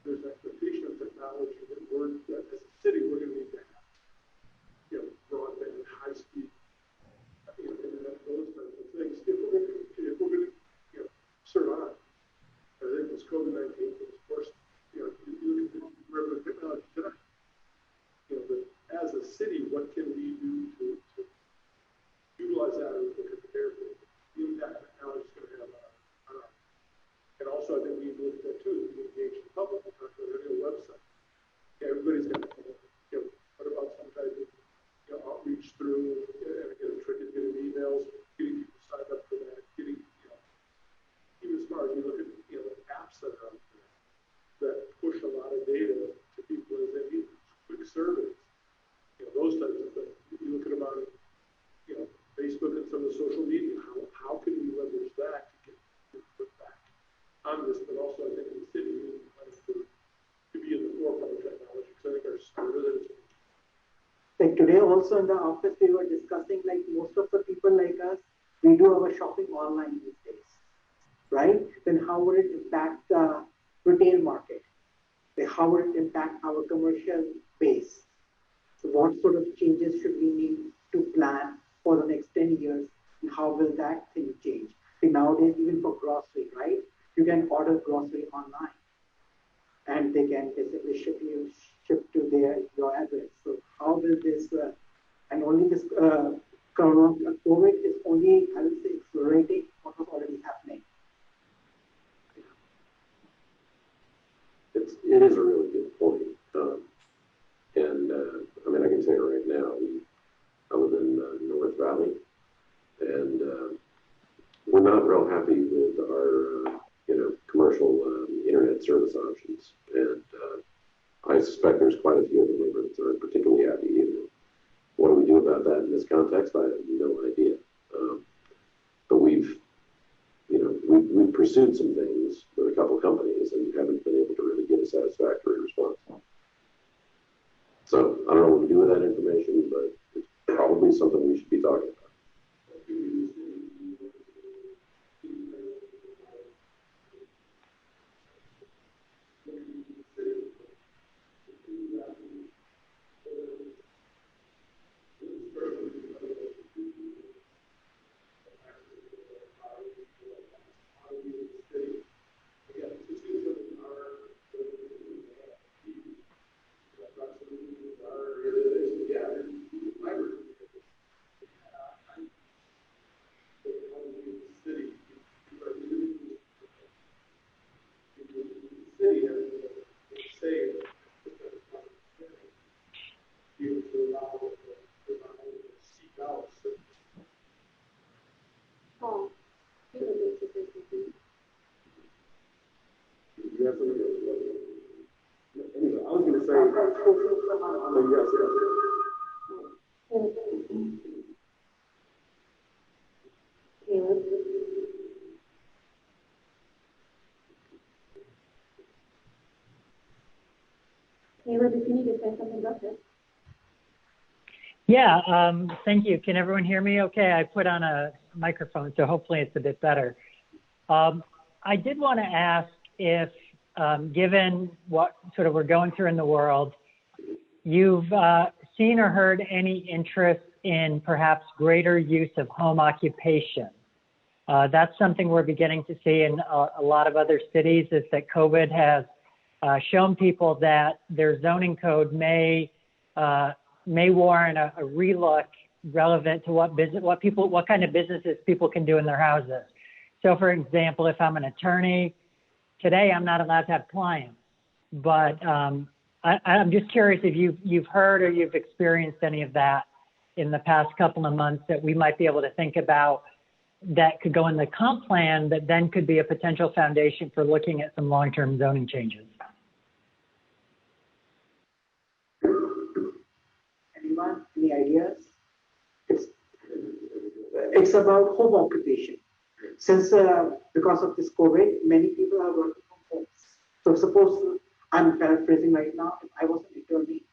F: there's an expectation of technology that as a city, we're going to need to have, broadband, high speed, internet, those types of things. If we're going to, survive. I think this COVID-19 was first, you look at the technology today. But as a city, what can we do to utilize that and look at the impact technology is going to have on our. And also, I think we looked at too, we engage the public, we talked about having a website. Everybody's got, what about some type of, outreach through, getting emails, getting people signed up for that, getting, even as far as you look at, apps that are out there that push a lot of data to people as they need quick surveys, those types of things. You look at about, Facebook and some of the social media, how can we leverage that to get put back on this, but also I think in the city, to be in the forefront of technology, because I think our starter that is.
B: Like today also in the office, we were discussing like most of the people like us, we do our shopping online these days, right? Then how would it impact the retail market? Like how would it impact our commercial base? So what sort of changes should we need to plan for the next 10 years? And how will that thing change? And nowadays, even for grocery, right? You can order grocery online and they can basically ship to your address. So how will this, and only this COVID is only, I would say, accelerating what was already happening.
K: It is a really good point. I can tell you right now, I live in North Valley, and we're not real happy with our, commercial internet service options. And I suspect there's quite a few of the neighborhoods that aren't particularly happy either. What do we do about that in this context? I have no idea. But we've pursued some things with a couple of companies and haven't been able to really get a satisfactory response. So I don't know what to do with that information, but it's probably something we should be talking about.
T: Caleb, if you need to say something, go ahead.
D: Yeah, thank you. Can everyone hear me okay? I put on a microphone, so hopefully it's a bit better. I did want to ask if, given what sort of we're going through in the world, you've seen or heard any interest in perhaps greater use of home occupation. That's something we're beginning to see in a lot of other cities, is that COVID has shown people that their zoning code may warrant a relook relevant to what kind of businesses people can do in their houses. So for example, if I'm an attorney, today I'm not allowed to have clients, but I'm just curious if you've heard or you've experienced any of that in the past couple of months that we might be able to think about that could go in the comp plan that then could be a potential foundation for looking at some long-term zoning changes.
B: Anyone? Any ideas? It's about home occupation. Since because of this COVID, many people are working from home. So suppose I'm paraphrasing right now. If I was an attorney,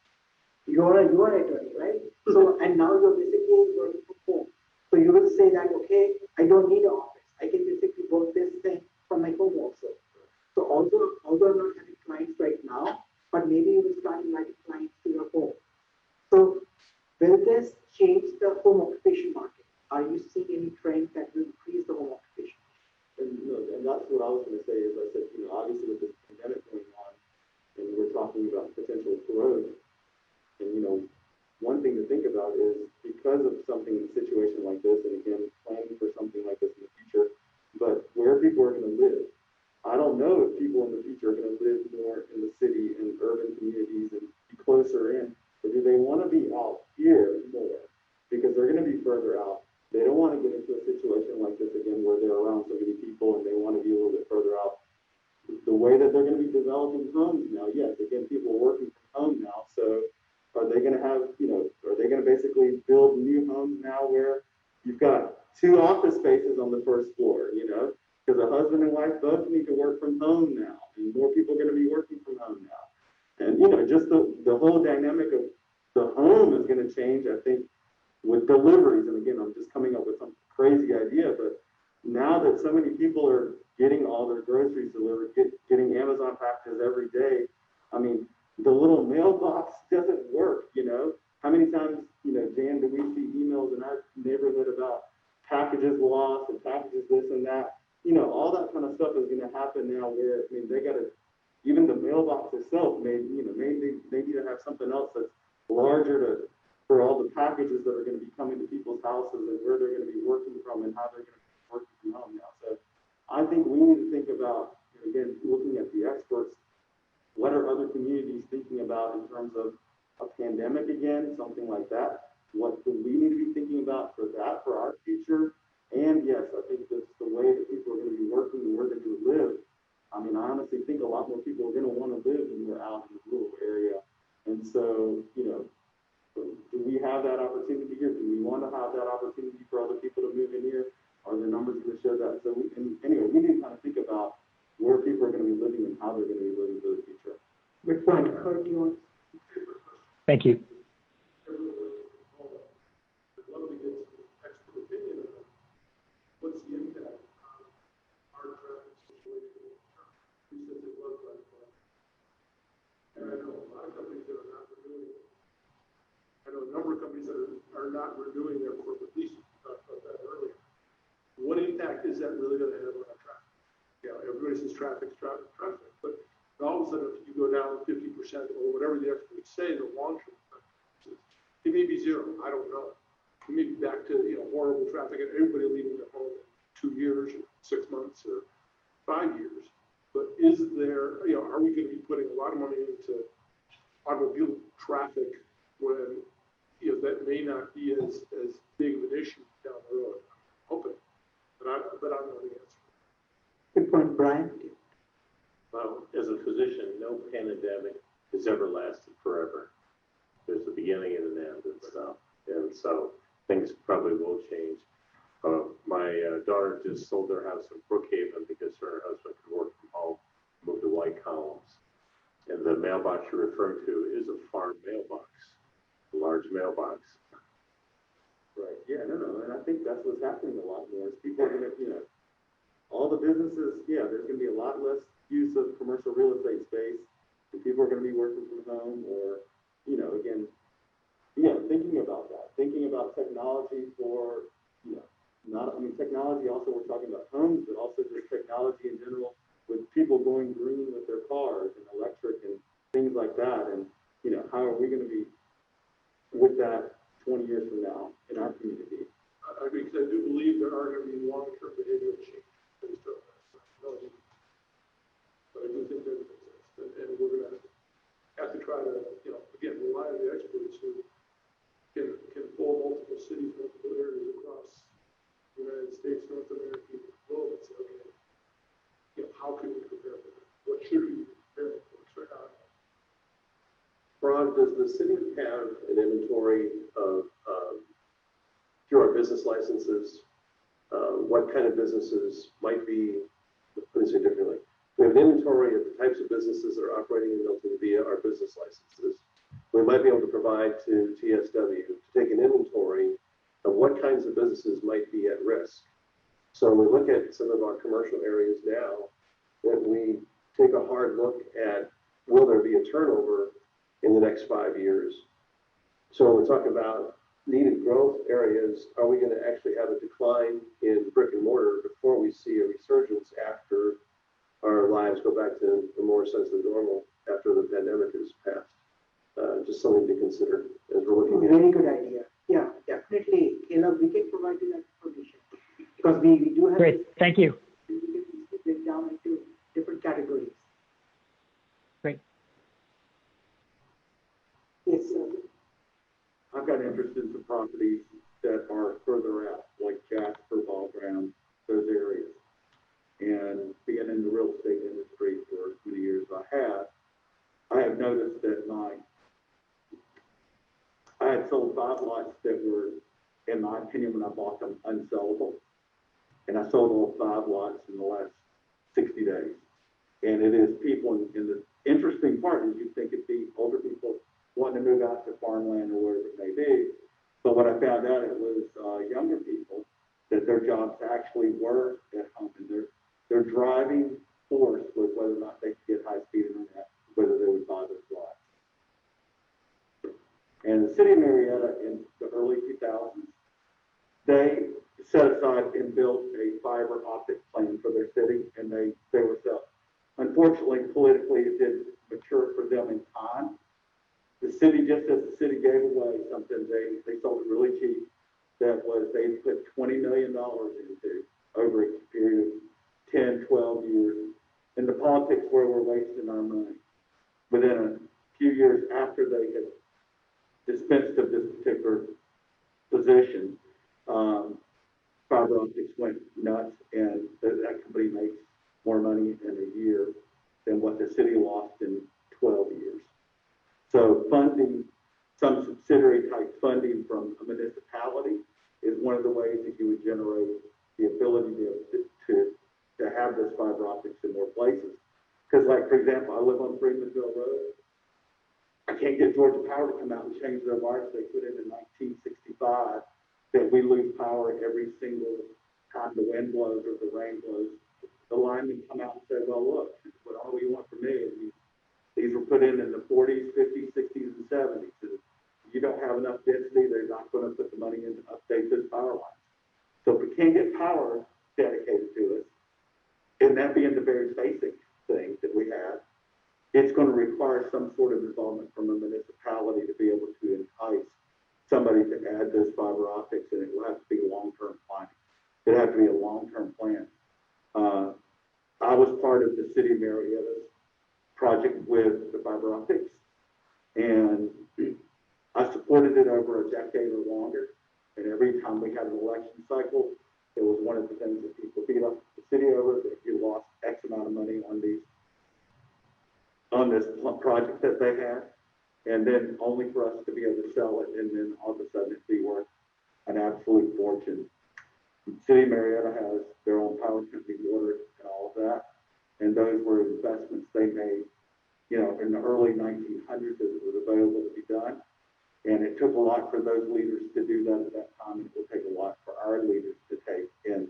B: you're an attorney, right? So and now you're basically working from home. So you will say that, okay, I don't need an office. I can basically work this thing from my home also. So although I'm not having clients right now, but maybe you will start inviting clients to your home. So will this change the home occupation market? Are you seeing any trend that will increase the home occupation?
C: And that's what I was going to say is I said, obviously with this pandemic going on, and we're talking about potential growth, and one thing to think about is because of a situation like this, and again, planning for something like this in the future, but where people are going to live. I don't know if people in the future are going to live more in the city and urban communities and be closer in, or do they want to be out here more because they're going to be further out. They don't want to get into a situation like this again where they're around so many people and they want to be a little bit further out. The way that they're going to be developing homes now, yes, again, people are working from home now, so are they going to have, are they going to basically build new homes now where you've got 2 office spaces on the first floor, because a husband and wife both need to work from home now, and more people are going to be working from home now. And, just the whole dynamic of the home is going to change, I think, with deliveries. And again, I'm just coming up with some crazy idea, but now that so many people are getting all their groceries delivered, getting Amazon packages every day, I mean, the little mailbox doesn't work, How many times, Jan, do we see emails in our neighborhood about packages lost and packages this and that? All that kind of stuff is going to happen now where, they got to, even the mailbox itself maybe they need to have something else that's larger for all the packages that are going to be coming to people's houses and where they're going to be working from and how they're going to be working from home now. So I think we need to think about, again, looking at the experts, what are other communities thinking about in terms of a pandemic again, something like that? What do we need to be thinking about for that, for our future? And yes, I think that's the way that people are going to be working and where they're going to live. I honestly think a lot more people are going to want to live when they're out in the rural area. And so, do we have that opportunity here? Do we want to have that opportunity for other people to move in here? Are the numbers going to show that? So anyway, we need to kind of think about where people are going to be living and how they're going to be living for the future.
B: Good point.
D: Thank you.
R: What's the impact on our traffic situation? Who says it was like that? And I know a lot of companies that are not renewing. I know a number of companies that are not renewing their corporate leases. We talked about that earlier. What impact is that really going to have on our traffic? Everybody says traffic, but all of a sudden, if you go down 50% or whatever the experts say, the long-term effect, it may be zero. I don't know. We may be back to horrible traffic and everybody leaving their home in 2 years, or 6 months, or 5 years. But is there, are we going to be putting a lot of money into automobile traffic when that may not be as big of an issue down the road? I'm hoping, but I don't know the answer.
B: Good point, Brian.
J: Well, as a physician, no pandemic has ever lasted forever. There's a beginning and an end and stuff, and so things probably will change. My daughter just sold their house in Brookhaven because her husband could work from home, moved to White Columns.
K: And the mailbox you're referring to is a farm mailbox, a large mailbox.
C: Right, yeah, no, and I think that's what's happening a lot more, is people are gonna, all the businesses, there's gonna be a lot less use of commercial real estate space, and people are gonna be working from home, or, again, thinking about that, thinking about technology for, technology also, we're talking about homes, but also just technology in general, with people going green with their cars and electric and things like that, and, how are we gonna be with that 20 years from now in our community?
R: I agree, because I do believe there are going to be long-term behavioral change based on that. But I do think that it makes sense. And we're going to have to try to, again, rely on the experts who can pull multiple cities, multiple areas across the United States, North America, even the globe, and say, okay, how can we prepare for that? What should we be preparing for? Right now,
P: Ron, does the city have an inventory of, through our business licenses, what kind of businesses might be, let me say differently, we have an inventory of the types of businesses that are operating in Milton via our business licenses. We might be able to provide to TSW to take an inventory of what kinds of businesses might be at risk. So when we look at some of our commercial areas now, that we take a hard look at, will there be a turnover in the next 5 years? So when we talk about needed growth areas, are we going to actually have a decline in brick and mortar before we see a resurgence after our lives go back to a more sense of normal after the pandemic is passed? Just something to consider as we're looking at.
B: Very good idea. Yeah, definitely. We can provide you that information because we do have.
D: Great, thank you.
B: We can break down into different categories.
D: Great.
B: Yes, sir.
C: I've got interest in some properties that are further out, like Jasper, Ball Ground, those areas. And being in the real estate industry for as many years as I have noticed that I had sold 5 lots that were, in my opinion, when I bought them, unsellable. And I sold all 5 lots in the last 60 days. And it is people, in the interesting part is you think it'd be older people wanting to move out to farmland or wherever it may be. But what I found out, it was younger people that their jobs actually were at home, and their driving force was whether or not they could get high-speed internet, whether they would buy those lots. And the city of Marietta in the early 2000s, they set aside and built a fiber optic plan for their city, and they were selling. Unfortunately, politically, it didn't mature for them in time. The city, just as the city gave away something, they sold it really cheap. That was, they put $20 million into over a period of 10, 12 years. And the politics where we're wasting our money. Within a few years after they had dispensed of this particular position, fiber optics went nuts, and that company makes more money in a year than what the city lost in 12 years. So funding, some subsidiary type funding from a municipality is one of the ways that you would generate the ability to have this fiber optics in more places. Because, like, for example, I live on Freemanville Road. I can't get Georgia Power to come out and change their wires they put in 1965, that we lose power every single time the wind blows or the rain blows. The linemen come out and say, well, look, what all we want from me is these were put in the 40s, 50s, 60s, and 70s. And if you don't have enough density, they're not going to put the money in to update this power line. So if we can't get power dedicated to us, and that being the very basic thing that we have, it's going to require some sort of involvement from a municipality to be able to entice somebody to add those fiber optics, and it will have to be long-term planning. It have to be a long-term plan. I was part of the city of Marietta's project with the fiber optics, and I supported it over a decade or longer. And every time we had an election cycle, it was one of the things that people beat up the city over, that you lost X amount of money on this project that they had, and then only for us to be able to sell it, and then all of a sudden it'd be worth an absolute fortune. The city of Marietta has their own power company, water, and all of that, and those were investments they made in the early 1900s as it was available to be done. And it took a lot for those leaders to do that at that time. It will take a lot for our leaders to take and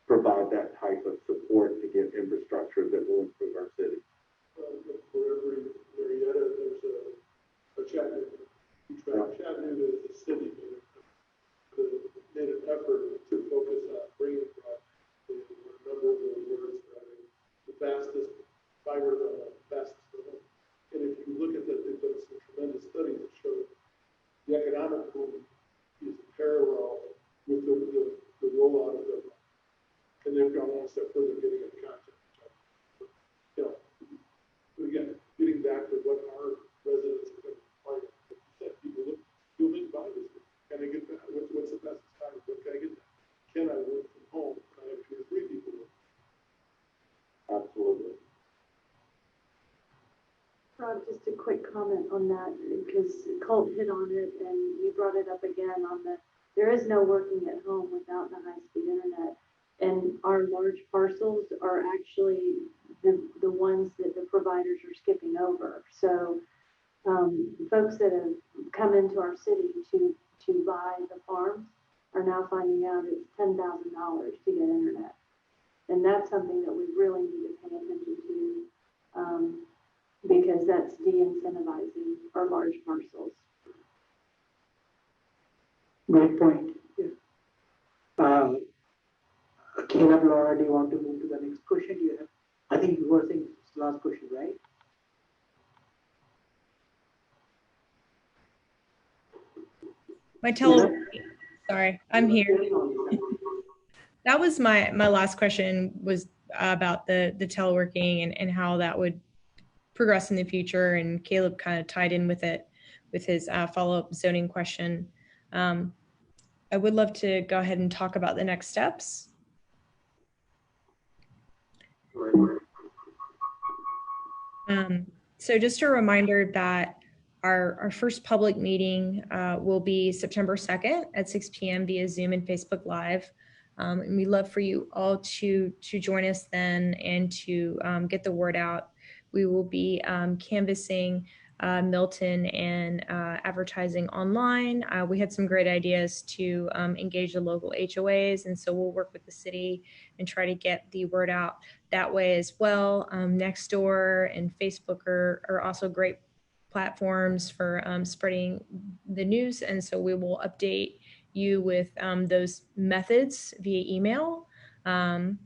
C: provide that type of support to get infrastructure that will improve our city.
R: For every Marietta, there's a Chattanooga. Chattanooga is a city made an effort to focus on bringing projects. A number of those words for having the fastest fiber, the fastest. And if you look at that, they've done some tremendous studies that show the economic boom is parallel with the rollout of the, and they've gone one step further, getting into content. Again, getting back to what our residents are going to require. People look, you'll make buy this. Can I get that? What's the best time? What can I get that? Can I work from home? Can I have 2 or 3 people work?
C: Absolutely.
L: Rob, just a quick comment on that, because Colt hit on it and you brought it up again on there is no working at home without the high-speed internet. And our large parcels are actually the ones that the providers are skipping over. So folks that have come into our city to buy the farms are now finding out it's $10,000 to get internet. And that's something that we really need to pay attention to, because that's de-incentivizing our large parcels.
B: Great point. Yeah. Caleb, Laura, do you want to move to the next question? You have, I think you were saying last question, right?
U: Sorry, I'm here. That was my last question, was about the teleworking and how that would progress in the future. And Caleb kind of tied in with it with his follow-up zoning question. I would love to go ahead and talk about the next steps. So just a reminder that our first public meeting will be September 2nd at 6 p.m. via Zoom and Facebook Live. And we'd love for you all to join us then and to get the word out. We will be canvassing Milton and advertising online. We had some great ideas to engage the local HOAs, and so we'll work with the city and try to get the word out that way as well. Nextdoor and Facebook are also great platforms for spreading the news, and so we will update you with those methods via email and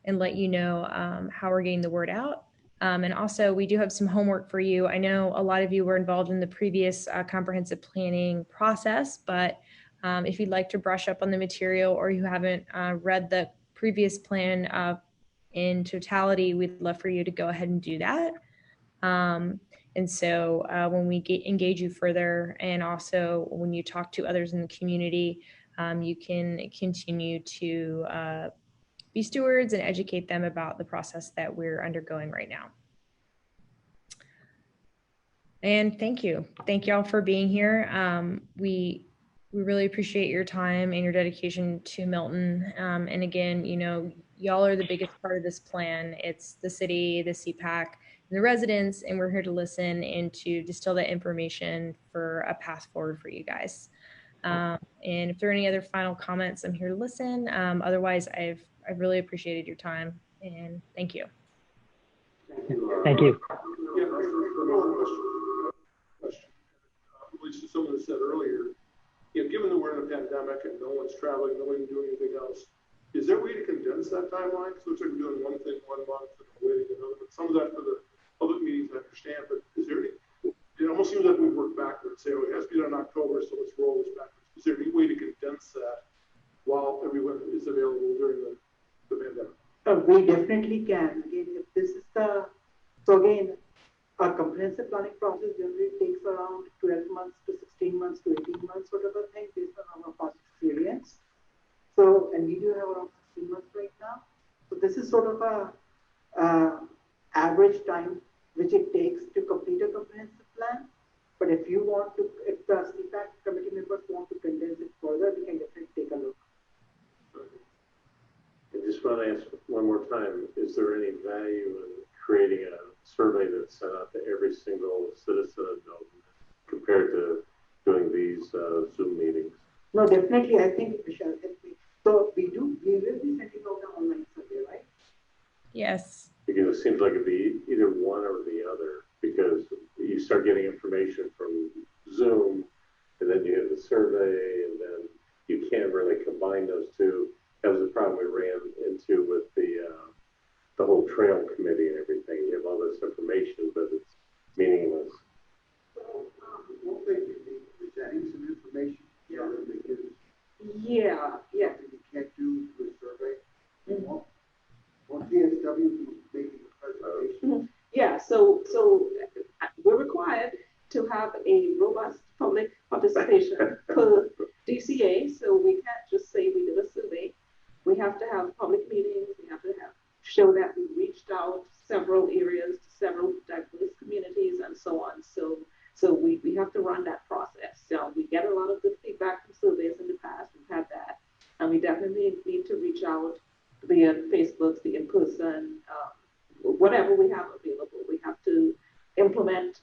U: let you know how we're getting the word out. And also, we do have some homework for you. I know a lot of you were involved in the previous comprehensive planning process, but if you'd like to brush up on the material or you haven't read the previous plan in totality, we'd love for you to go ahead and do that. And so when we engage you further, and also when you talk to others in the community, you can continue to be stewards and educate them about the process that we're undergoing right now. And thank you. Thank you all for being here. We really appreciate your time and your dedication to Milton. And again, y'all are the biggest part of this plan. It's the city, the CPAC, and the residents, and we're here to listen and to distill that information for a path forward for you guys. And if there are any other final comments, I'm here to listen. Otherwise, I've really appreciated your time, and thank you.
A: Thank you.
R: Yeah, question. At least as someone said earlier, given that we're in a pandemic and no one's traveling, no one can do anything else, is there a way to condense that timeline? So it's like doing one thing 1 month and waiting another. But some of that for the public meetings, I understand. But is there any? It almost seems like we work backwards. Say, oh, it has to be done in October, so let's roll this backwards. Is there any way to condense that while everyone is available during the pandemic?
B: We definitely can. Again, if this is so again, our comprehensive planning process generally takes around 12 months to 16 months to 18 months sort of a thing based on our past experience. So, and we do have around 16 months right now. So this is sort of a average time which it takes to complete a comprehensive plan. But if you want to, if the CPAC committee members want to condense it further, we can definitely take a look.
J: I just want to ask one more time, is there any value in creating a survey that's sent out to every single citizen of Milton compared to doing these Zoom meetings.
B: No, definitely, I think Michelle helped me. So we will be sending out an online survey, right?
U: Yes.
J: Because it seems like it'd be either one or the other, because you start getting information from Zoom, and then you have the survey, and then you can't really combine those two. That was the problem we ran into with the whole trail committee and everything. You have all this information, but it's meaningless.
F: So, won't they be presenting some information? Yeah.
T: Yeah, yeah.
F: You can't do the survey. Won't DSW be making a presentation?
T: Yeah, so we're required to have a robust public participation per DCA. So we can't just say we did a survey. We have to have public meetings. We have to show that we reached out several areas, several diverse communities, and so on. So we have to run that process. So we get a lot of good feedback from surveys in the past. We've had that, and we definitely need to reach out via Facebook, via in person, whatever we have available. We have to implement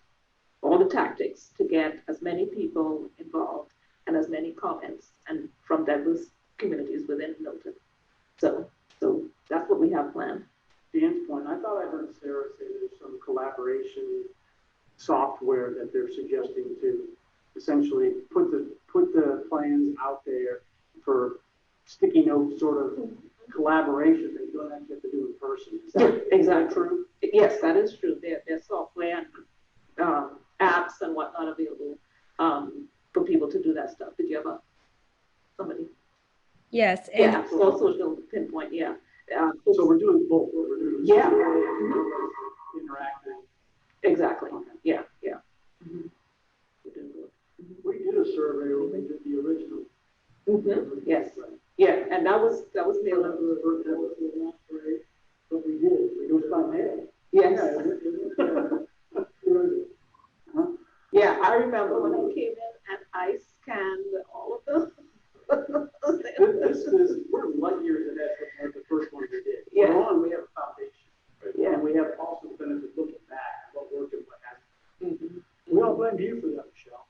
T: all the tactics to get as many people involved and as many comments and from diverse communities within Milton. So that's what we have planned.
I: Dan's point, I thought I heard Sarah say there's some collaboration software that they're suggesting to essentially put the plans out there for sticky note sort of collaboration that you don't actually have to do in person.
T: Is that true? Yes, that is true. There's software and apps and whatnot available for people to do that stuff. Did you have somebody?
U: Yes.
T: And yeah, social pinpoint, yeah.
I: So we're doing both. We're doing interactive.
T: Exactly. Okay. Yeah. Mm-hmm.
R: We did a survey when we did the original.
T: Mm-hmm. Yes. Yeah, and that was mailed.
R: That was the last grade, but we did. It was by mail.
T: Yes.
R: Yeah,
T: yeah, I remember when I came in and I scanned all of them.
I: We're light years ahead from the first one we did.
T: Yeah.
I: We're on, we have a foundation. Right?
T: Yeah.
I: And we have also the benefit looking back at what worked and what hasn't.
T: Mm-hmm.
I: We don't blame you for that, Michelle.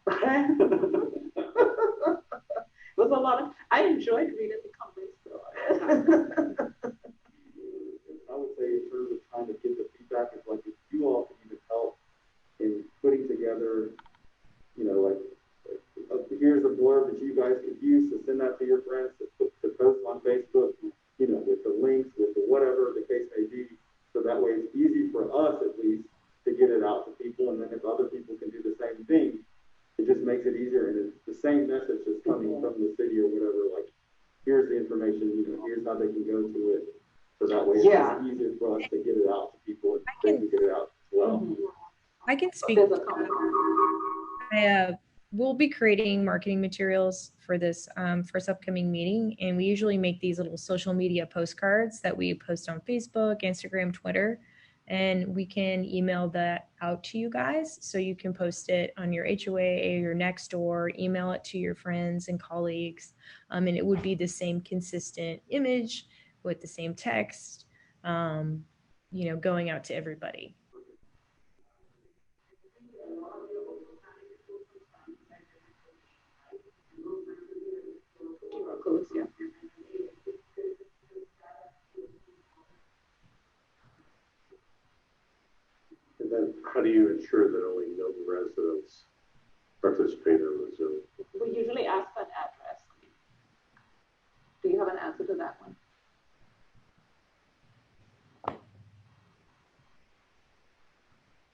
T: It was a lot of, I enjoyed reading the comments though.
C: I would say in terms of trying to get the feedback is like if you all can even help in putting together, like here's a blurb that you guys could use to send that to your friends to post on Facebook, with the links, with the whatever the case may be. So that way it's easy for us at least to get it out to people. And then if other people can do the same thing, it just makes it easier. And it's the same message that's coming from the city or whatever, like here's the information, here's how they can go to it. So that way it's just easier for us to get it out to people and they can get it out as well.
U: I can speak. We'll be creating marketing materials for this first upcoming meeting, and we usually make these little social media postcards that we post on Facebook, Instagram, Twitter, and we can email that out to you guys. So you can post it on your HOA or your next door, email it to your friends and colleagues, and it would be the same consistent image with the same text, going out to everybody.
T: Yeah.
J: And then how do you ensure that only Milton residents participate in the Zoom?
T: We usually ask for an address. Do you have an answer to that one?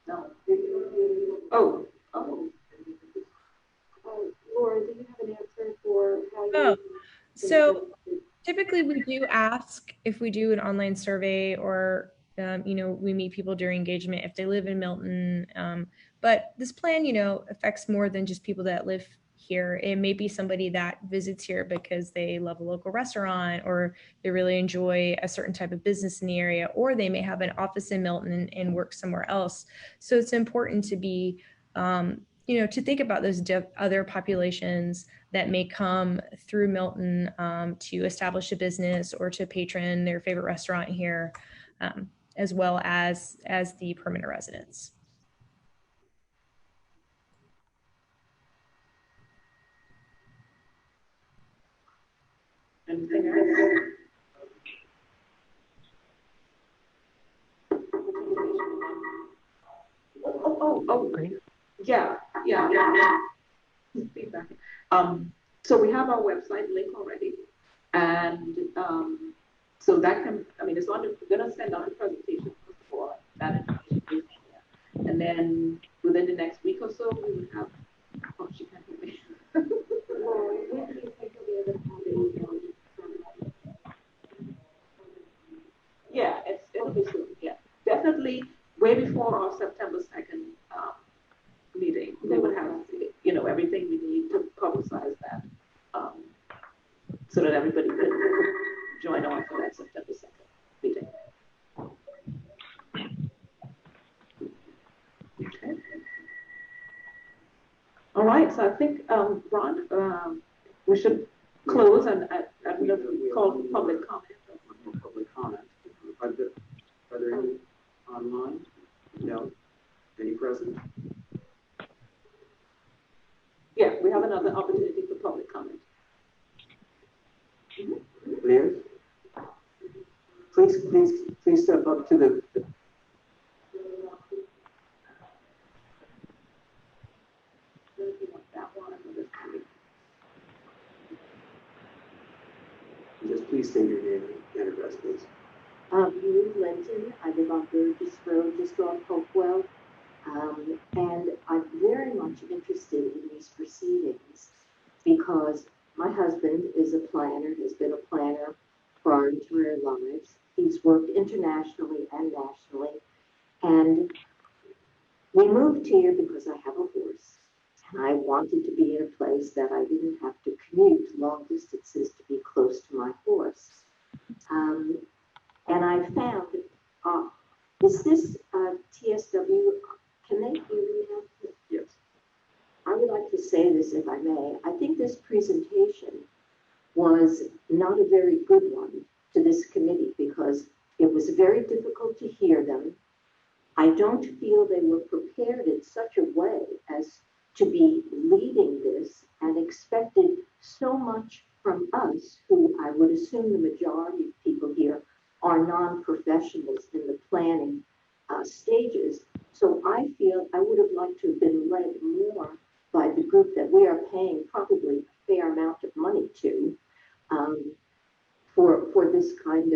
T: No. Oh.
L: Laura, do you have an answer for how you?
U: Oh, so typically we do ask if we do an online survey or, we meet people during engagement if they live in Milton. But this plan, affects more than just people that live here. It may be somebody that visits here because they love a local restaurant or they really enjoy a certain type of business in the area, or they may have an office in Milton and work somewhere else. So it's important to be, to think about those other populations that may come through Milton to establish a business or to patron their favorite restaurant here. as well as the permanent residents.
T: Anything else? Great. Yeah. Feedback. So we have our website link already, and so that can, I mean, it's on. We're gonna send out a presentation for that information, and then within the next week or so, we will have. Oh, she can't hear me. Yeah, it'll be soon. Yeah, definitely way before our September 2nd meeting. We would have, everything we need to publicize that, so that everybody could join on for that September 2nd meeting. Okay. All right, so I think, Ron, we should close and call public comment.
A: Public comment. Are there any online? No. Any present?
T: Yeah, we have another opportunity for public comment.
A: Liz? Please step up to the. Just please state your name and address, please.
O: Milton. I live on Burgess Road, just off Hopewell. And I'm very much interested in these proceedings because my husband is a planner, has been a planner for our entire lives. He's worked internationally and nationally. And we moved here because I have a horse. And I wanted to be in a place that I didn't have to commute long distances to be close to my horse. And I found, is this TSW, can they hear me now?
A: Yes.
O: I would like to say this if I may. I think this presentation was not a very good one to this committee because it was very difficult to hear them. I don't feel they were prepared in such a way as to be leading this and expected so much from us, who I would assume the majority of people here are non-professionals in the planning stages. So I feel I would have liked to have been led more by the group that we are paying probably a fair amount of money to for this kind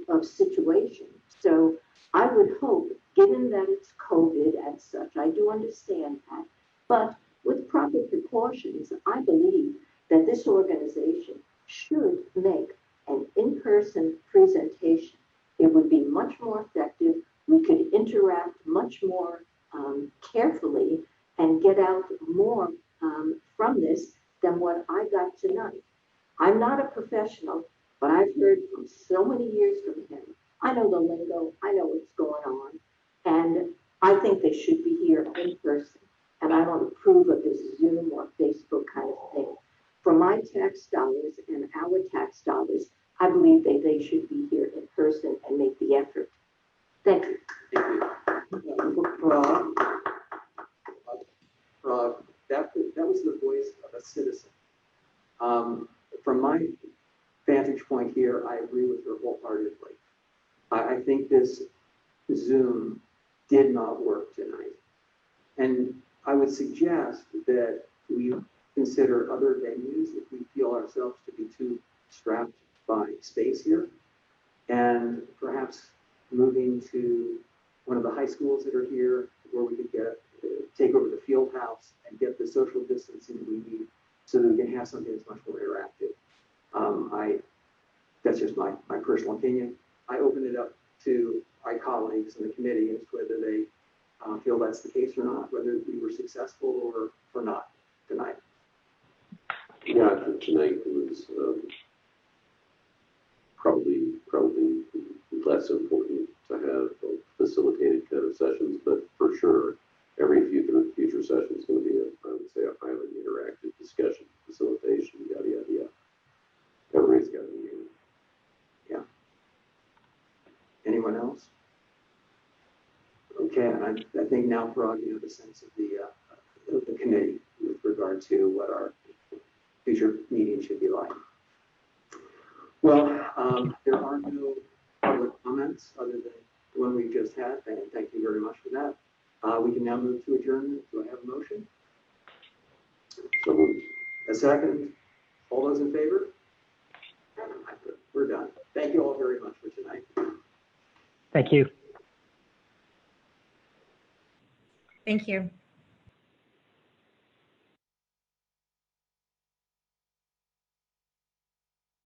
O: of situation. So I would hope, given that it's COVID and such, I do understand that, but with proper precautions, I believe that this organization should make an in-person presentation. It would be much more effective. We could interact much more carefully and get out more from this than what I got tonight. I'm not a professional, but I've heard from so many years from him. I know the lingo, I know what's going on, and I think they should be here in person. And I don't approve of this Zoom or Facebook kind of thing. For my tax dollars and our tax dollars, I believe that they should be here in person and make the effort. Thank you.
A: Thank you. That was the voice of a citizen. From my vantage point here, I agree with her wholeheartedly. I think this Zoom did not work tonight. And I would suggest that we consider other venues if we feel ourselves to be too strapped by space here, and perhaps moving to one of the high schools that are here where we could take over the field house and get the social distancing we need so that we can have something that's much more interactive. That's just my personal opinion. I open it up to my colleagues in the committee as to whether they feel that's the case or not, whether we were successful or not tonight.
K: Yeah, I think tonight was probably less important to have facilitated kind of sessions, but for sure, every future session is going to be, I would say, a highly interactive discussion, facilitation, yada, yada, yada. Everybody's got to be here.
A: Yeah. Anyone else? Okay, and I think now, Parag, you have a sense of the committee with regard to what our future meetings should be like. Well, there are no public comments other than the one we just had, and thank you very much for that. We can now move to adjournment. Do I have a motion?
K: So moved.
A: A second? All those in favor? We're done. Thank you all very much for tonight.
D: Thank you.
U: Thank you.